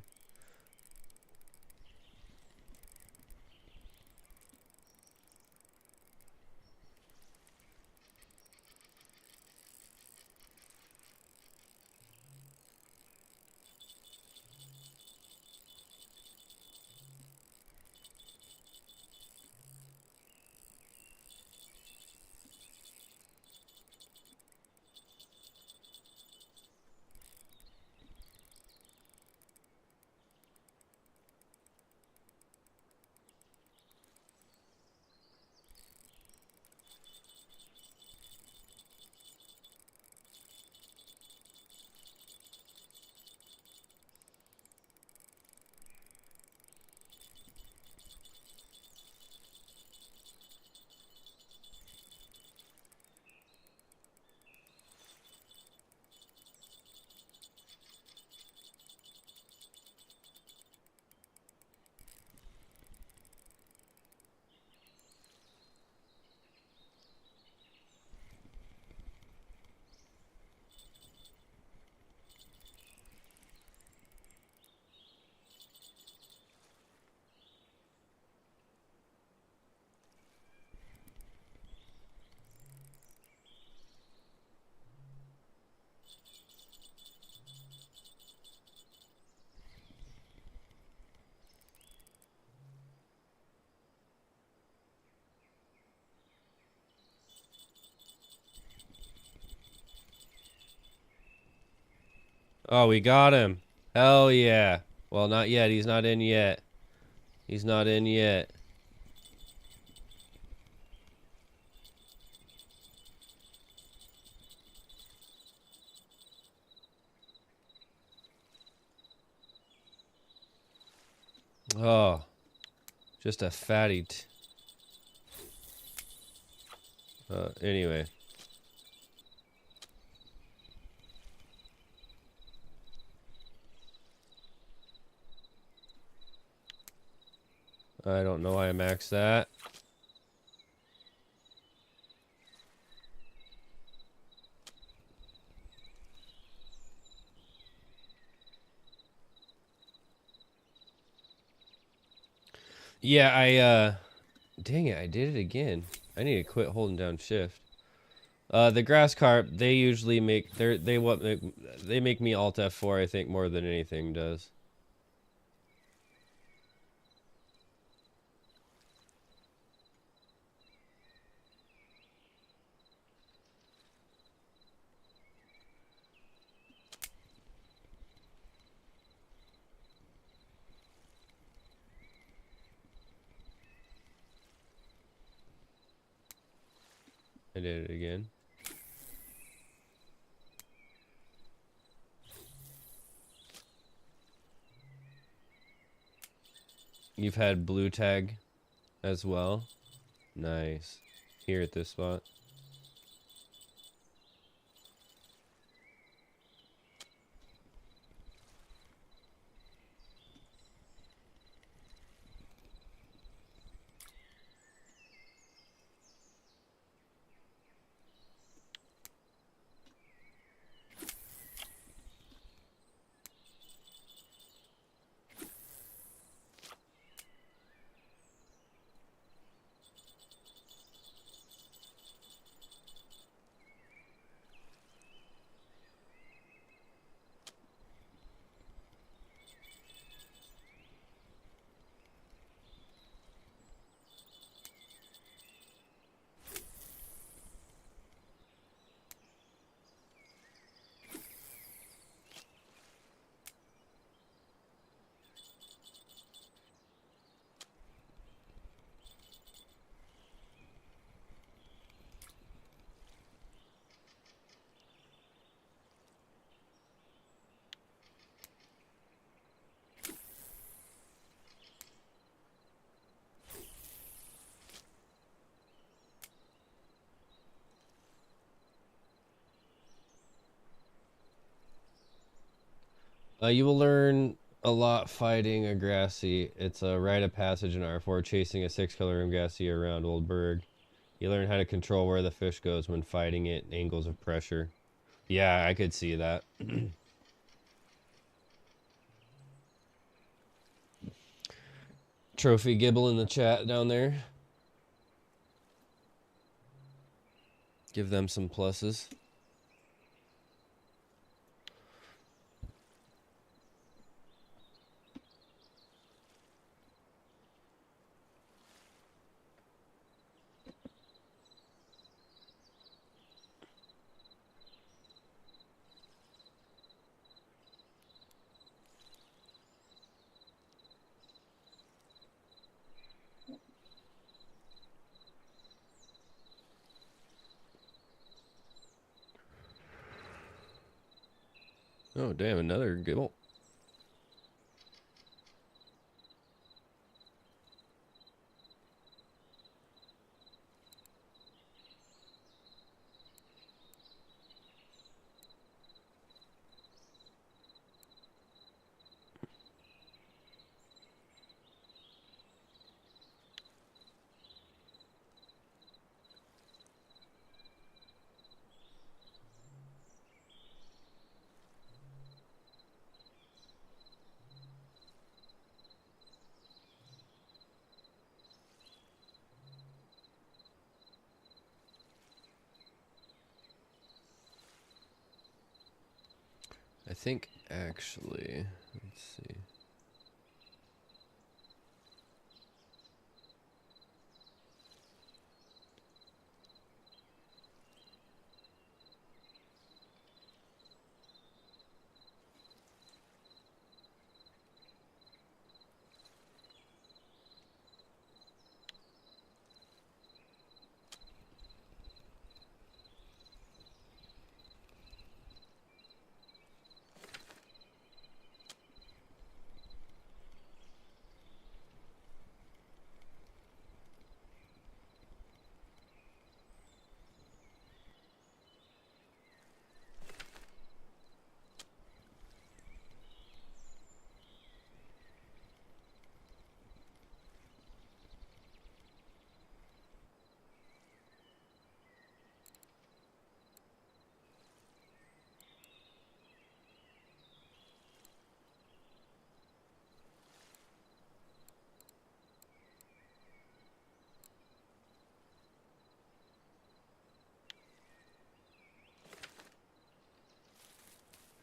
Oh, we got him. Hell yeah. Well, not yet. He's not in yet. He's not in yet. Oh, just a fatty. Anyway. I don't know why I maxed that. Yeah, dang it, I did it again. I need to quit holding down shift. The grass carp, they usually make they make me alt F4, I think, more than anything does. I did it again. You've had blue tag as well. Nice. Here at this spot. You will learn a lot fighting a grassy. It's a rite of passage in R4, chasing a 6-color gassy around Old Berg. You learn how to control where the fish goes when fighting it, angles of pressure. Yeah, I could see that. Trophy Gibble in the chat down there. Give them some pluses. Oh, damn, another Gibble. I think actually, let's see.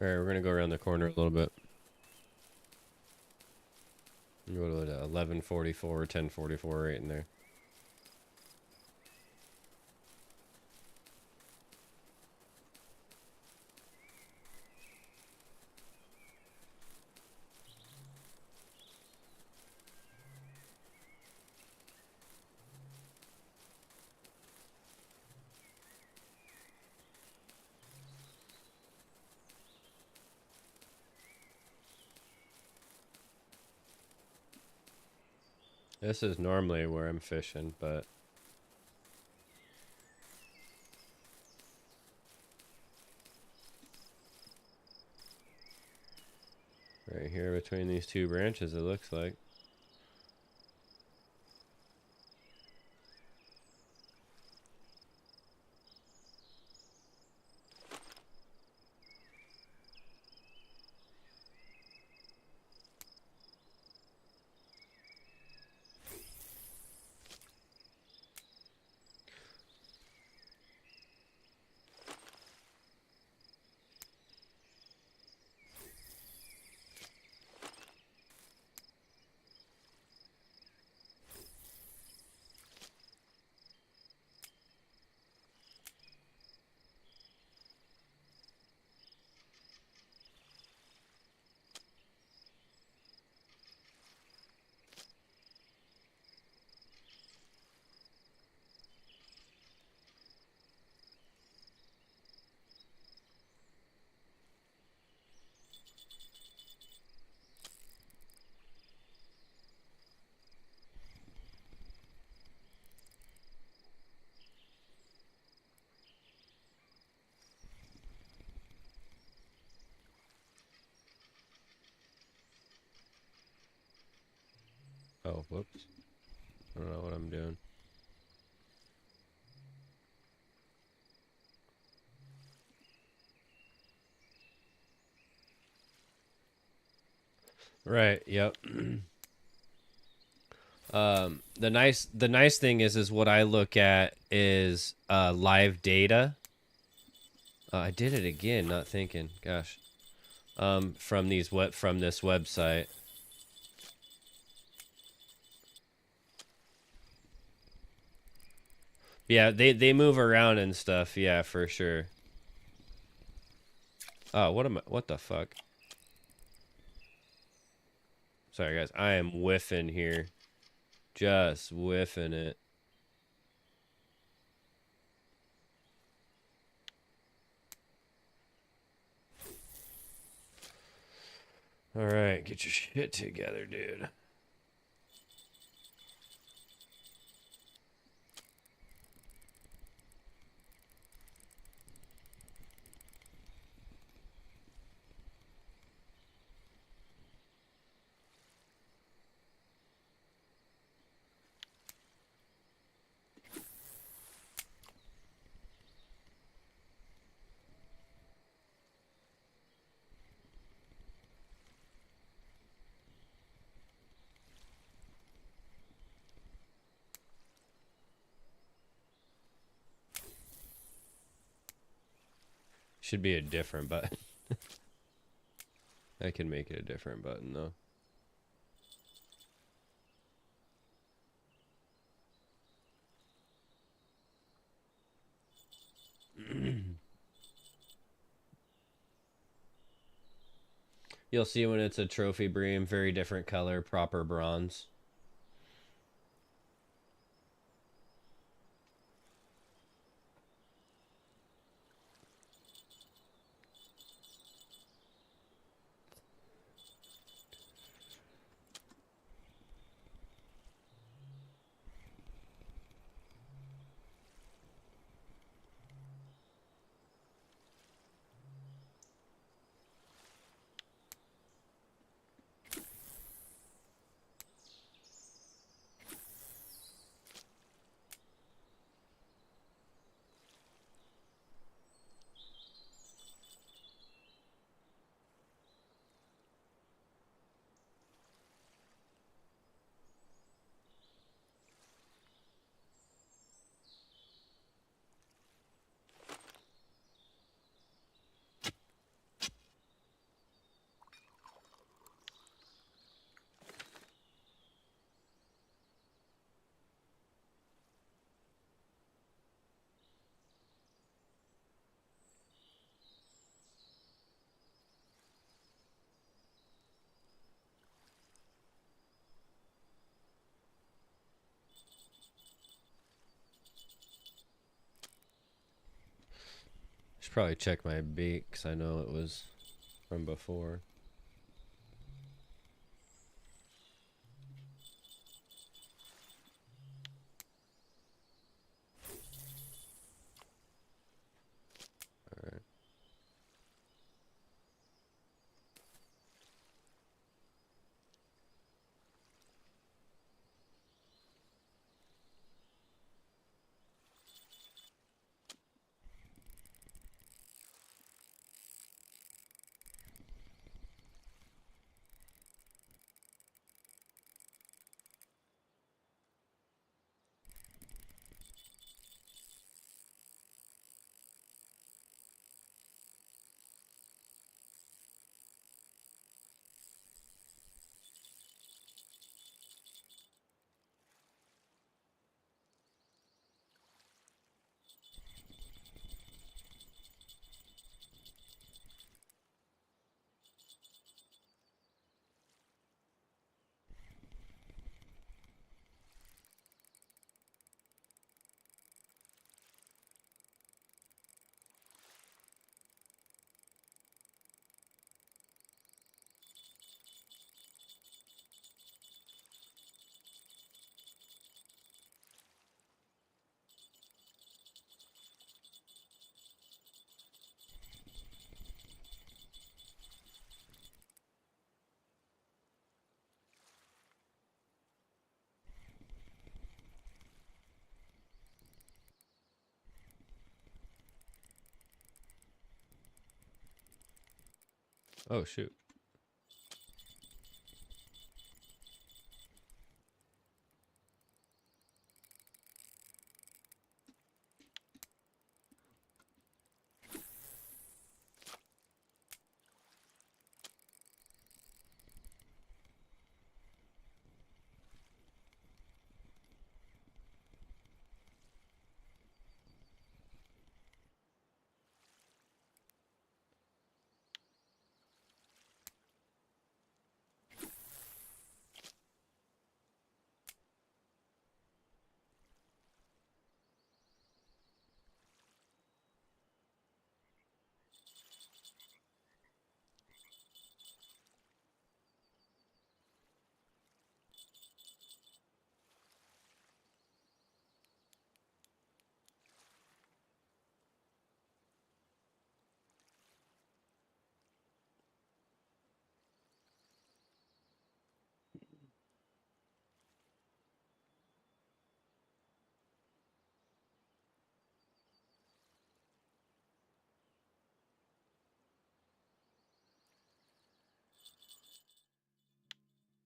All right, we're gonna go around the corner a little bit. Go to 1144, 1044, right in there. This is normally where I'm fishing, but right here between these two branches, it looks like. Oh, whoops. I don't know what I'm doing. Right, yep. The nice thing is what I look at is live data. I did it again, not thinking. Gosh. From this website. Yeah, they move around and stuff. Yeah, for sure. Oh, what the fuck? Sorry guys, I am whiffing here. Just whiffing it. All right, get your shit together, dude. Should be a different button. I can make it a different button though. You'll see when it's a trophy bream, very different color, proper bronze. Should probably check my bait because I know it was from before. All right. Oh, shoot.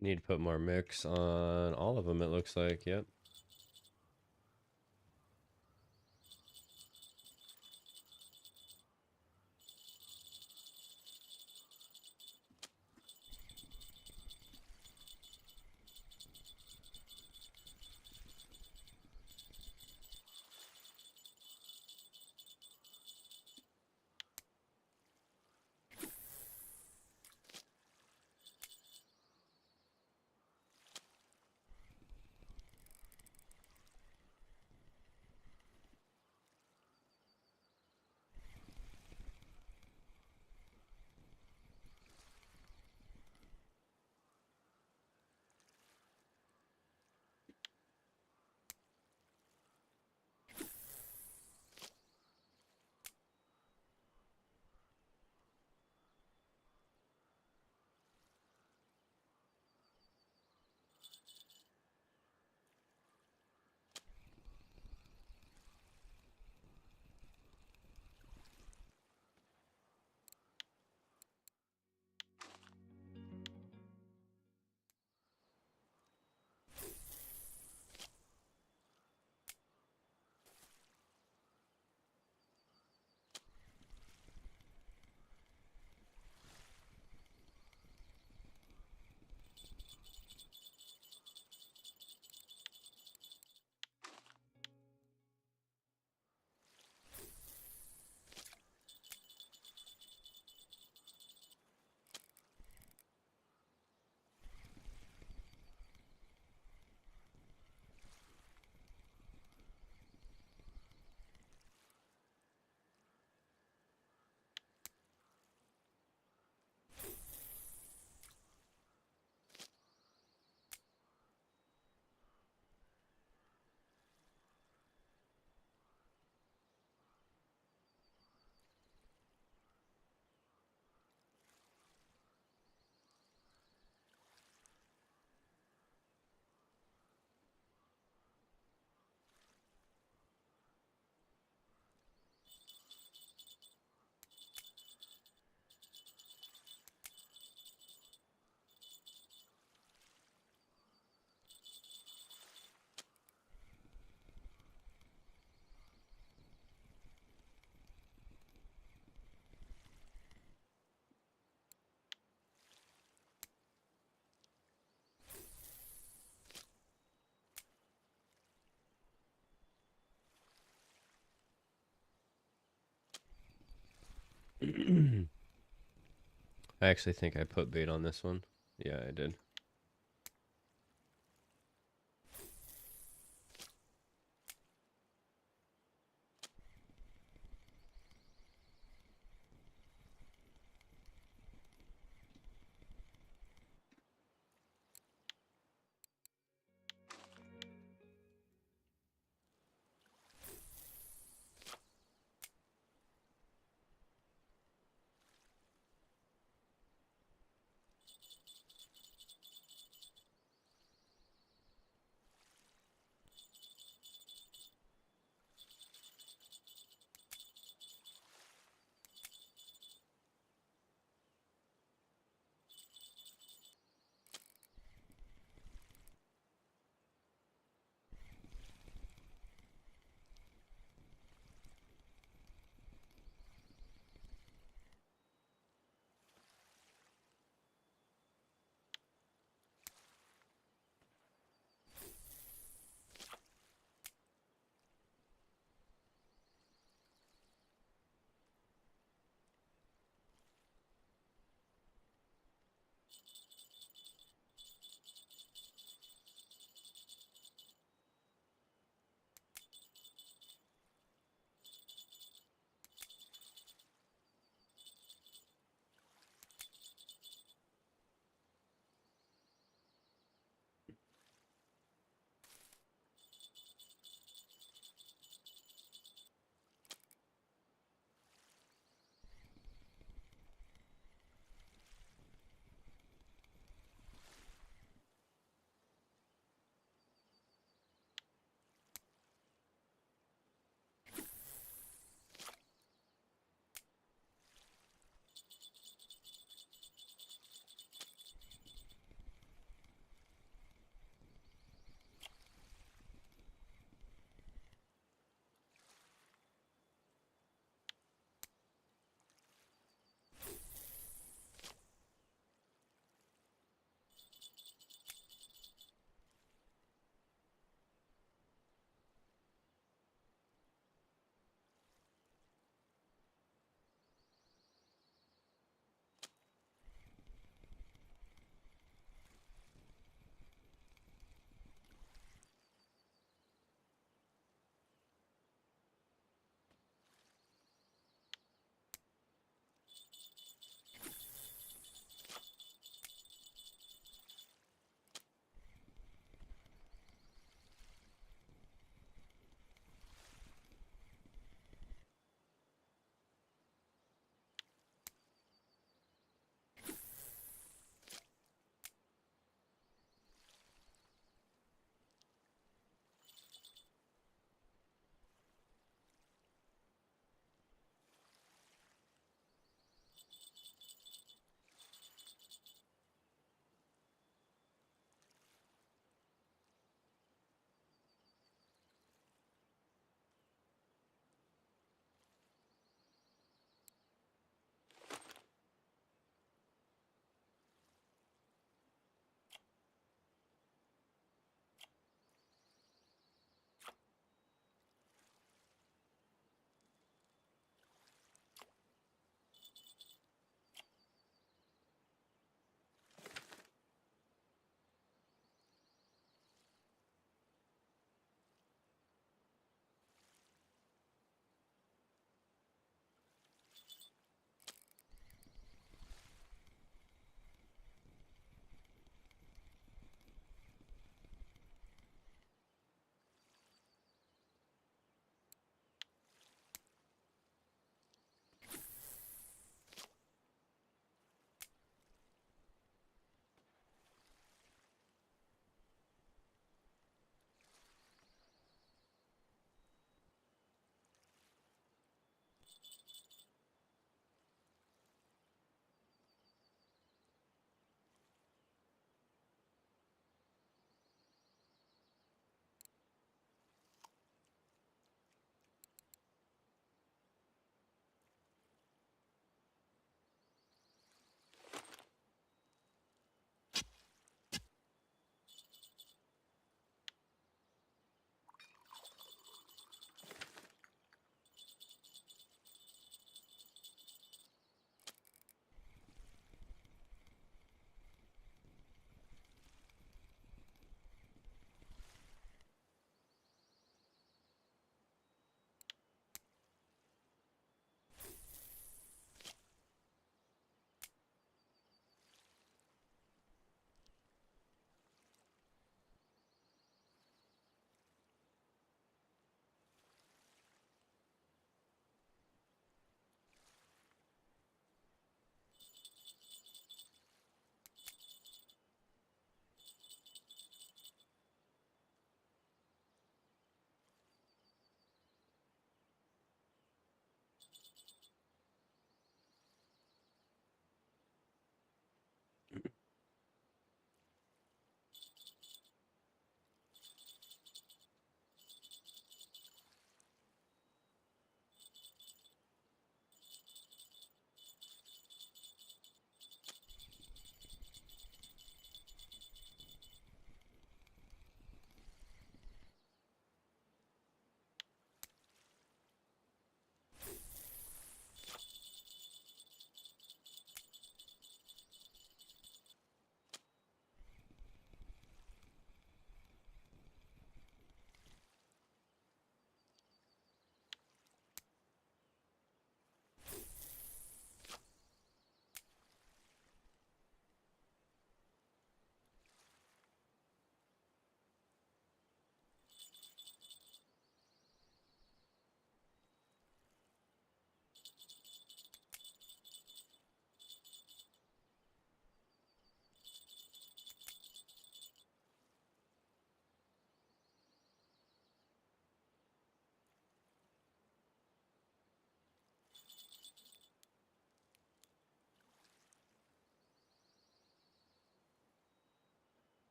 I need to put more mix on all of them, it looks like. Yep. I actually think I put bait on this one. Yeah, I did.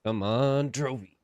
Come on, Drovey.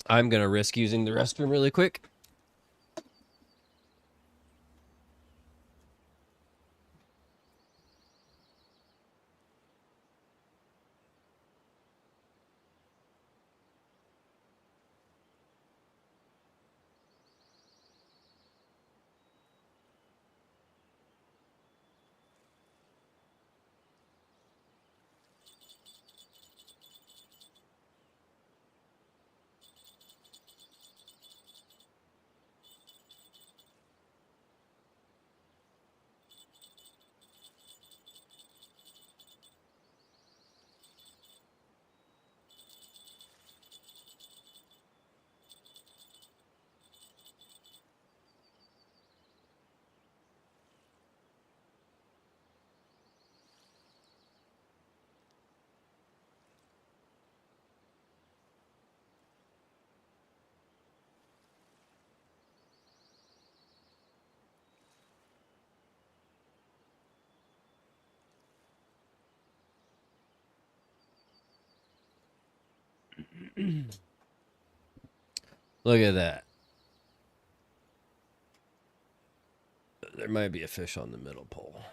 I'm going to risk using the restroom really quick. Look at that. There might be a fish on the middle pole.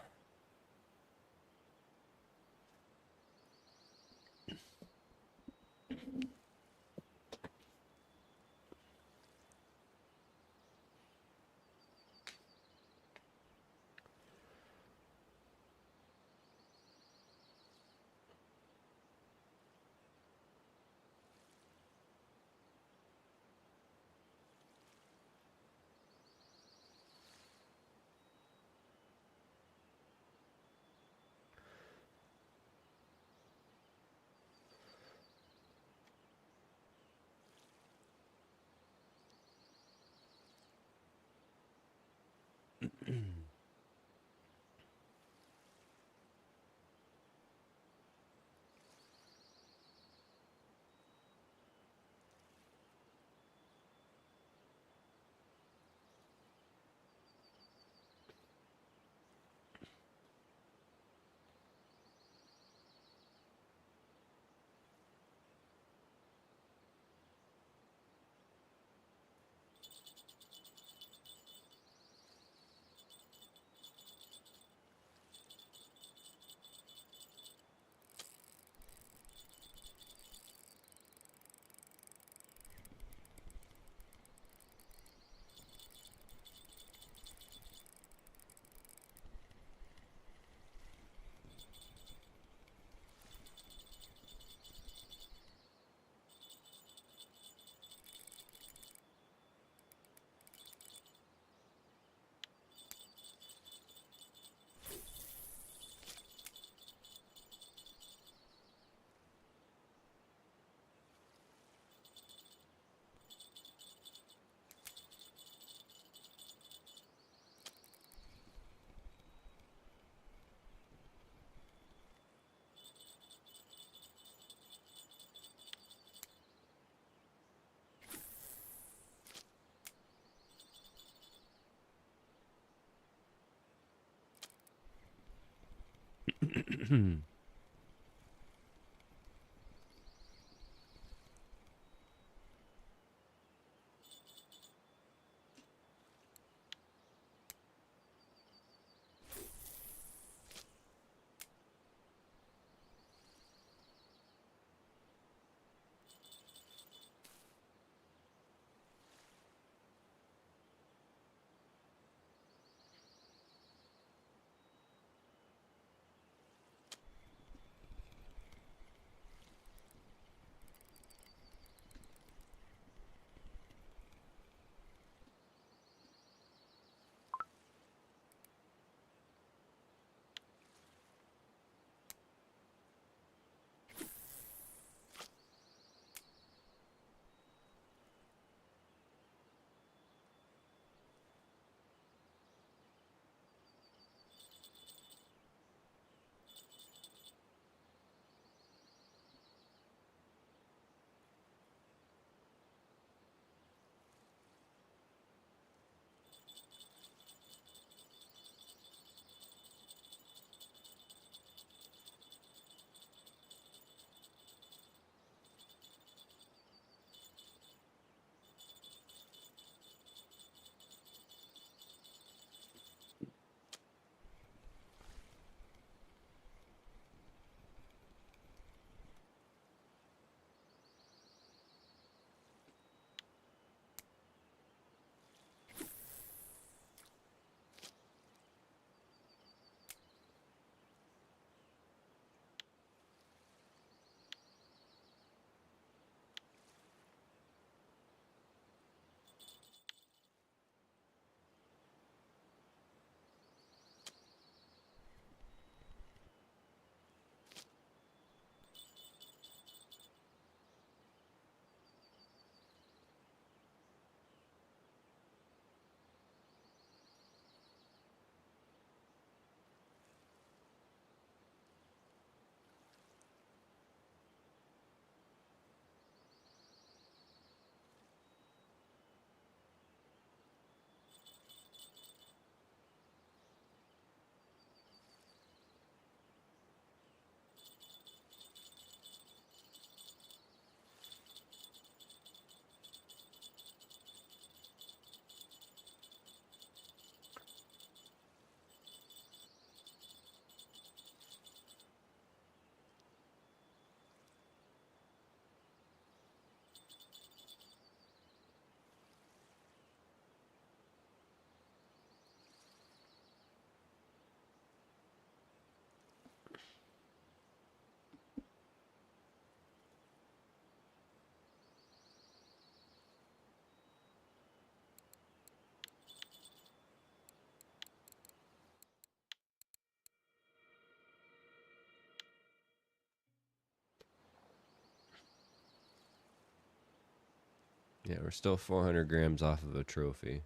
Yeah, we're still 400 grams off of a trophy.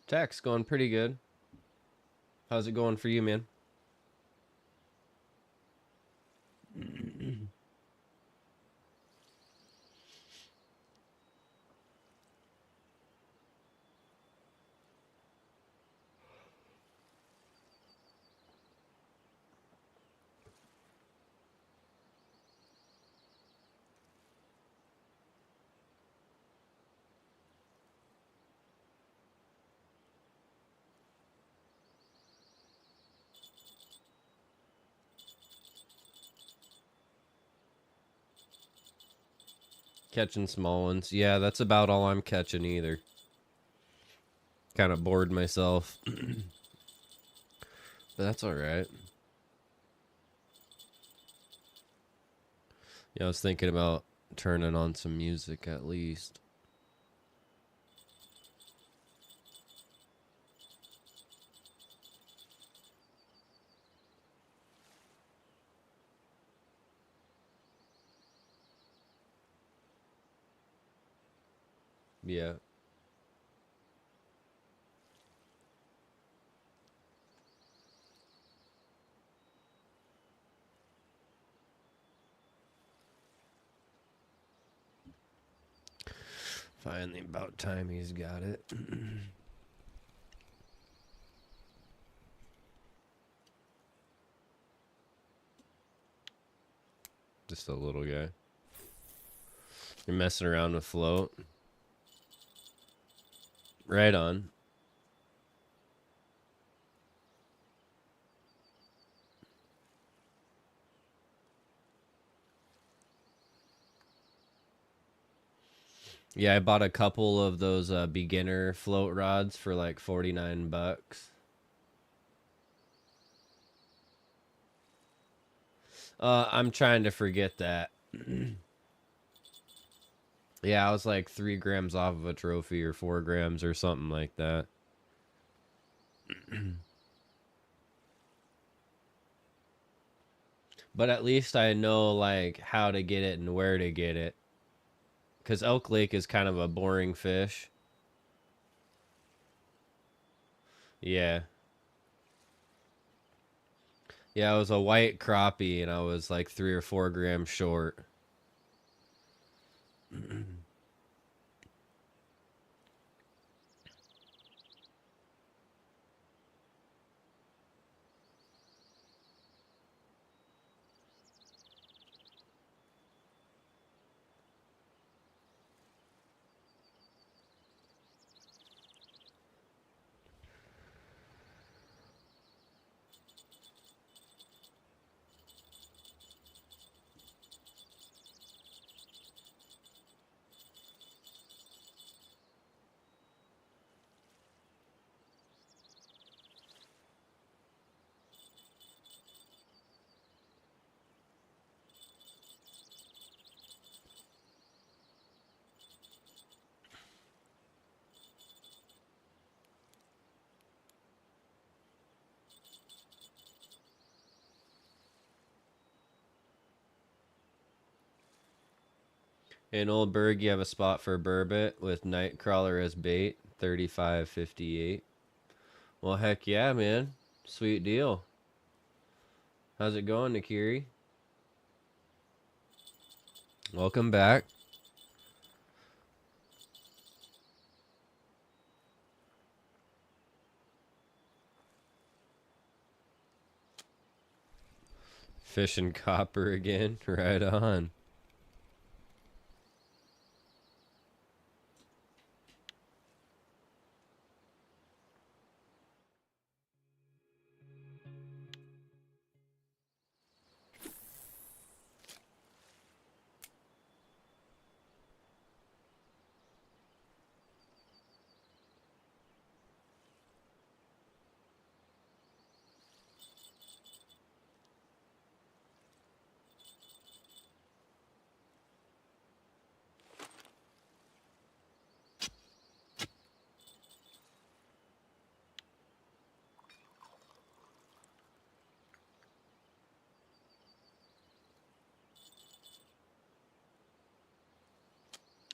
Tack's going pretty good. How's it going for you, man? Catching small ones. Yeah, that's about all I'm catching either. Kind of bored myself. But that's all right. Yeah, I was thinking about turning on some music at least. Yeah. Finally, about time he's got it. Just a little guy. You're messing around with float. Right on. Yeah, I bought a couple of those beginner float rods for like 49 bucks. I'm trying to forget that. Yeah, I was like 3 grams off of a trophy or 4 grams or something like that. But at least I know like how to get it and where to get it. Because Elk Lake is kind of a boring fish. Yeah. Yeah, it was a white crappie and I was like 3 or 4 grams short. In Oldberg, you have a spot for burbot with Nightcrawler as bait, 35.58. Well, heck yeah, man. Sweet deal. How's it going, Nakiri? Welcome back. Fishing copper again. Right on.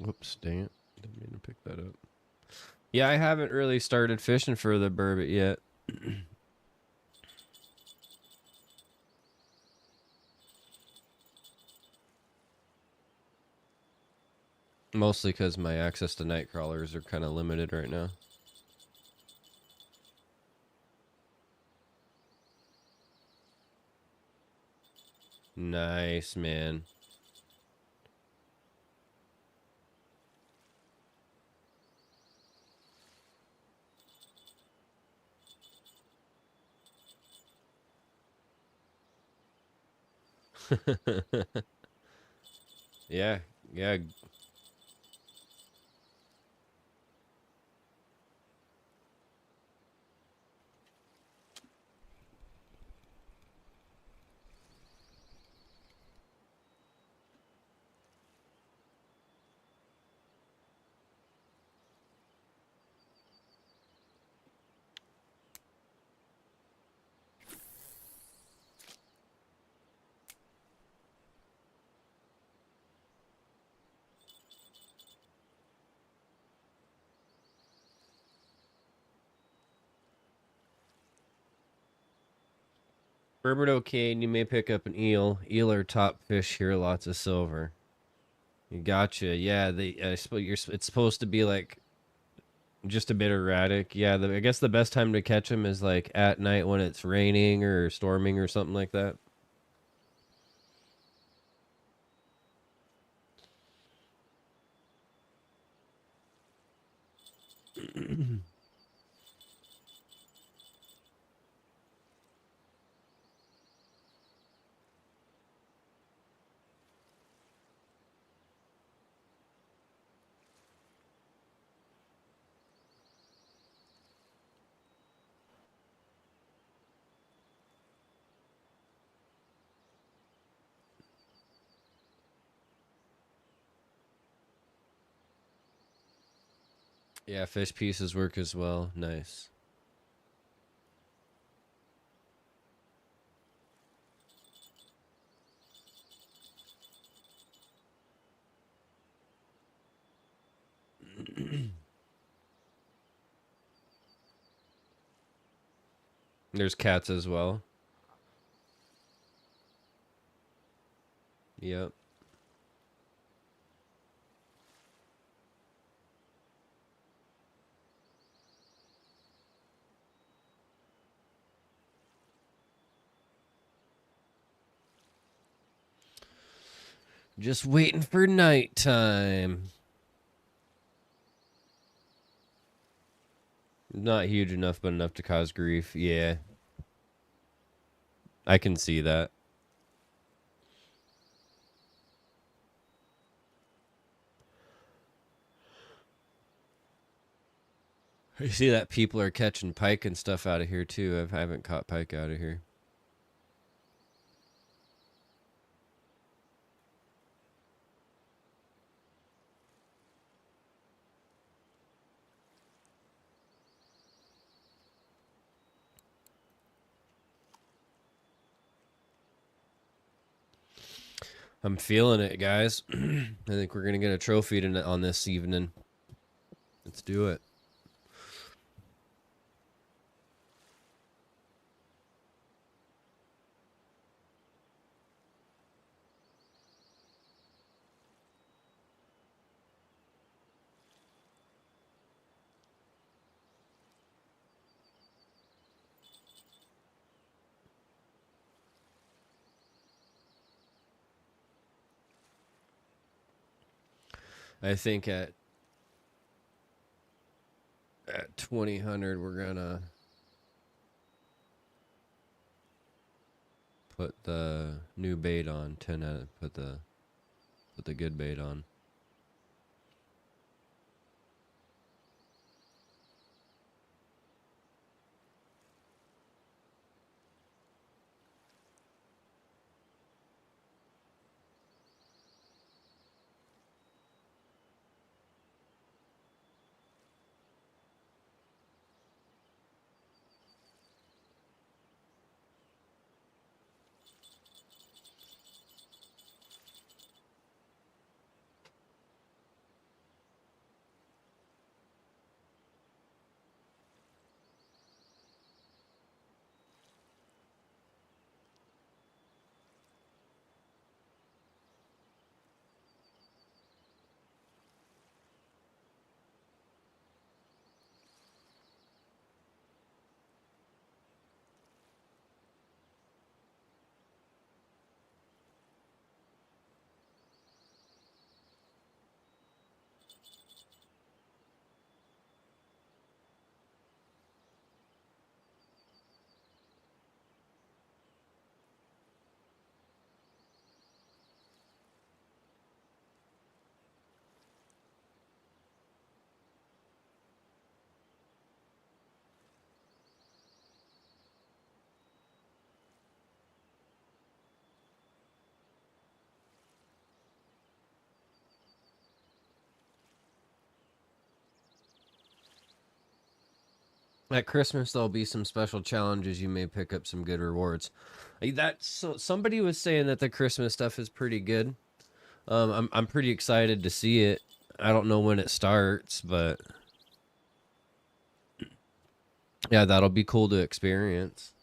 Whoops, dang it. Didn't mean to pick that up. Yeah, I haven't really started fishing for the burbot yet. Mostly because my access to night crawlers are kind of limited right now. Nice, man. Yeah, yeah. Burbot okay, and you may pick up an eel. Eel are top fish here, lots of silver. Gotcha. Yeah, it's supposed to be like just a bit erratic. Yeah, I guess the best time to catch them is like at night when it's raining or storming or something like that. Yeah, fish pieces work as well. Nice. There's cats as well. Yep. Just waiting for nighttime. Not huge enough, but enough to cause grief. Yeah, I can see that. I see that people are catching pike and stuff out of here too. I haven't caught pike out of here. I'm feeling it, guys. I think we're gonna get a trophy on this evening. Let's do it. I think at 2000 we're gonna put the new bait on. Put the good bait on. At Christmas, there'll be some special challenges. You may pick up some good rewards. Somebody was saying that the Christmas stuff is pretty good. I'm pretty excited to see it. I don't know when it starts, but yeah, that'll be cool to experience.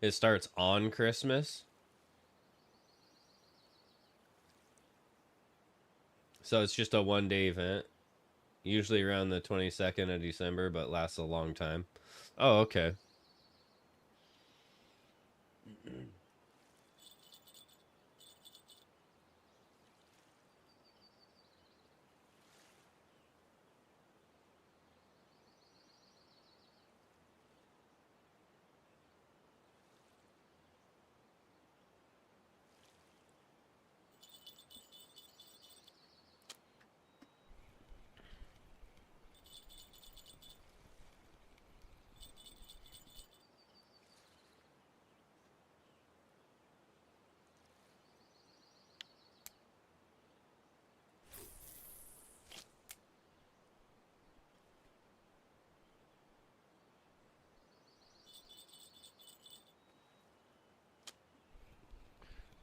It starts on Christmas. So it's just a one-day event. Usually around the 22nd of December, but lasts a long time. Oh, okay.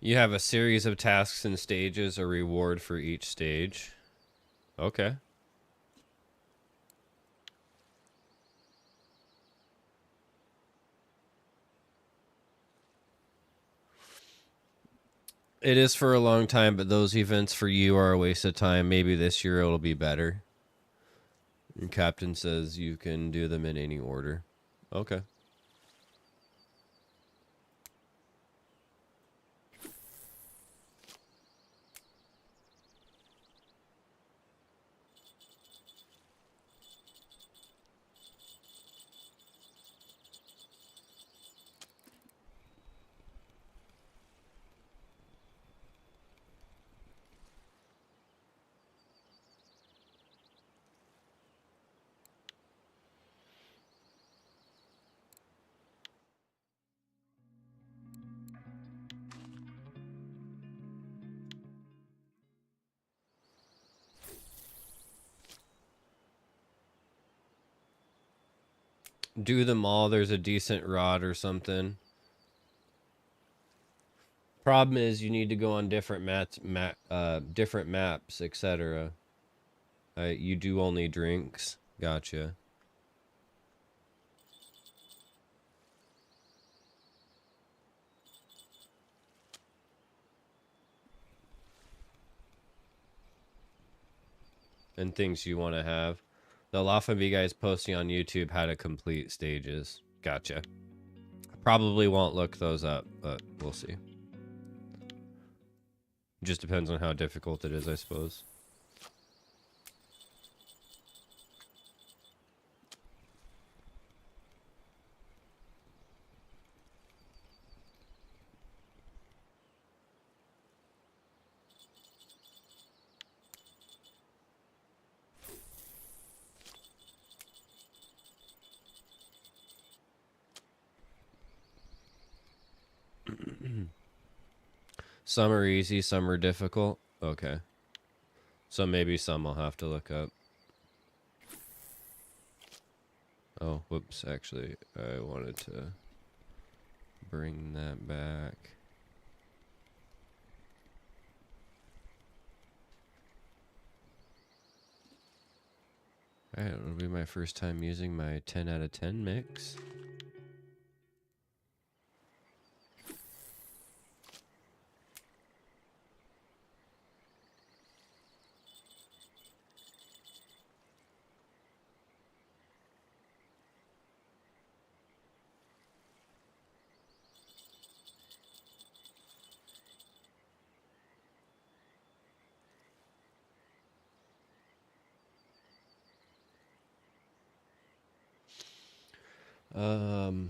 You have a series of tasks and stages, a reward for each stage. Okay. It is for a long time, but those events for you are a waste of time. Maybe this year it'll be better. And Captain says you can do them in any order. Okay. Do them all. There's a decent rod or something. Problem is, you need to go on different different maps, etc. You do only drinks. Gotcha. And things you want to have. They'll often be guys posting on YouTube how to complete stages. Gotcha. Probably won't look those up, but we'll see. Just depends on how difficult it is, I suppose. Some are easy, some are difficult. Okay. So maybe some I'll have to look up. Oh, whoops. Actually, I wanted to bring that back. Alright, it'll be my first time using my 10 out of 10 mix.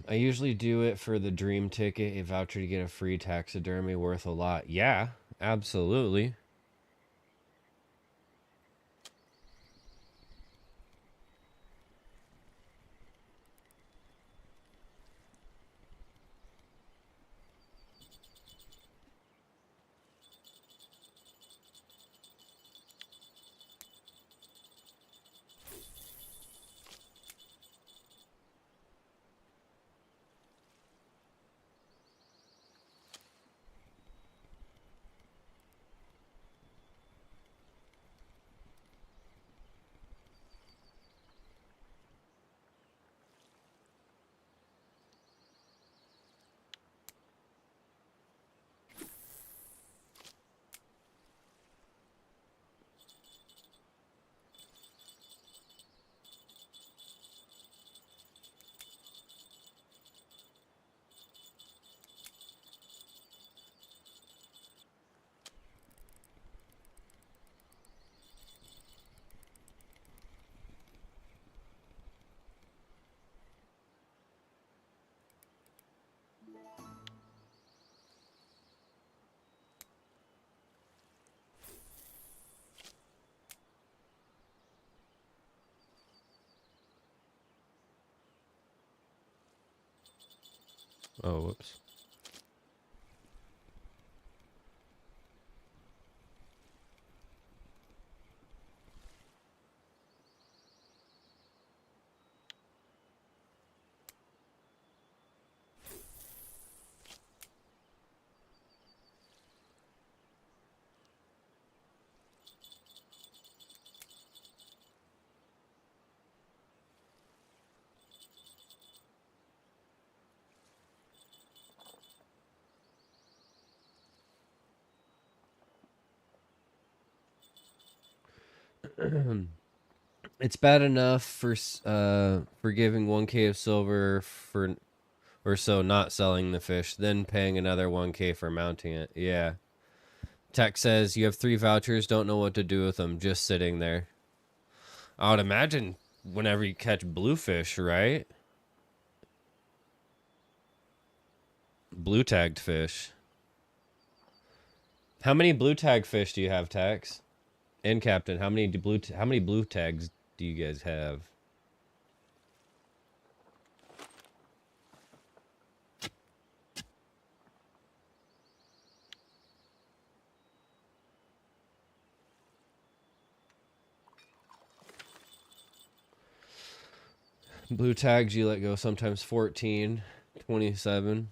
I usually do it for the dream ticket, a voucher to get a free taxidermy worth a lot. Yeah, absolutely. Oh, whoops. It's bad enough for giving 1K of silver for or so not selling the fish, then paying another 1K for mounting it. Yeah. Tech says you have 3 vouchers, don't know what to do with them, just sitting there. I would imagine whenever you catch bluefish, right? Blue tagged fish. How many blue tag fish do you have, Tex? And Captain, how many blue tags do you guys have? Blue tags you let go sometimes 14, 27.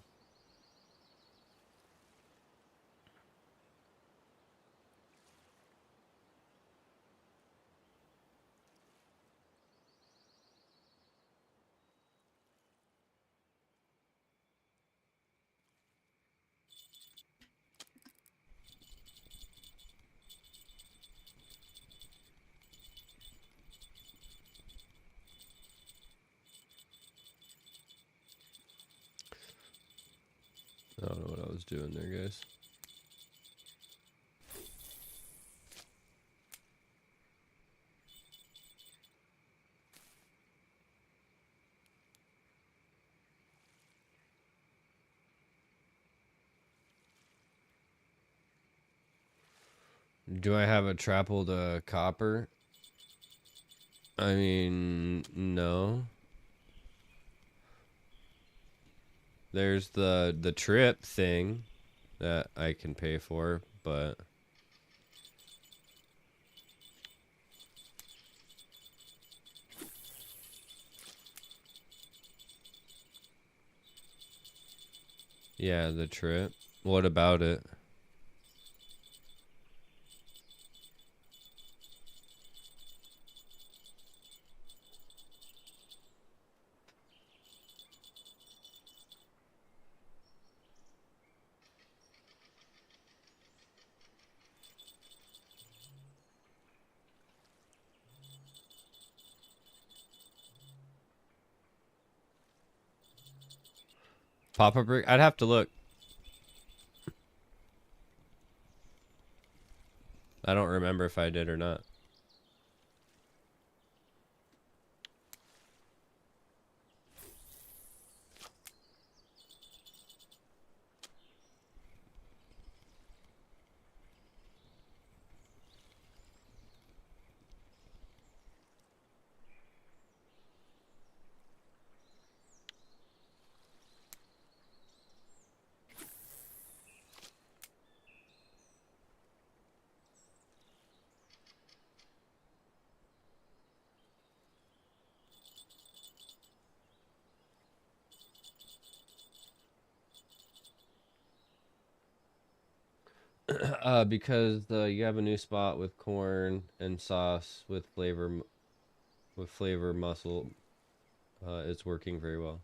I don't know what I was doing there, guys. Do I have a trappled copper? I mean, no. There's the trip thing that I can pay for, but yeah, the trip. What about it? Pop-up rig? I'd have to look. I don't remember if I did or not. Because you have a new spot with corn and sauce with flavor mussel. It's working very well.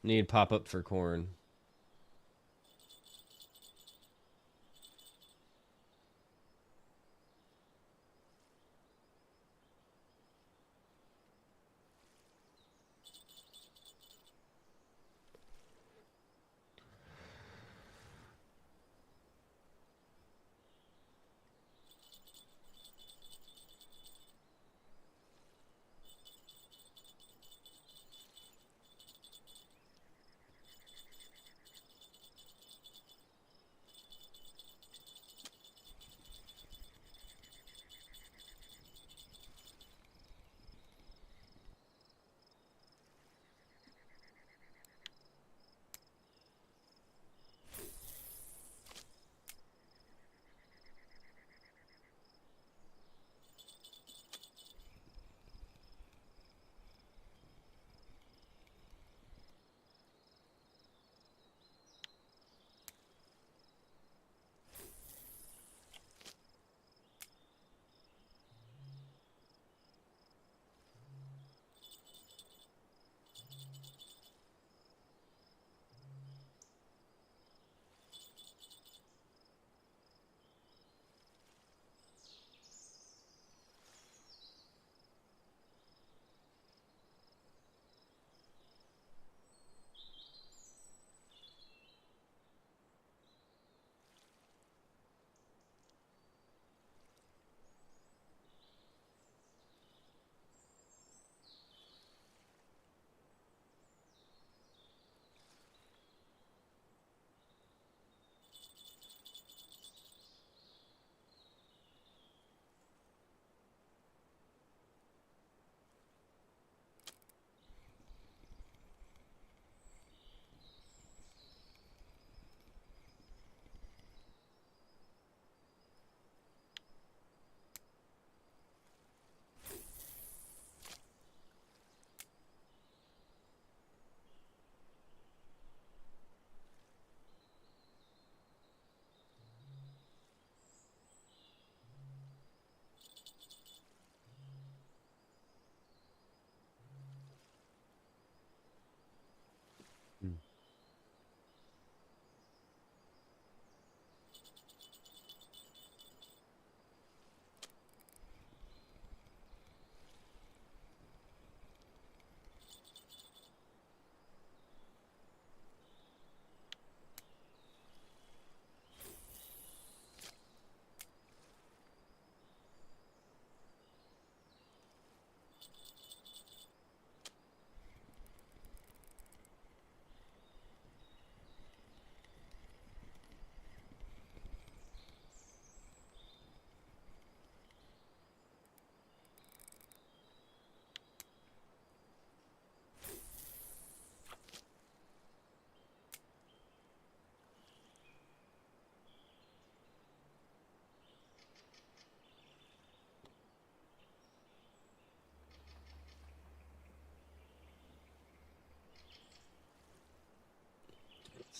Need pop-up for corn.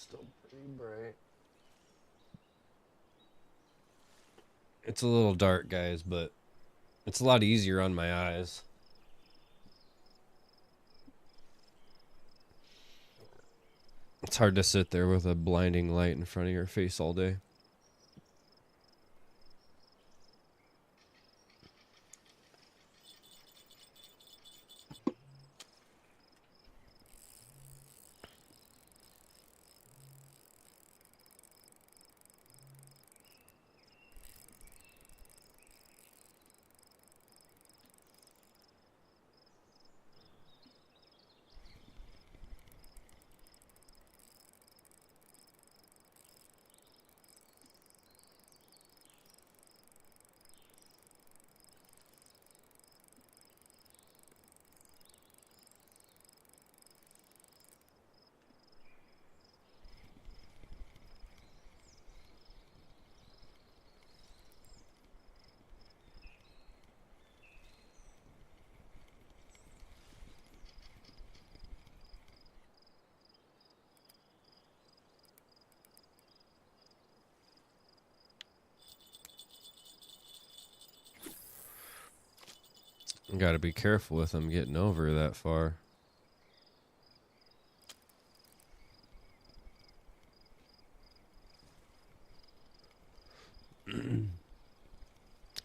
still pretty bright. It's a little dark, guys, but it's a lot easier on my eyes. It's hard to sit there with a blinding light in front of your face all day. You gotta be careful with them getting over that far.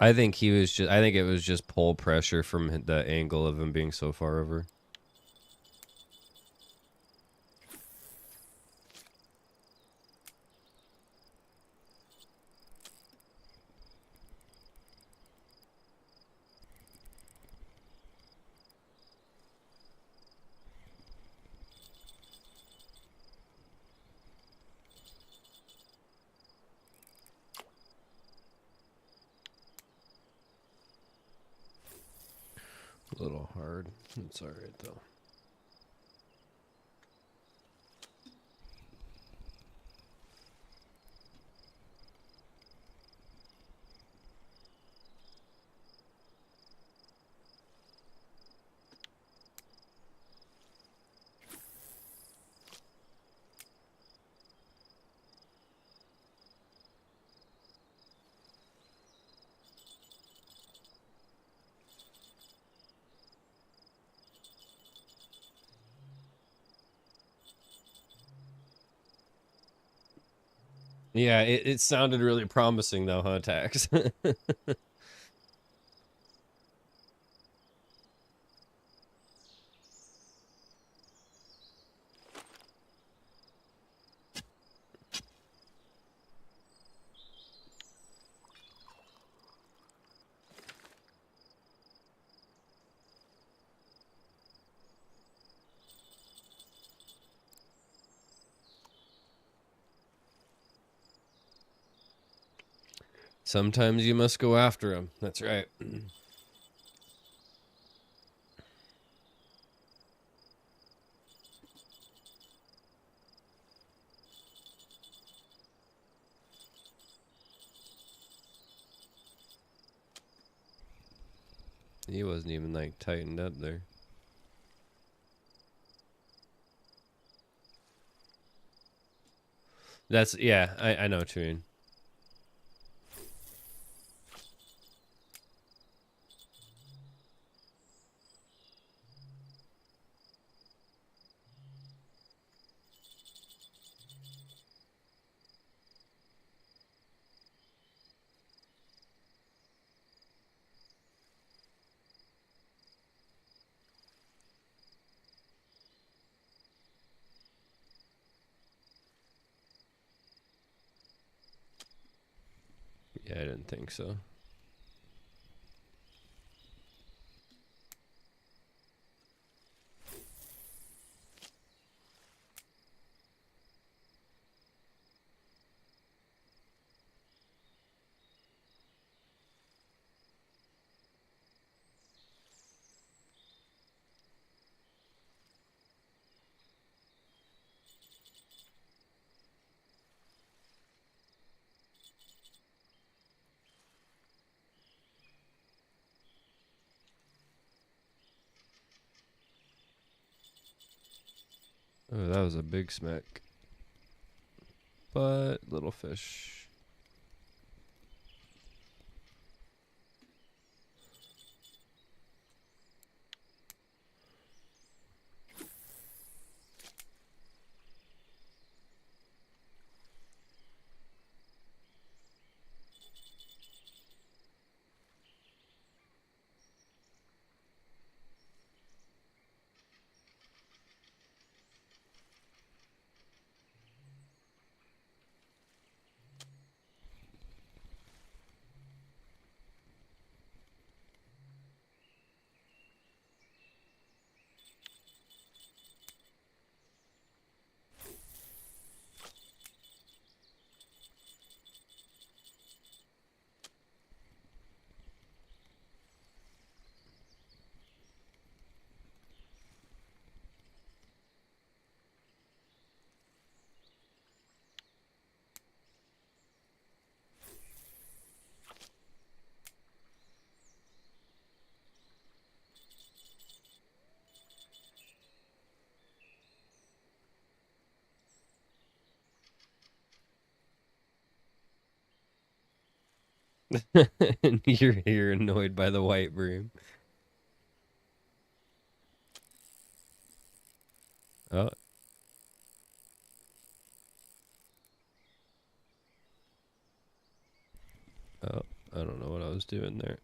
I think it was just pull pressure from the angle of him being so far over. A little hard. It's all right though. Yeah, it sounded really promising though, huh, Tax? Sometimes you must go after him. That's right. He wasn't even like tightened up there. That's yeah, I know what you mean. Yeah, I didn't think so. Oh, that was a big smack. But little fish. And you're annoyed by the white bream. Oh, oh, I don't know what I was doing there.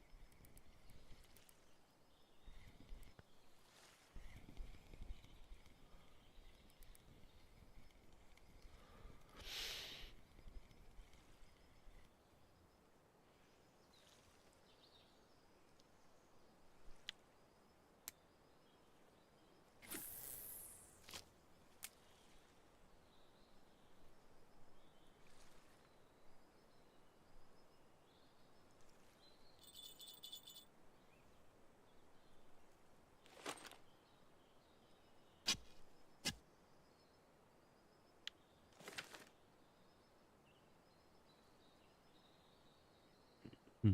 Hmm.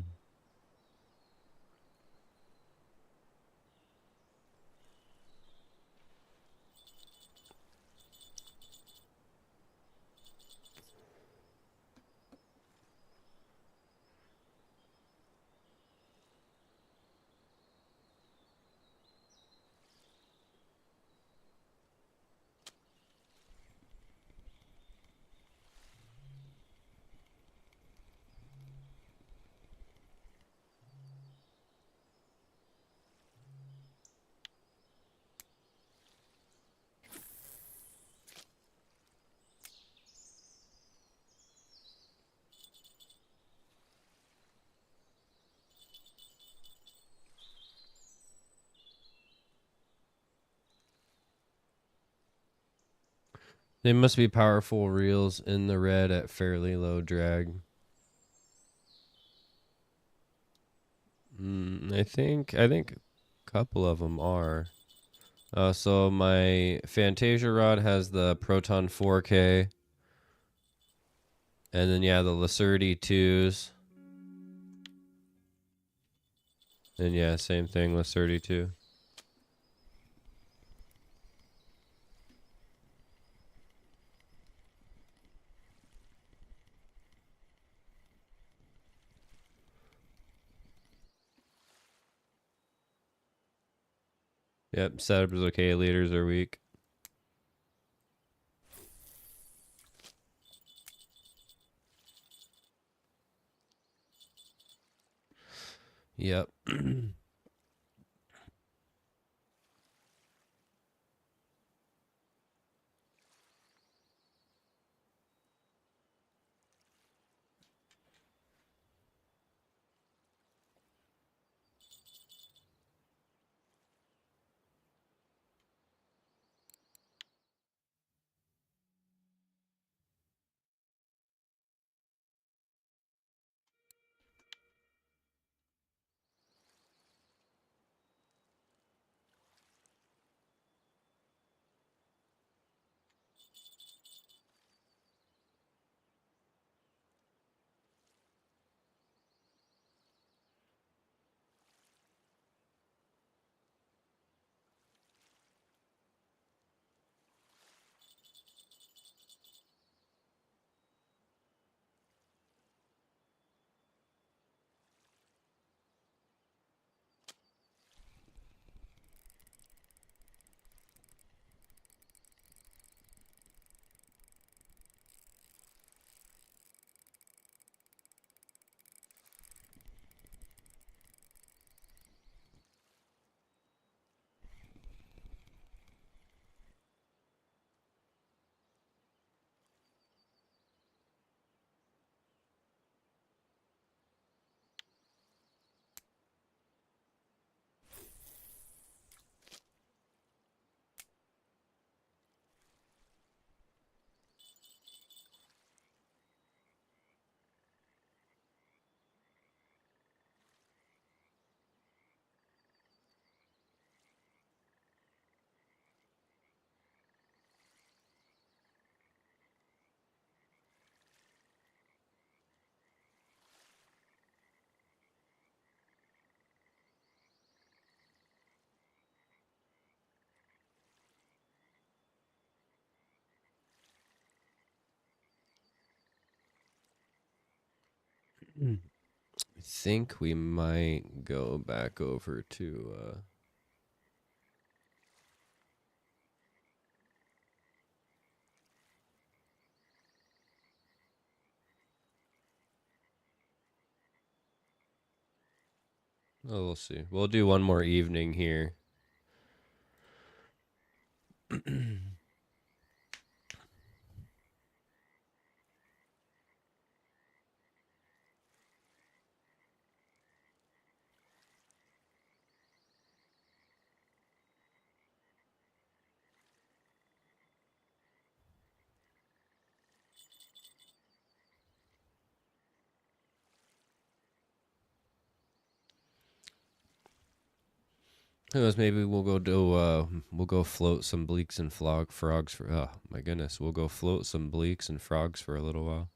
They must be powerful reels in the red at fairly low drag. I think a couple of them are. So my Fantasia rod has the Proton 4K, and then yeah, the Lacerti 2s, and yeah, same thing, Lacerti 2. Yep, setup is okay. Leaders are weak. Yep. I think we might go back over to oh, we'll see. We'll do one more evening here. Who knows? Maybe we'll go float some bleaks and frogs for. Oh my goodness, we'll go float some bleaks and frogs for a little while.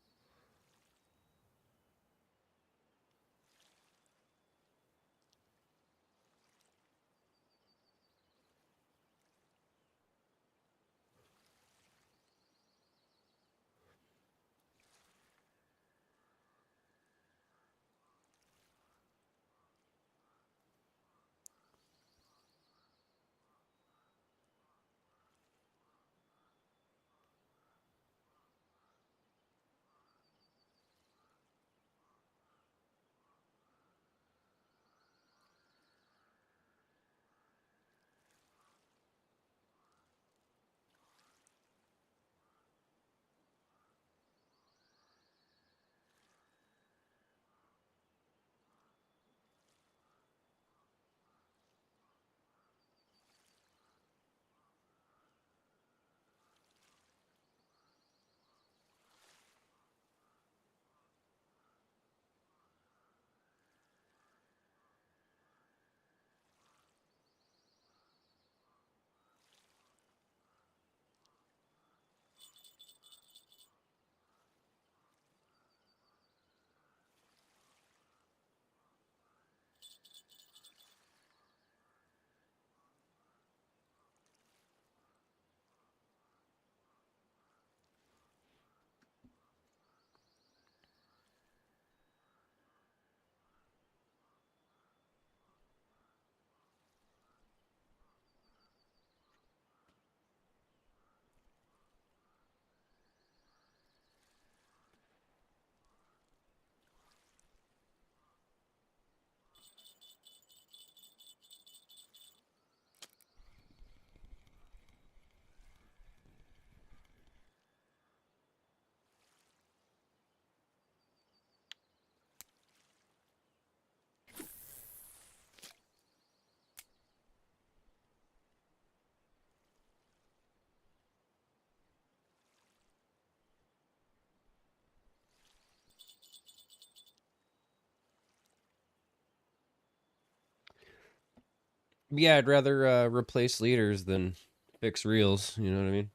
Yeah, I'd rather replace leaders than fix reels. You know what I mean?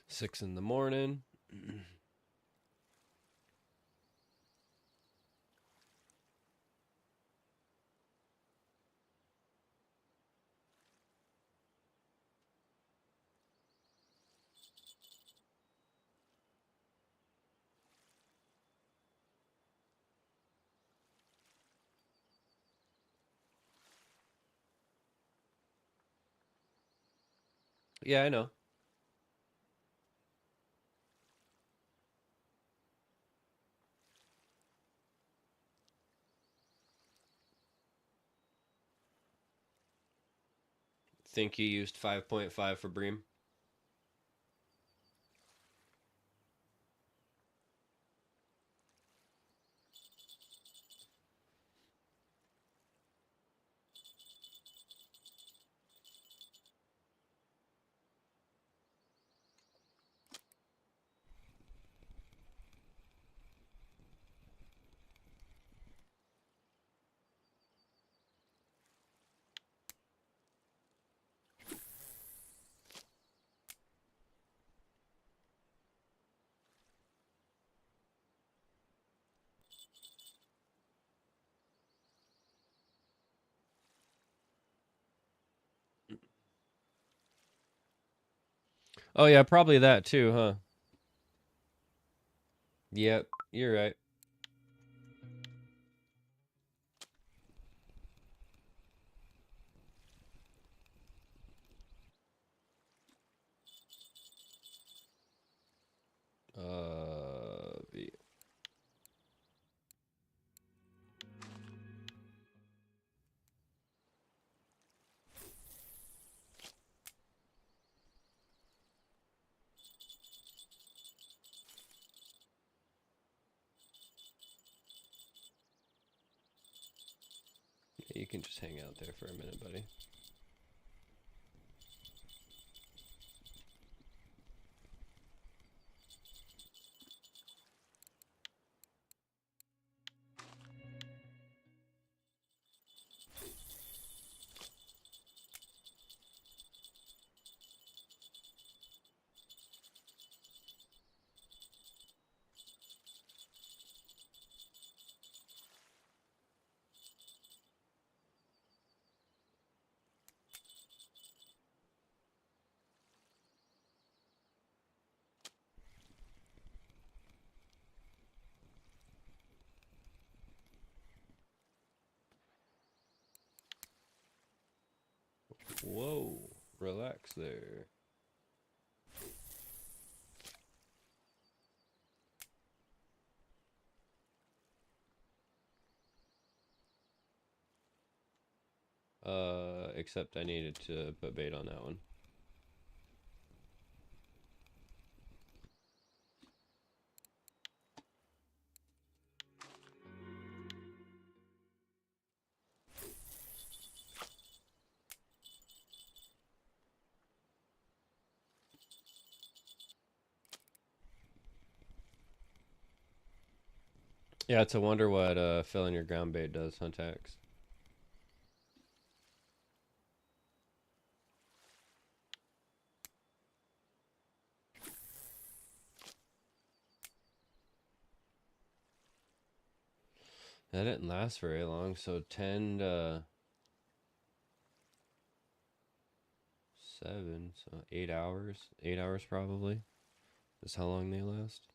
6 in the morning. Yeah, I know. Think you used 5.5 for Bream? Oh yeah, probably that too, huh? Yep, you're right. V. Yeah, you can just hang out there for a minute, buddy. Whoa, relax there. Except I needed to put bait on that one. Yeah, it's a wonder what filling your ground bait does, Huntax. That didn't last very long, so 10 to 7, so 8 hours. 8 hours probably is how long they last.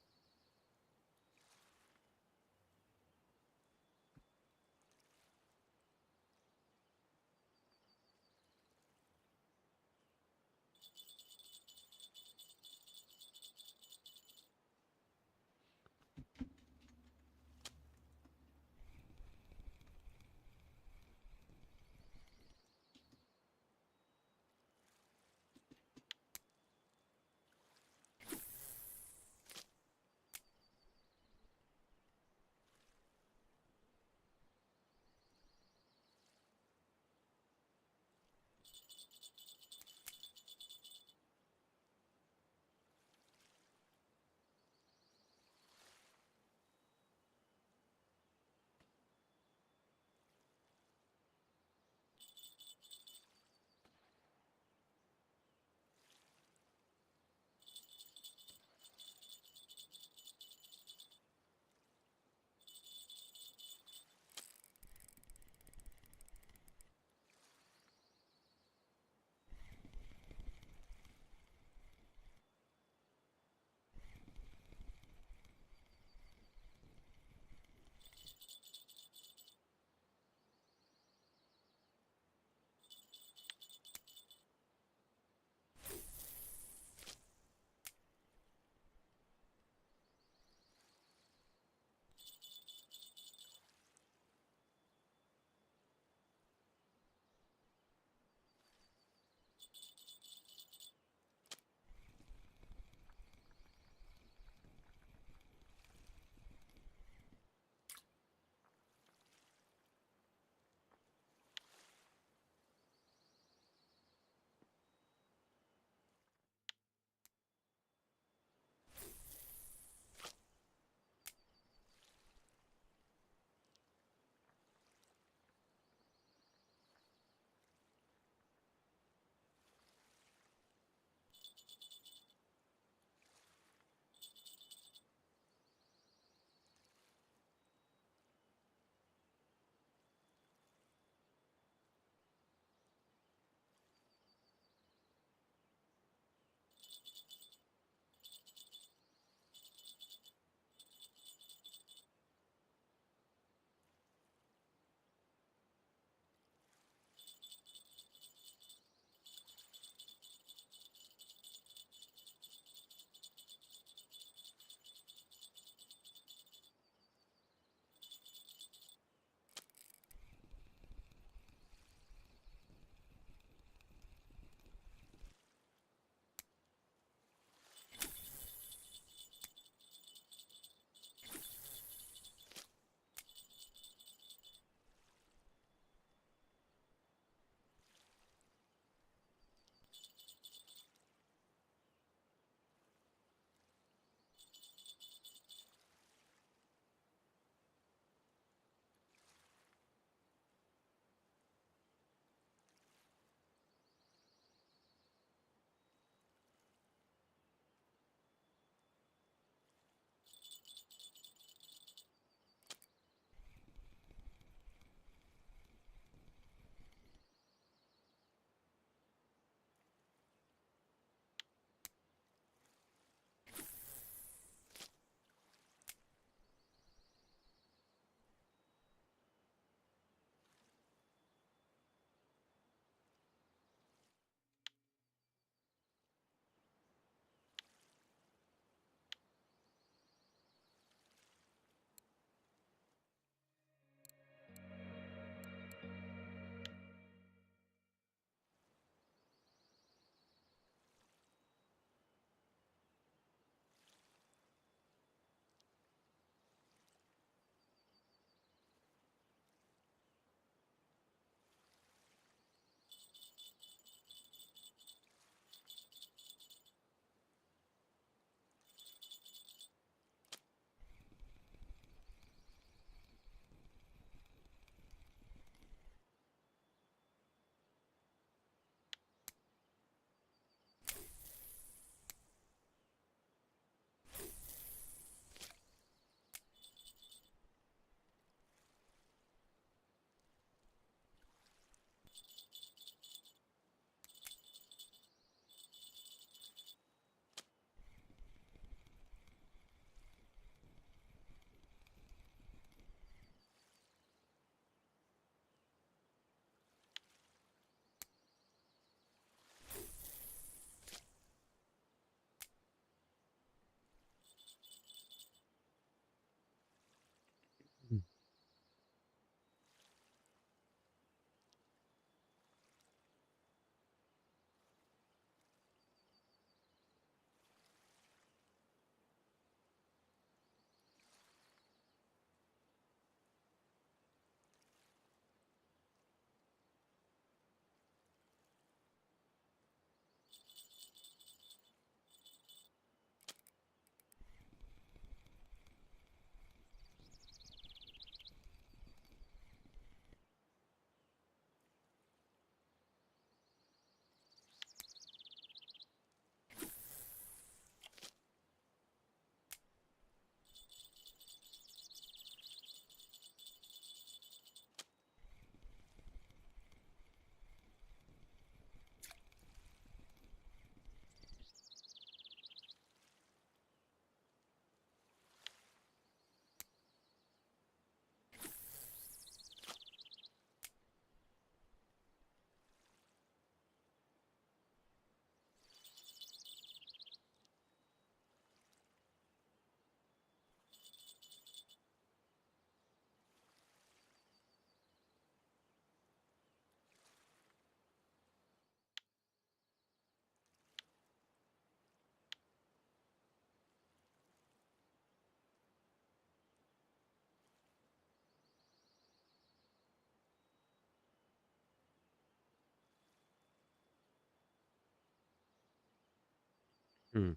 Hmm.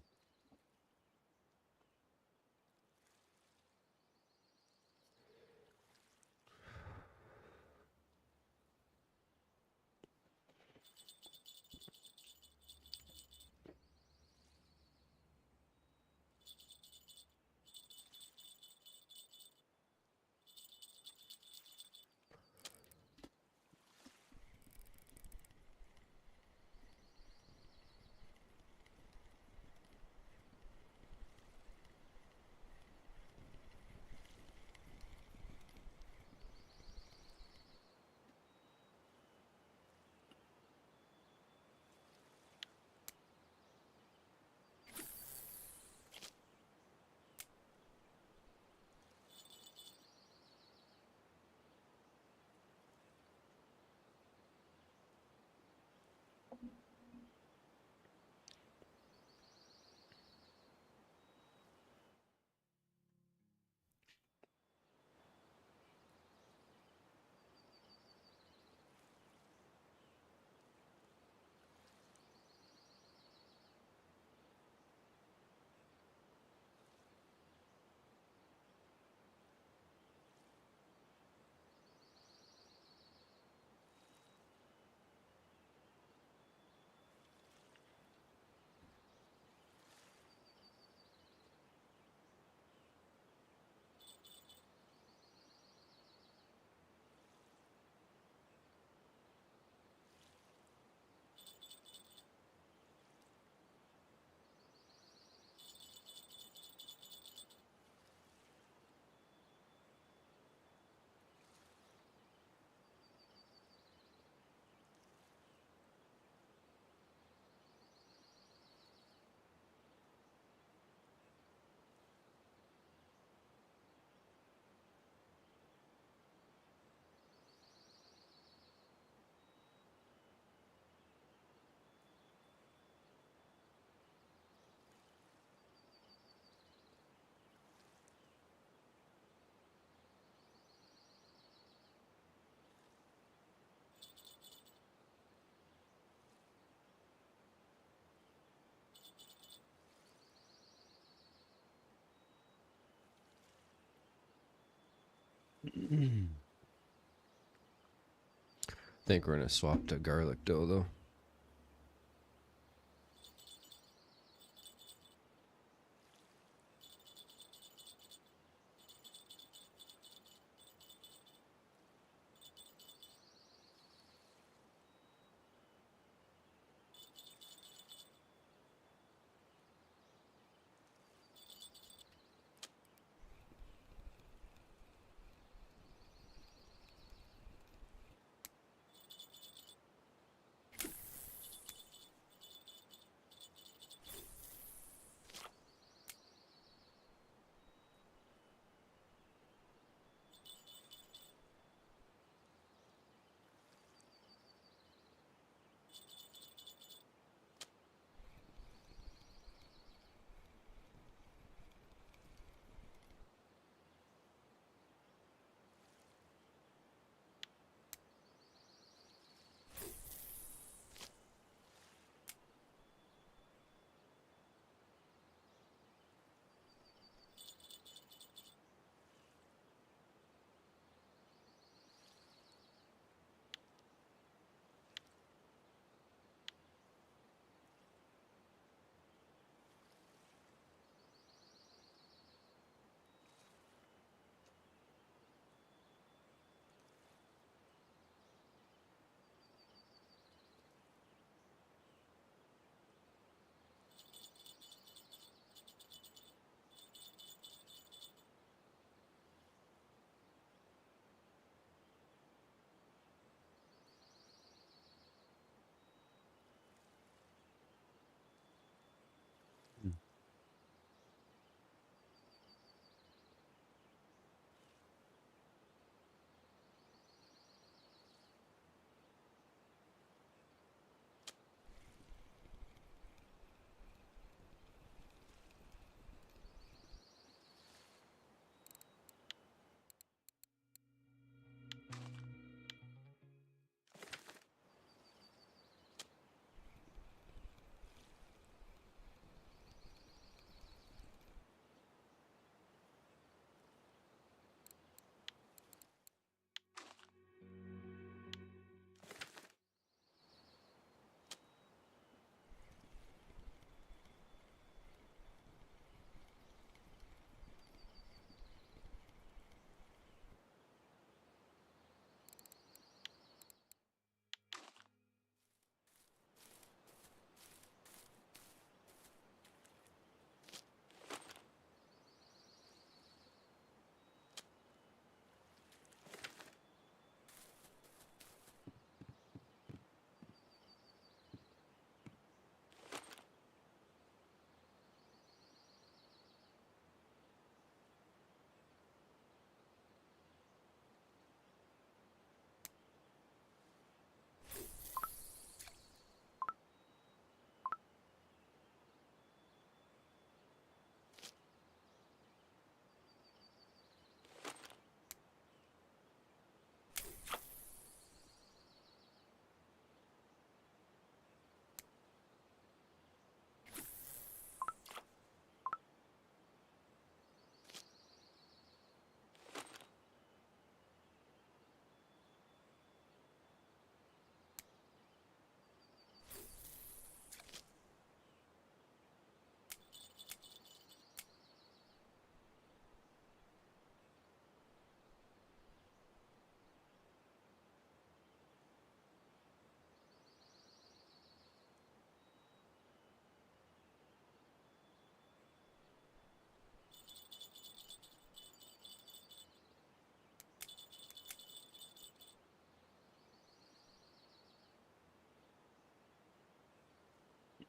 I think we're gonna swap to garlic dough though.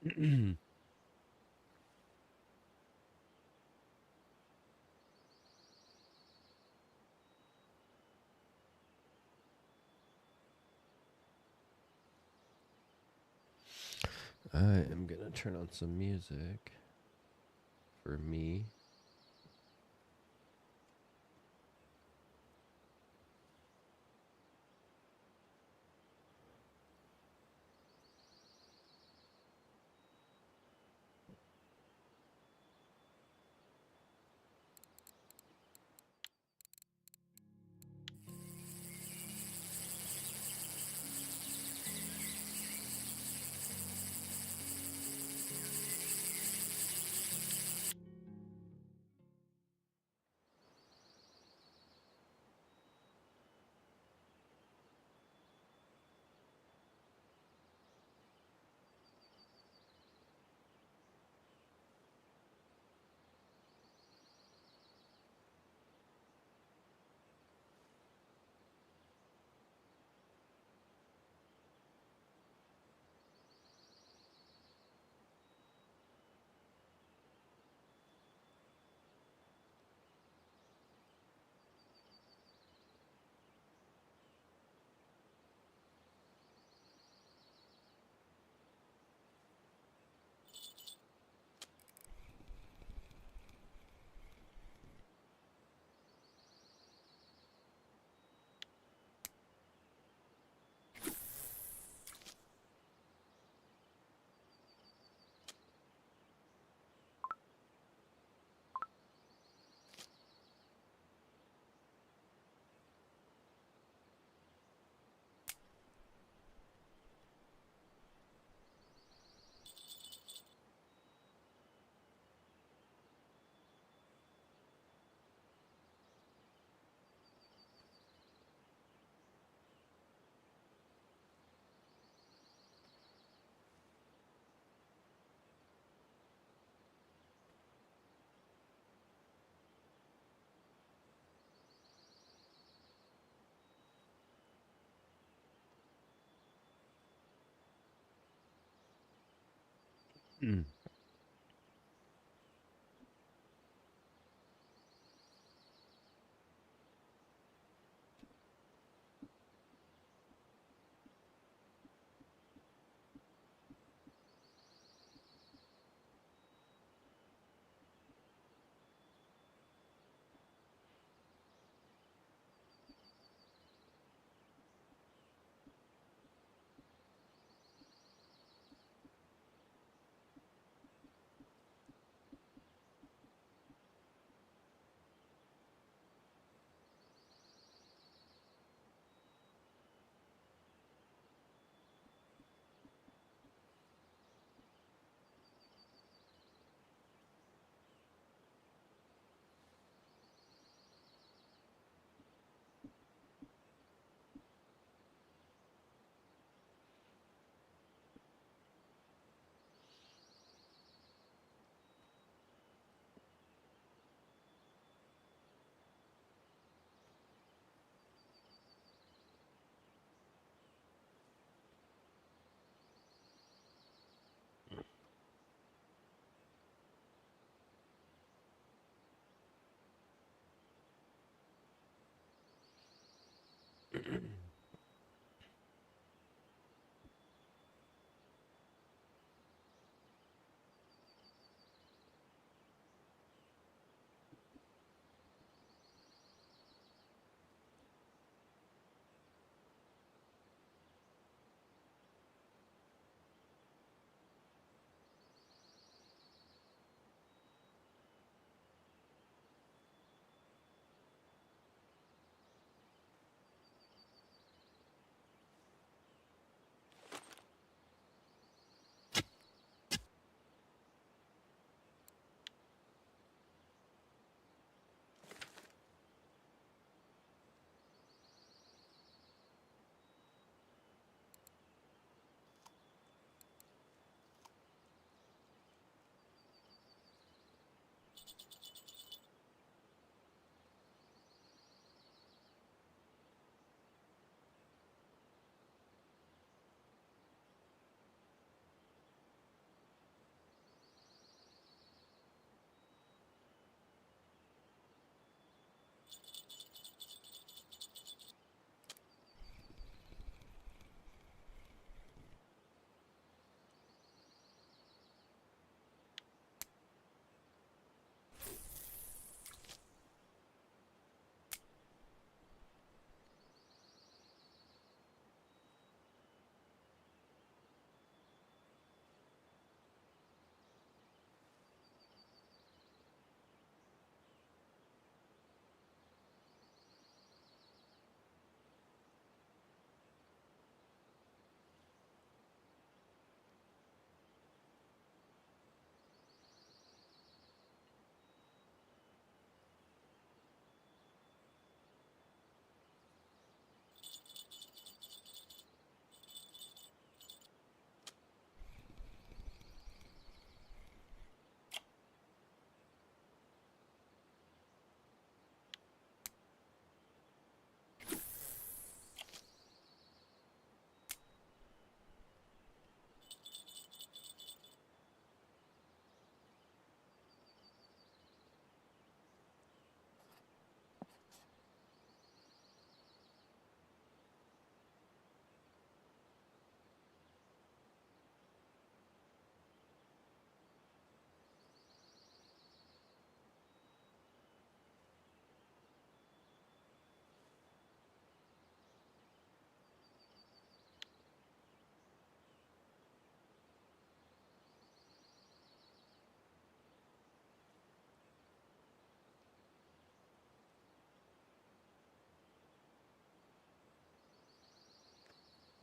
I am gonna turn on some music for me.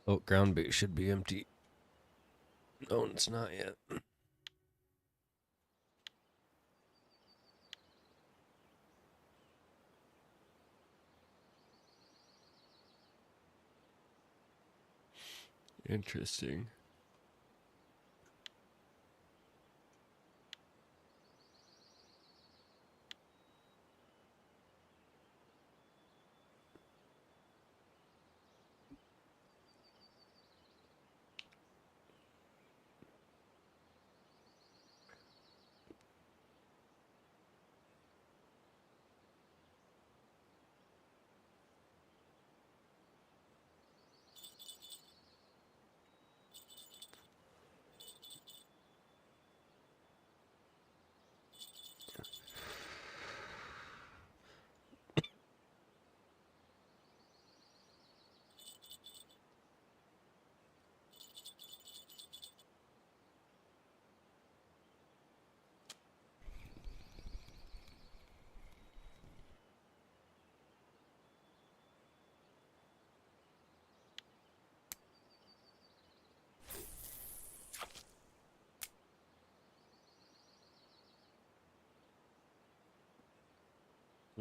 Oh, ground bait should be empty. No, it's not yet. Interesting.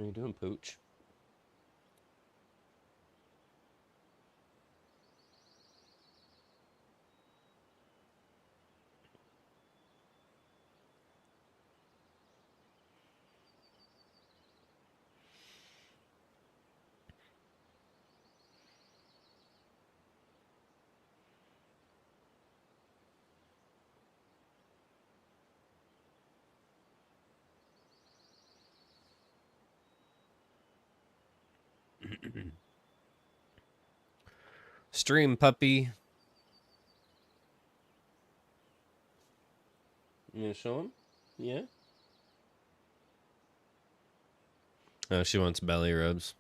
What are you doing, Pooch? Stream puppy. You gonna show him? Yeah. Oh, she wants belly rubs.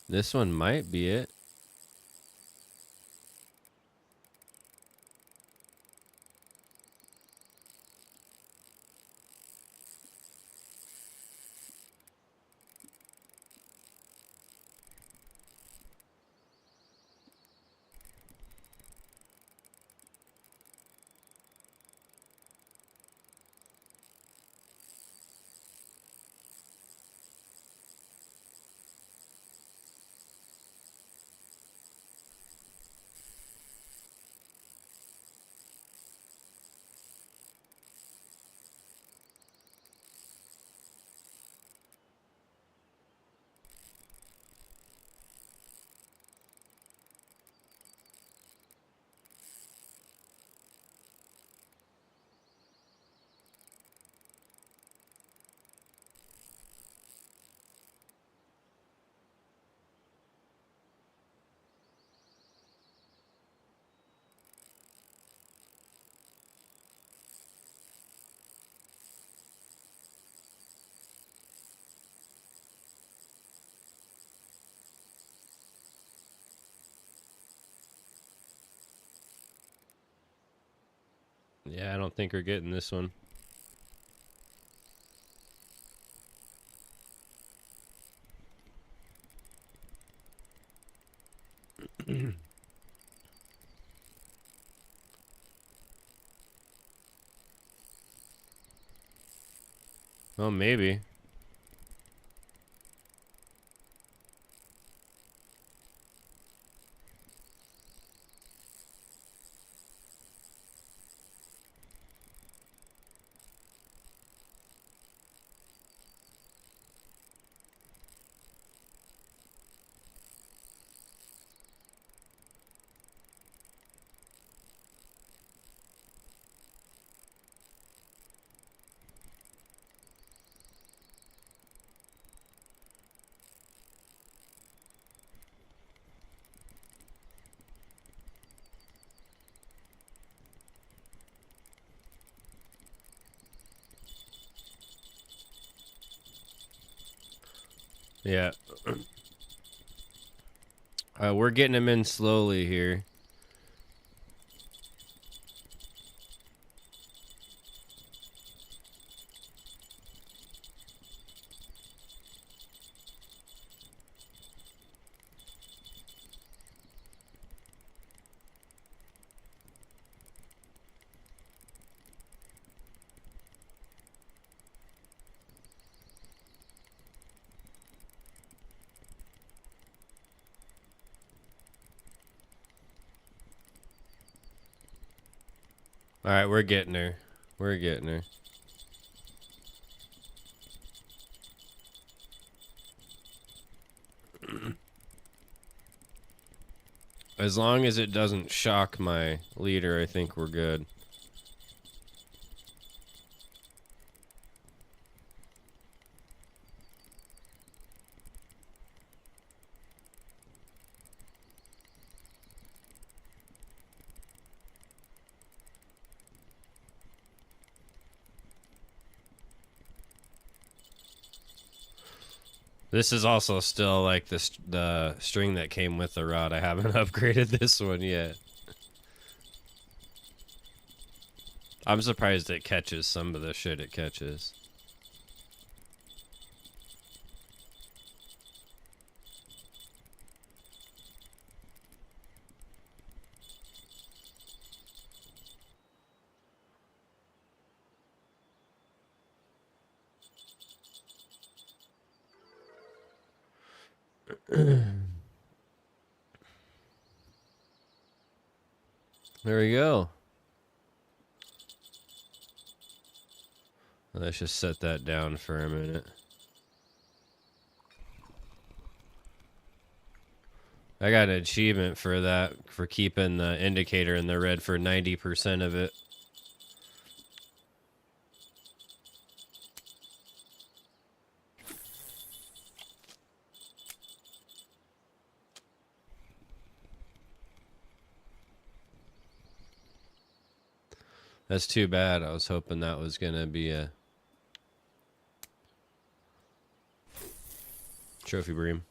This one might be it. Yeah, I don't think we're getting this one. Well, maybe. Yeah. We're getting him in slowly here. All right, we're getting her. We're getting her. As long as it doesn't shock my leader, I think we're good. This is also still like the string that came with the rod. I haven't upgraded this one yet. I'm surprised it catches some of the shit it catches. There we go. Let's just set that down for a minute. I got an achievement for that, for keeping the indicator in the red for 90% of it. That's too bad. I was hoping that was going to be a trophy bream.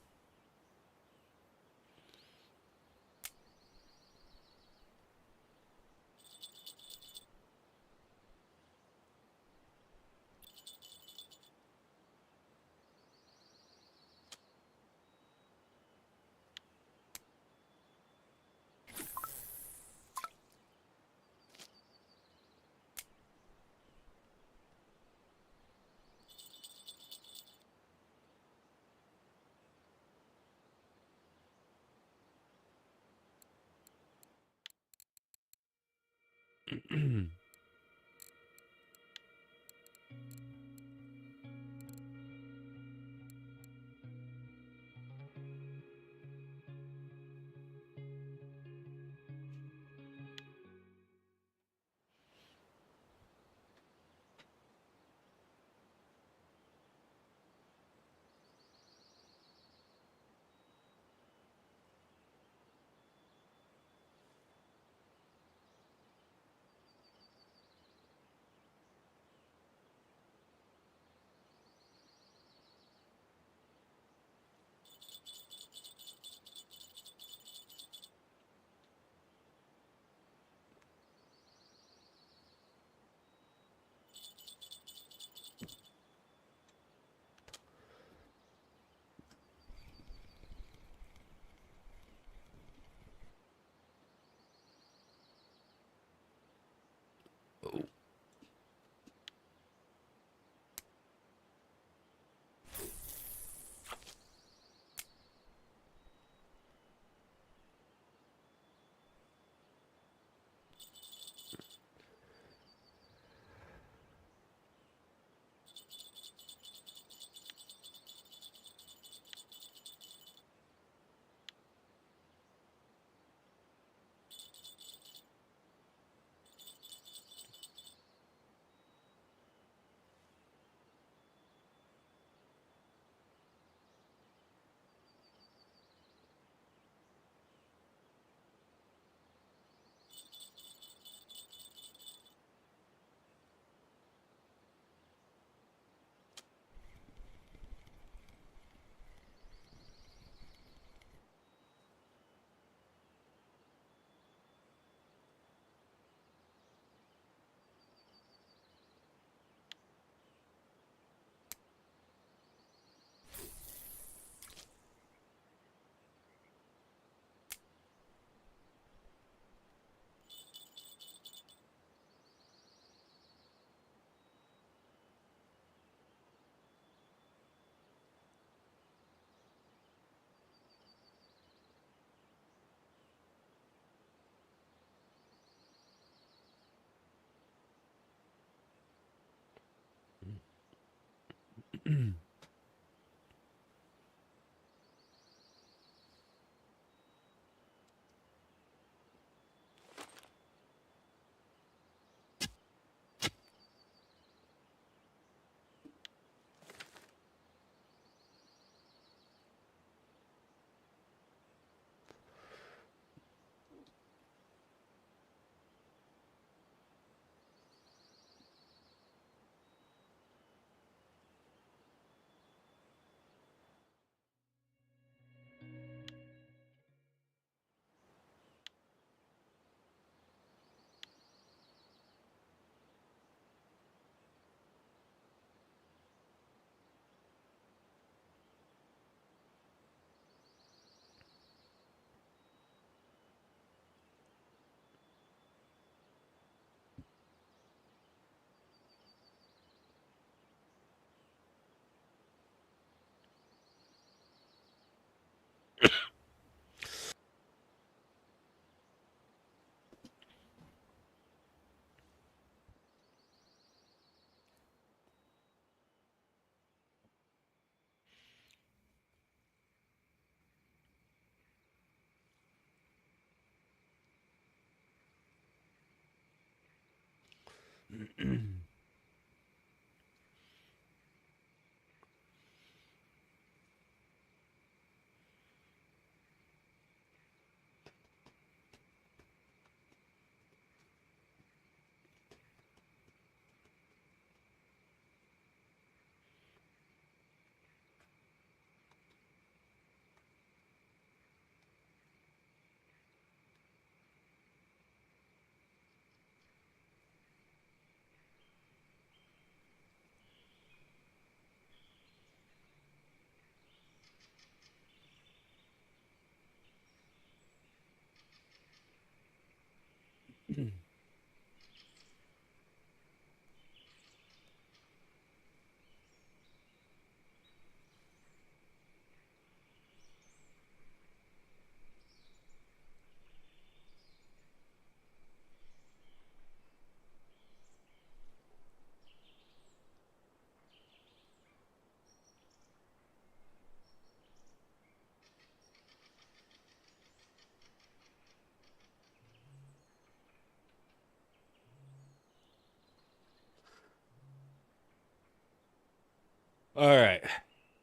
All right,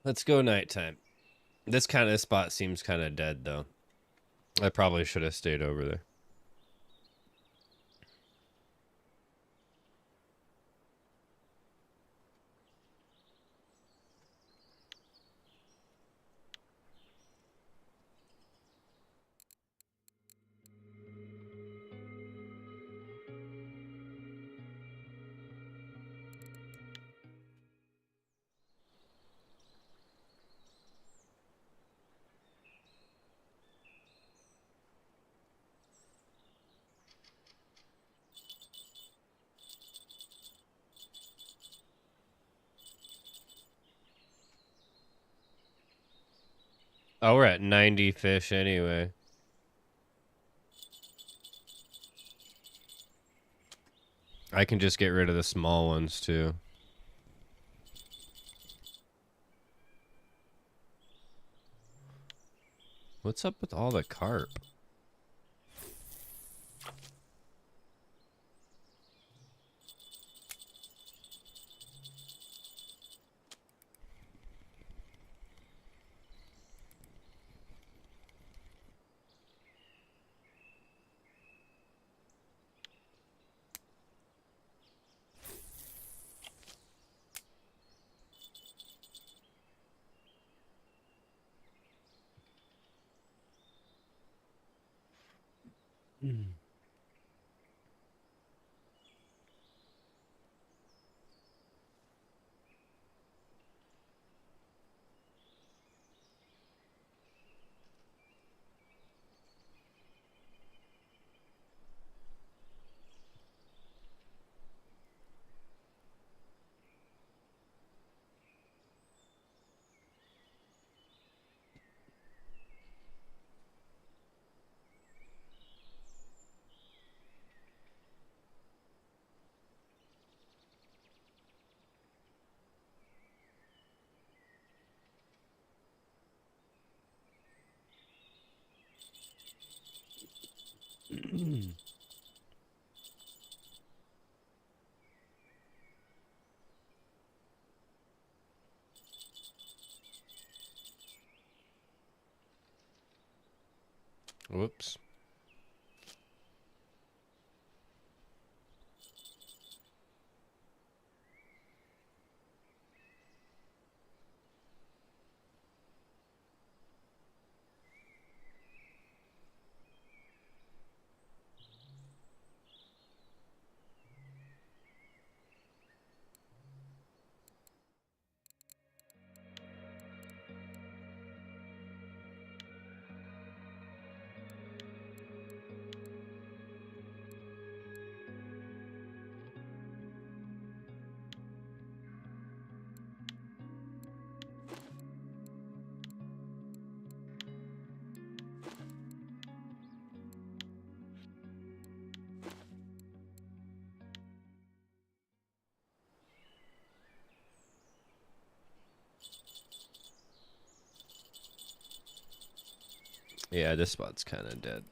let's go nighttime. This kind of spot seems kind of dead, though. I probably should have stayed over there. Oh, we're at 90 fish anyway. I can just get rid of the small ones, too. What's up with all the carp? Whoops. Yeah, this spot's kind of dead.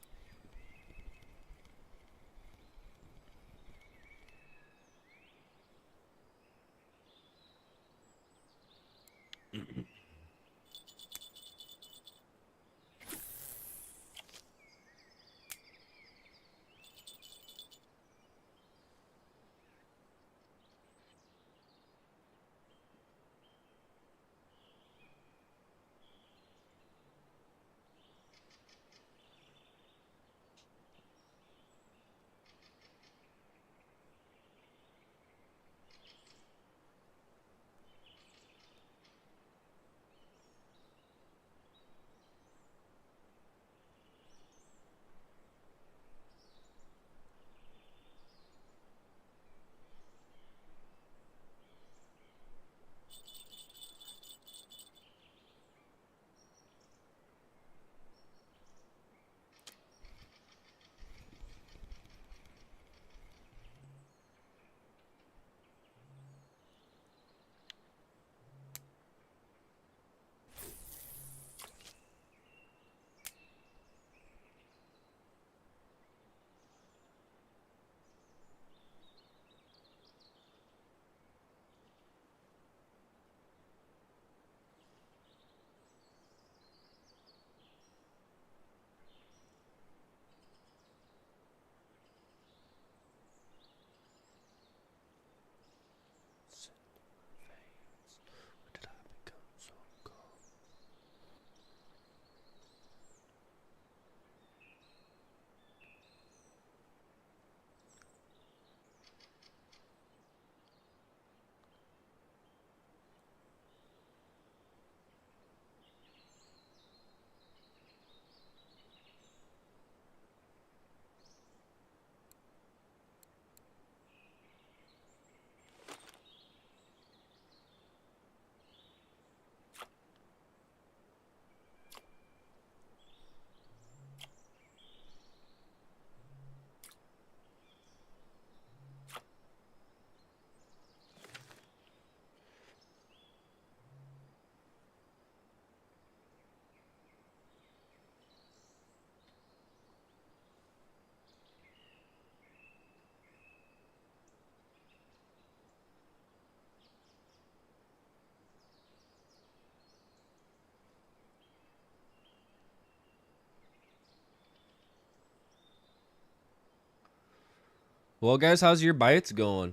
Well, guys, how's your bites going?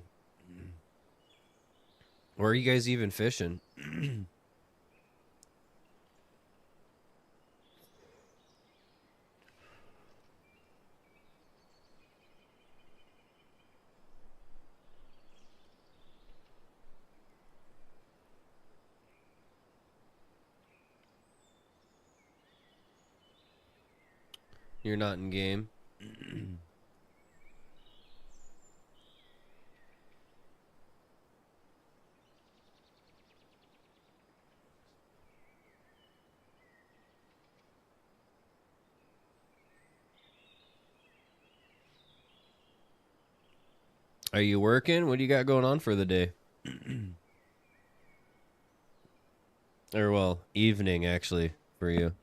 Where are you guys even fishing? You're not in game. Are you working? What do you got going on for the day? Or, well, evening, actually, for you.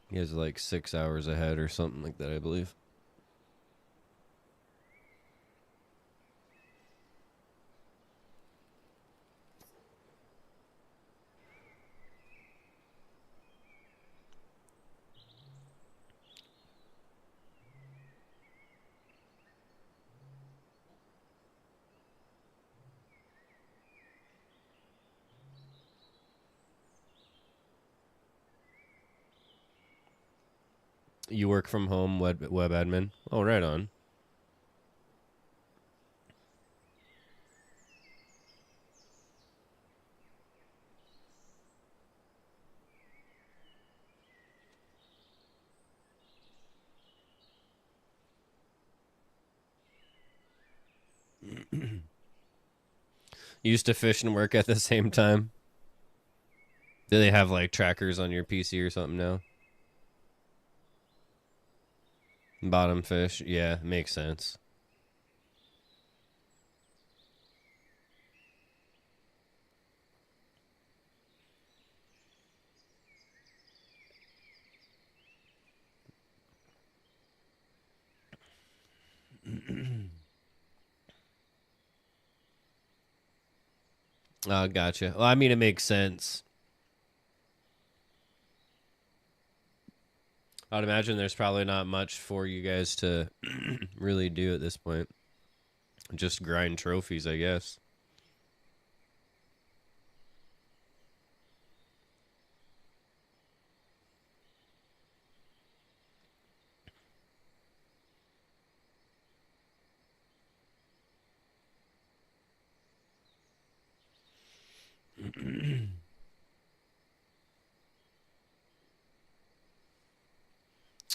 You guys are like 6 hours ahead or something like that, I believe. You work from home, web admin. Oh, right on. You used to fish and work at the same time. Do they have like trackers on your PC or something now? Bottom fish, yeah, makes sense. Oh, gotcha. Well, I mean, it makes sense. I'd imagine there's probably not much for you guys to really do at this point. Just grind trophies, I guess.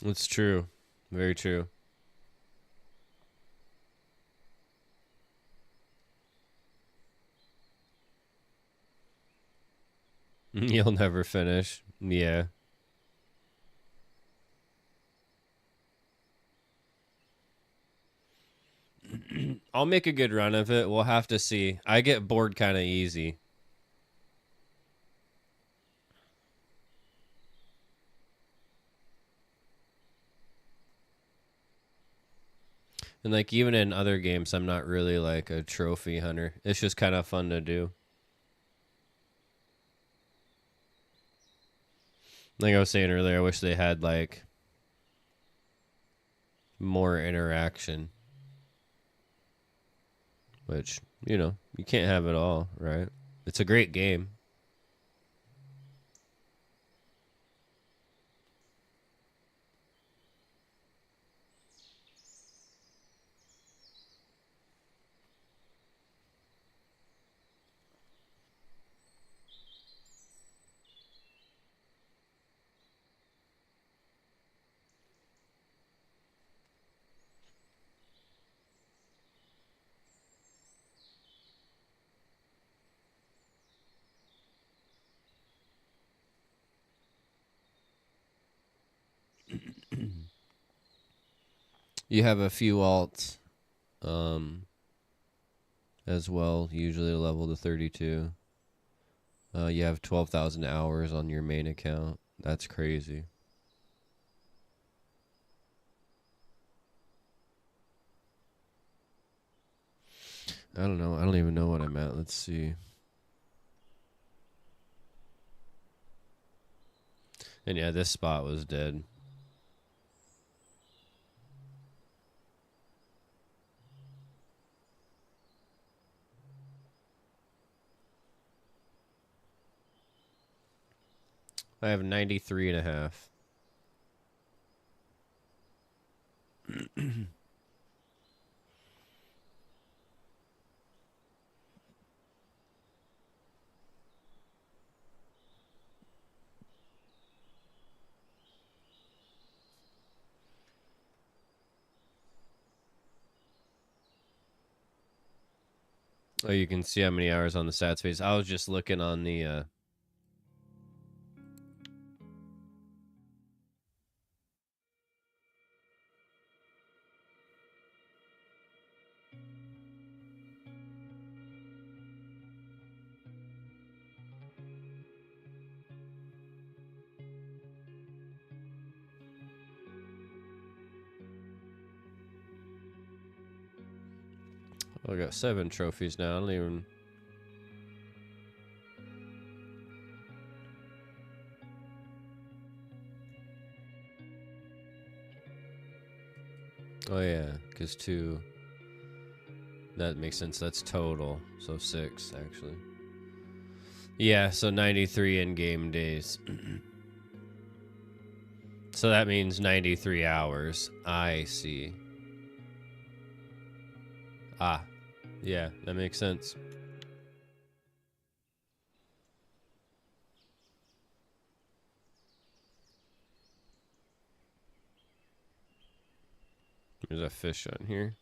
It's true. Very true. You'll never finish. Yeah. I'll make a good run of it. We'll have to see. I get bored kind of easy. And like even in other games, I'm not really like a trophy hunter. It's just kind of fun to do. Like I was saying earlier, I wish they had like more interaction. Which, you can't have it all, right? It's a great game. You have a few alts as well, usually level to 32. You have 12,000 hours on your main account. That's crazy. I don't know. I don't even know what I'm at. Let's see. And yeah, this spot was dead. I have 93.5. Oh, you can see how many hours on the stats page. I was just looking on the I got 7 trophies now. I don't even. Oh yeah, because 2. That makes sense. That's total. So 6 actually. Yeah, so 93 in-game days. So that means 93 hours. I see. Ah, yeah, that makes sense. There's a fish on here.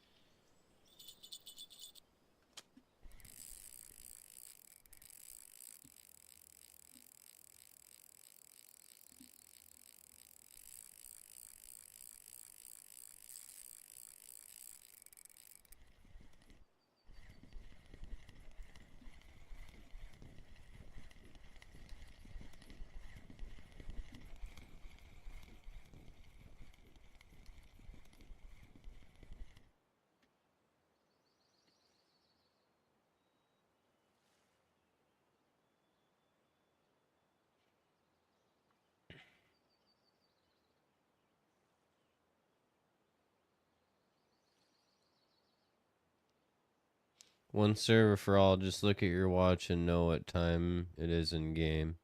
One server for all. Just look at your watch and know what time it is in game.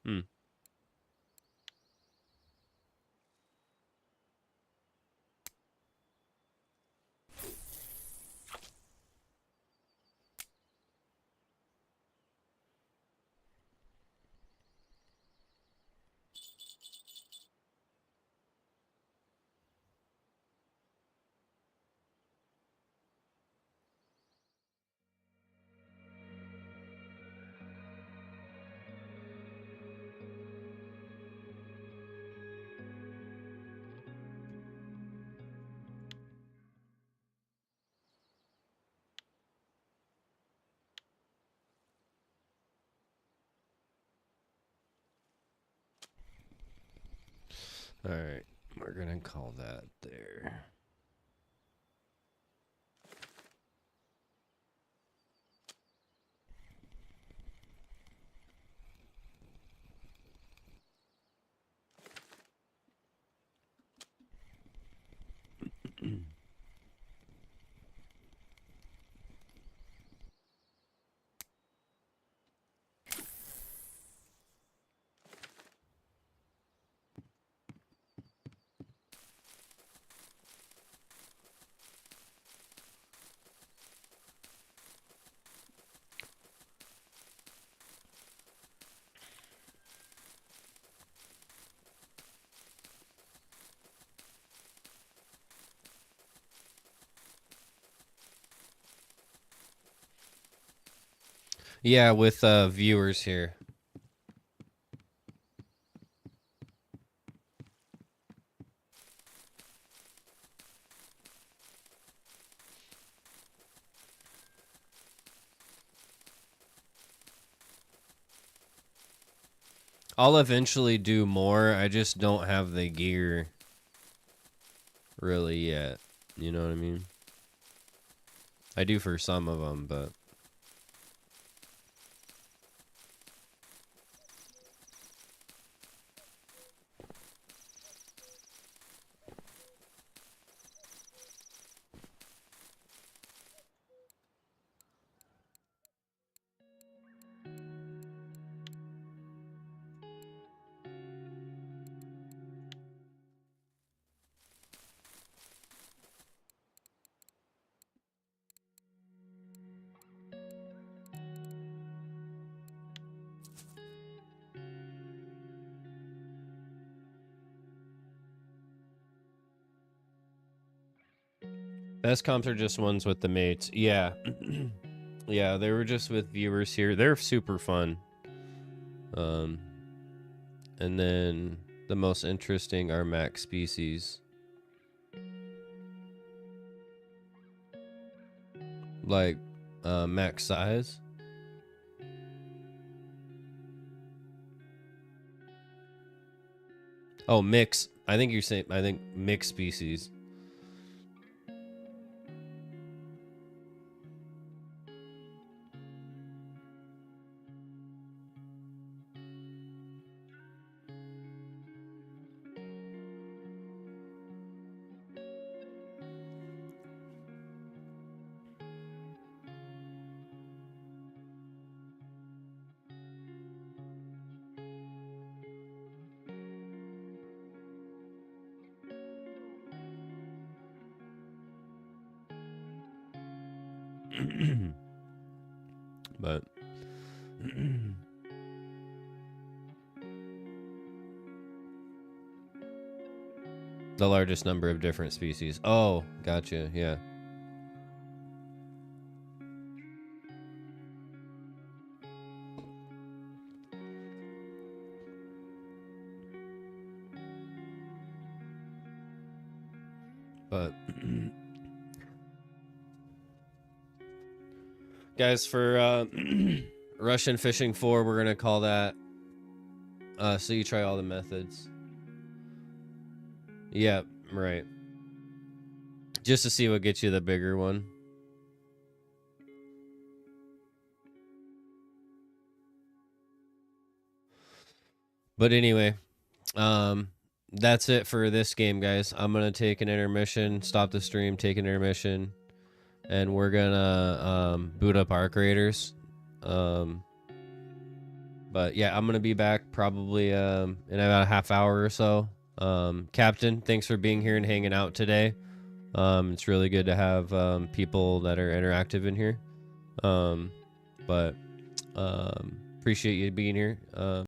Hmm. All right, we're gonna call that there. Yeah, with viewers here. I'll eventually do more. I just don't have the gear really yet. You know what I mean? I do for some of them, but Best comps are just ones with the mates. Yeah. Yeah, they were just with viewers here. They're super fun. And then the most interesting are max species. Like max size. Oh, mix. I think you're saying, I think mixed species. But the largest number of different species. Oh, gotcha. Yeah. But guys, for Russian Fishing 4, we're gonna call that so you try all the methods. Yep, right. Just to see what gets you the bigger one. But anyway, that's it for this game, guys. I'm gonna take an intermission, stop the stream, take an intermission, and we're gonna boot up our creators. But yeah, I'm gonna be back probably in about a half hour or so. Captain, thanks for being here and hanging out today. It's really good to have people that are interactive in here. But appreciate you being here.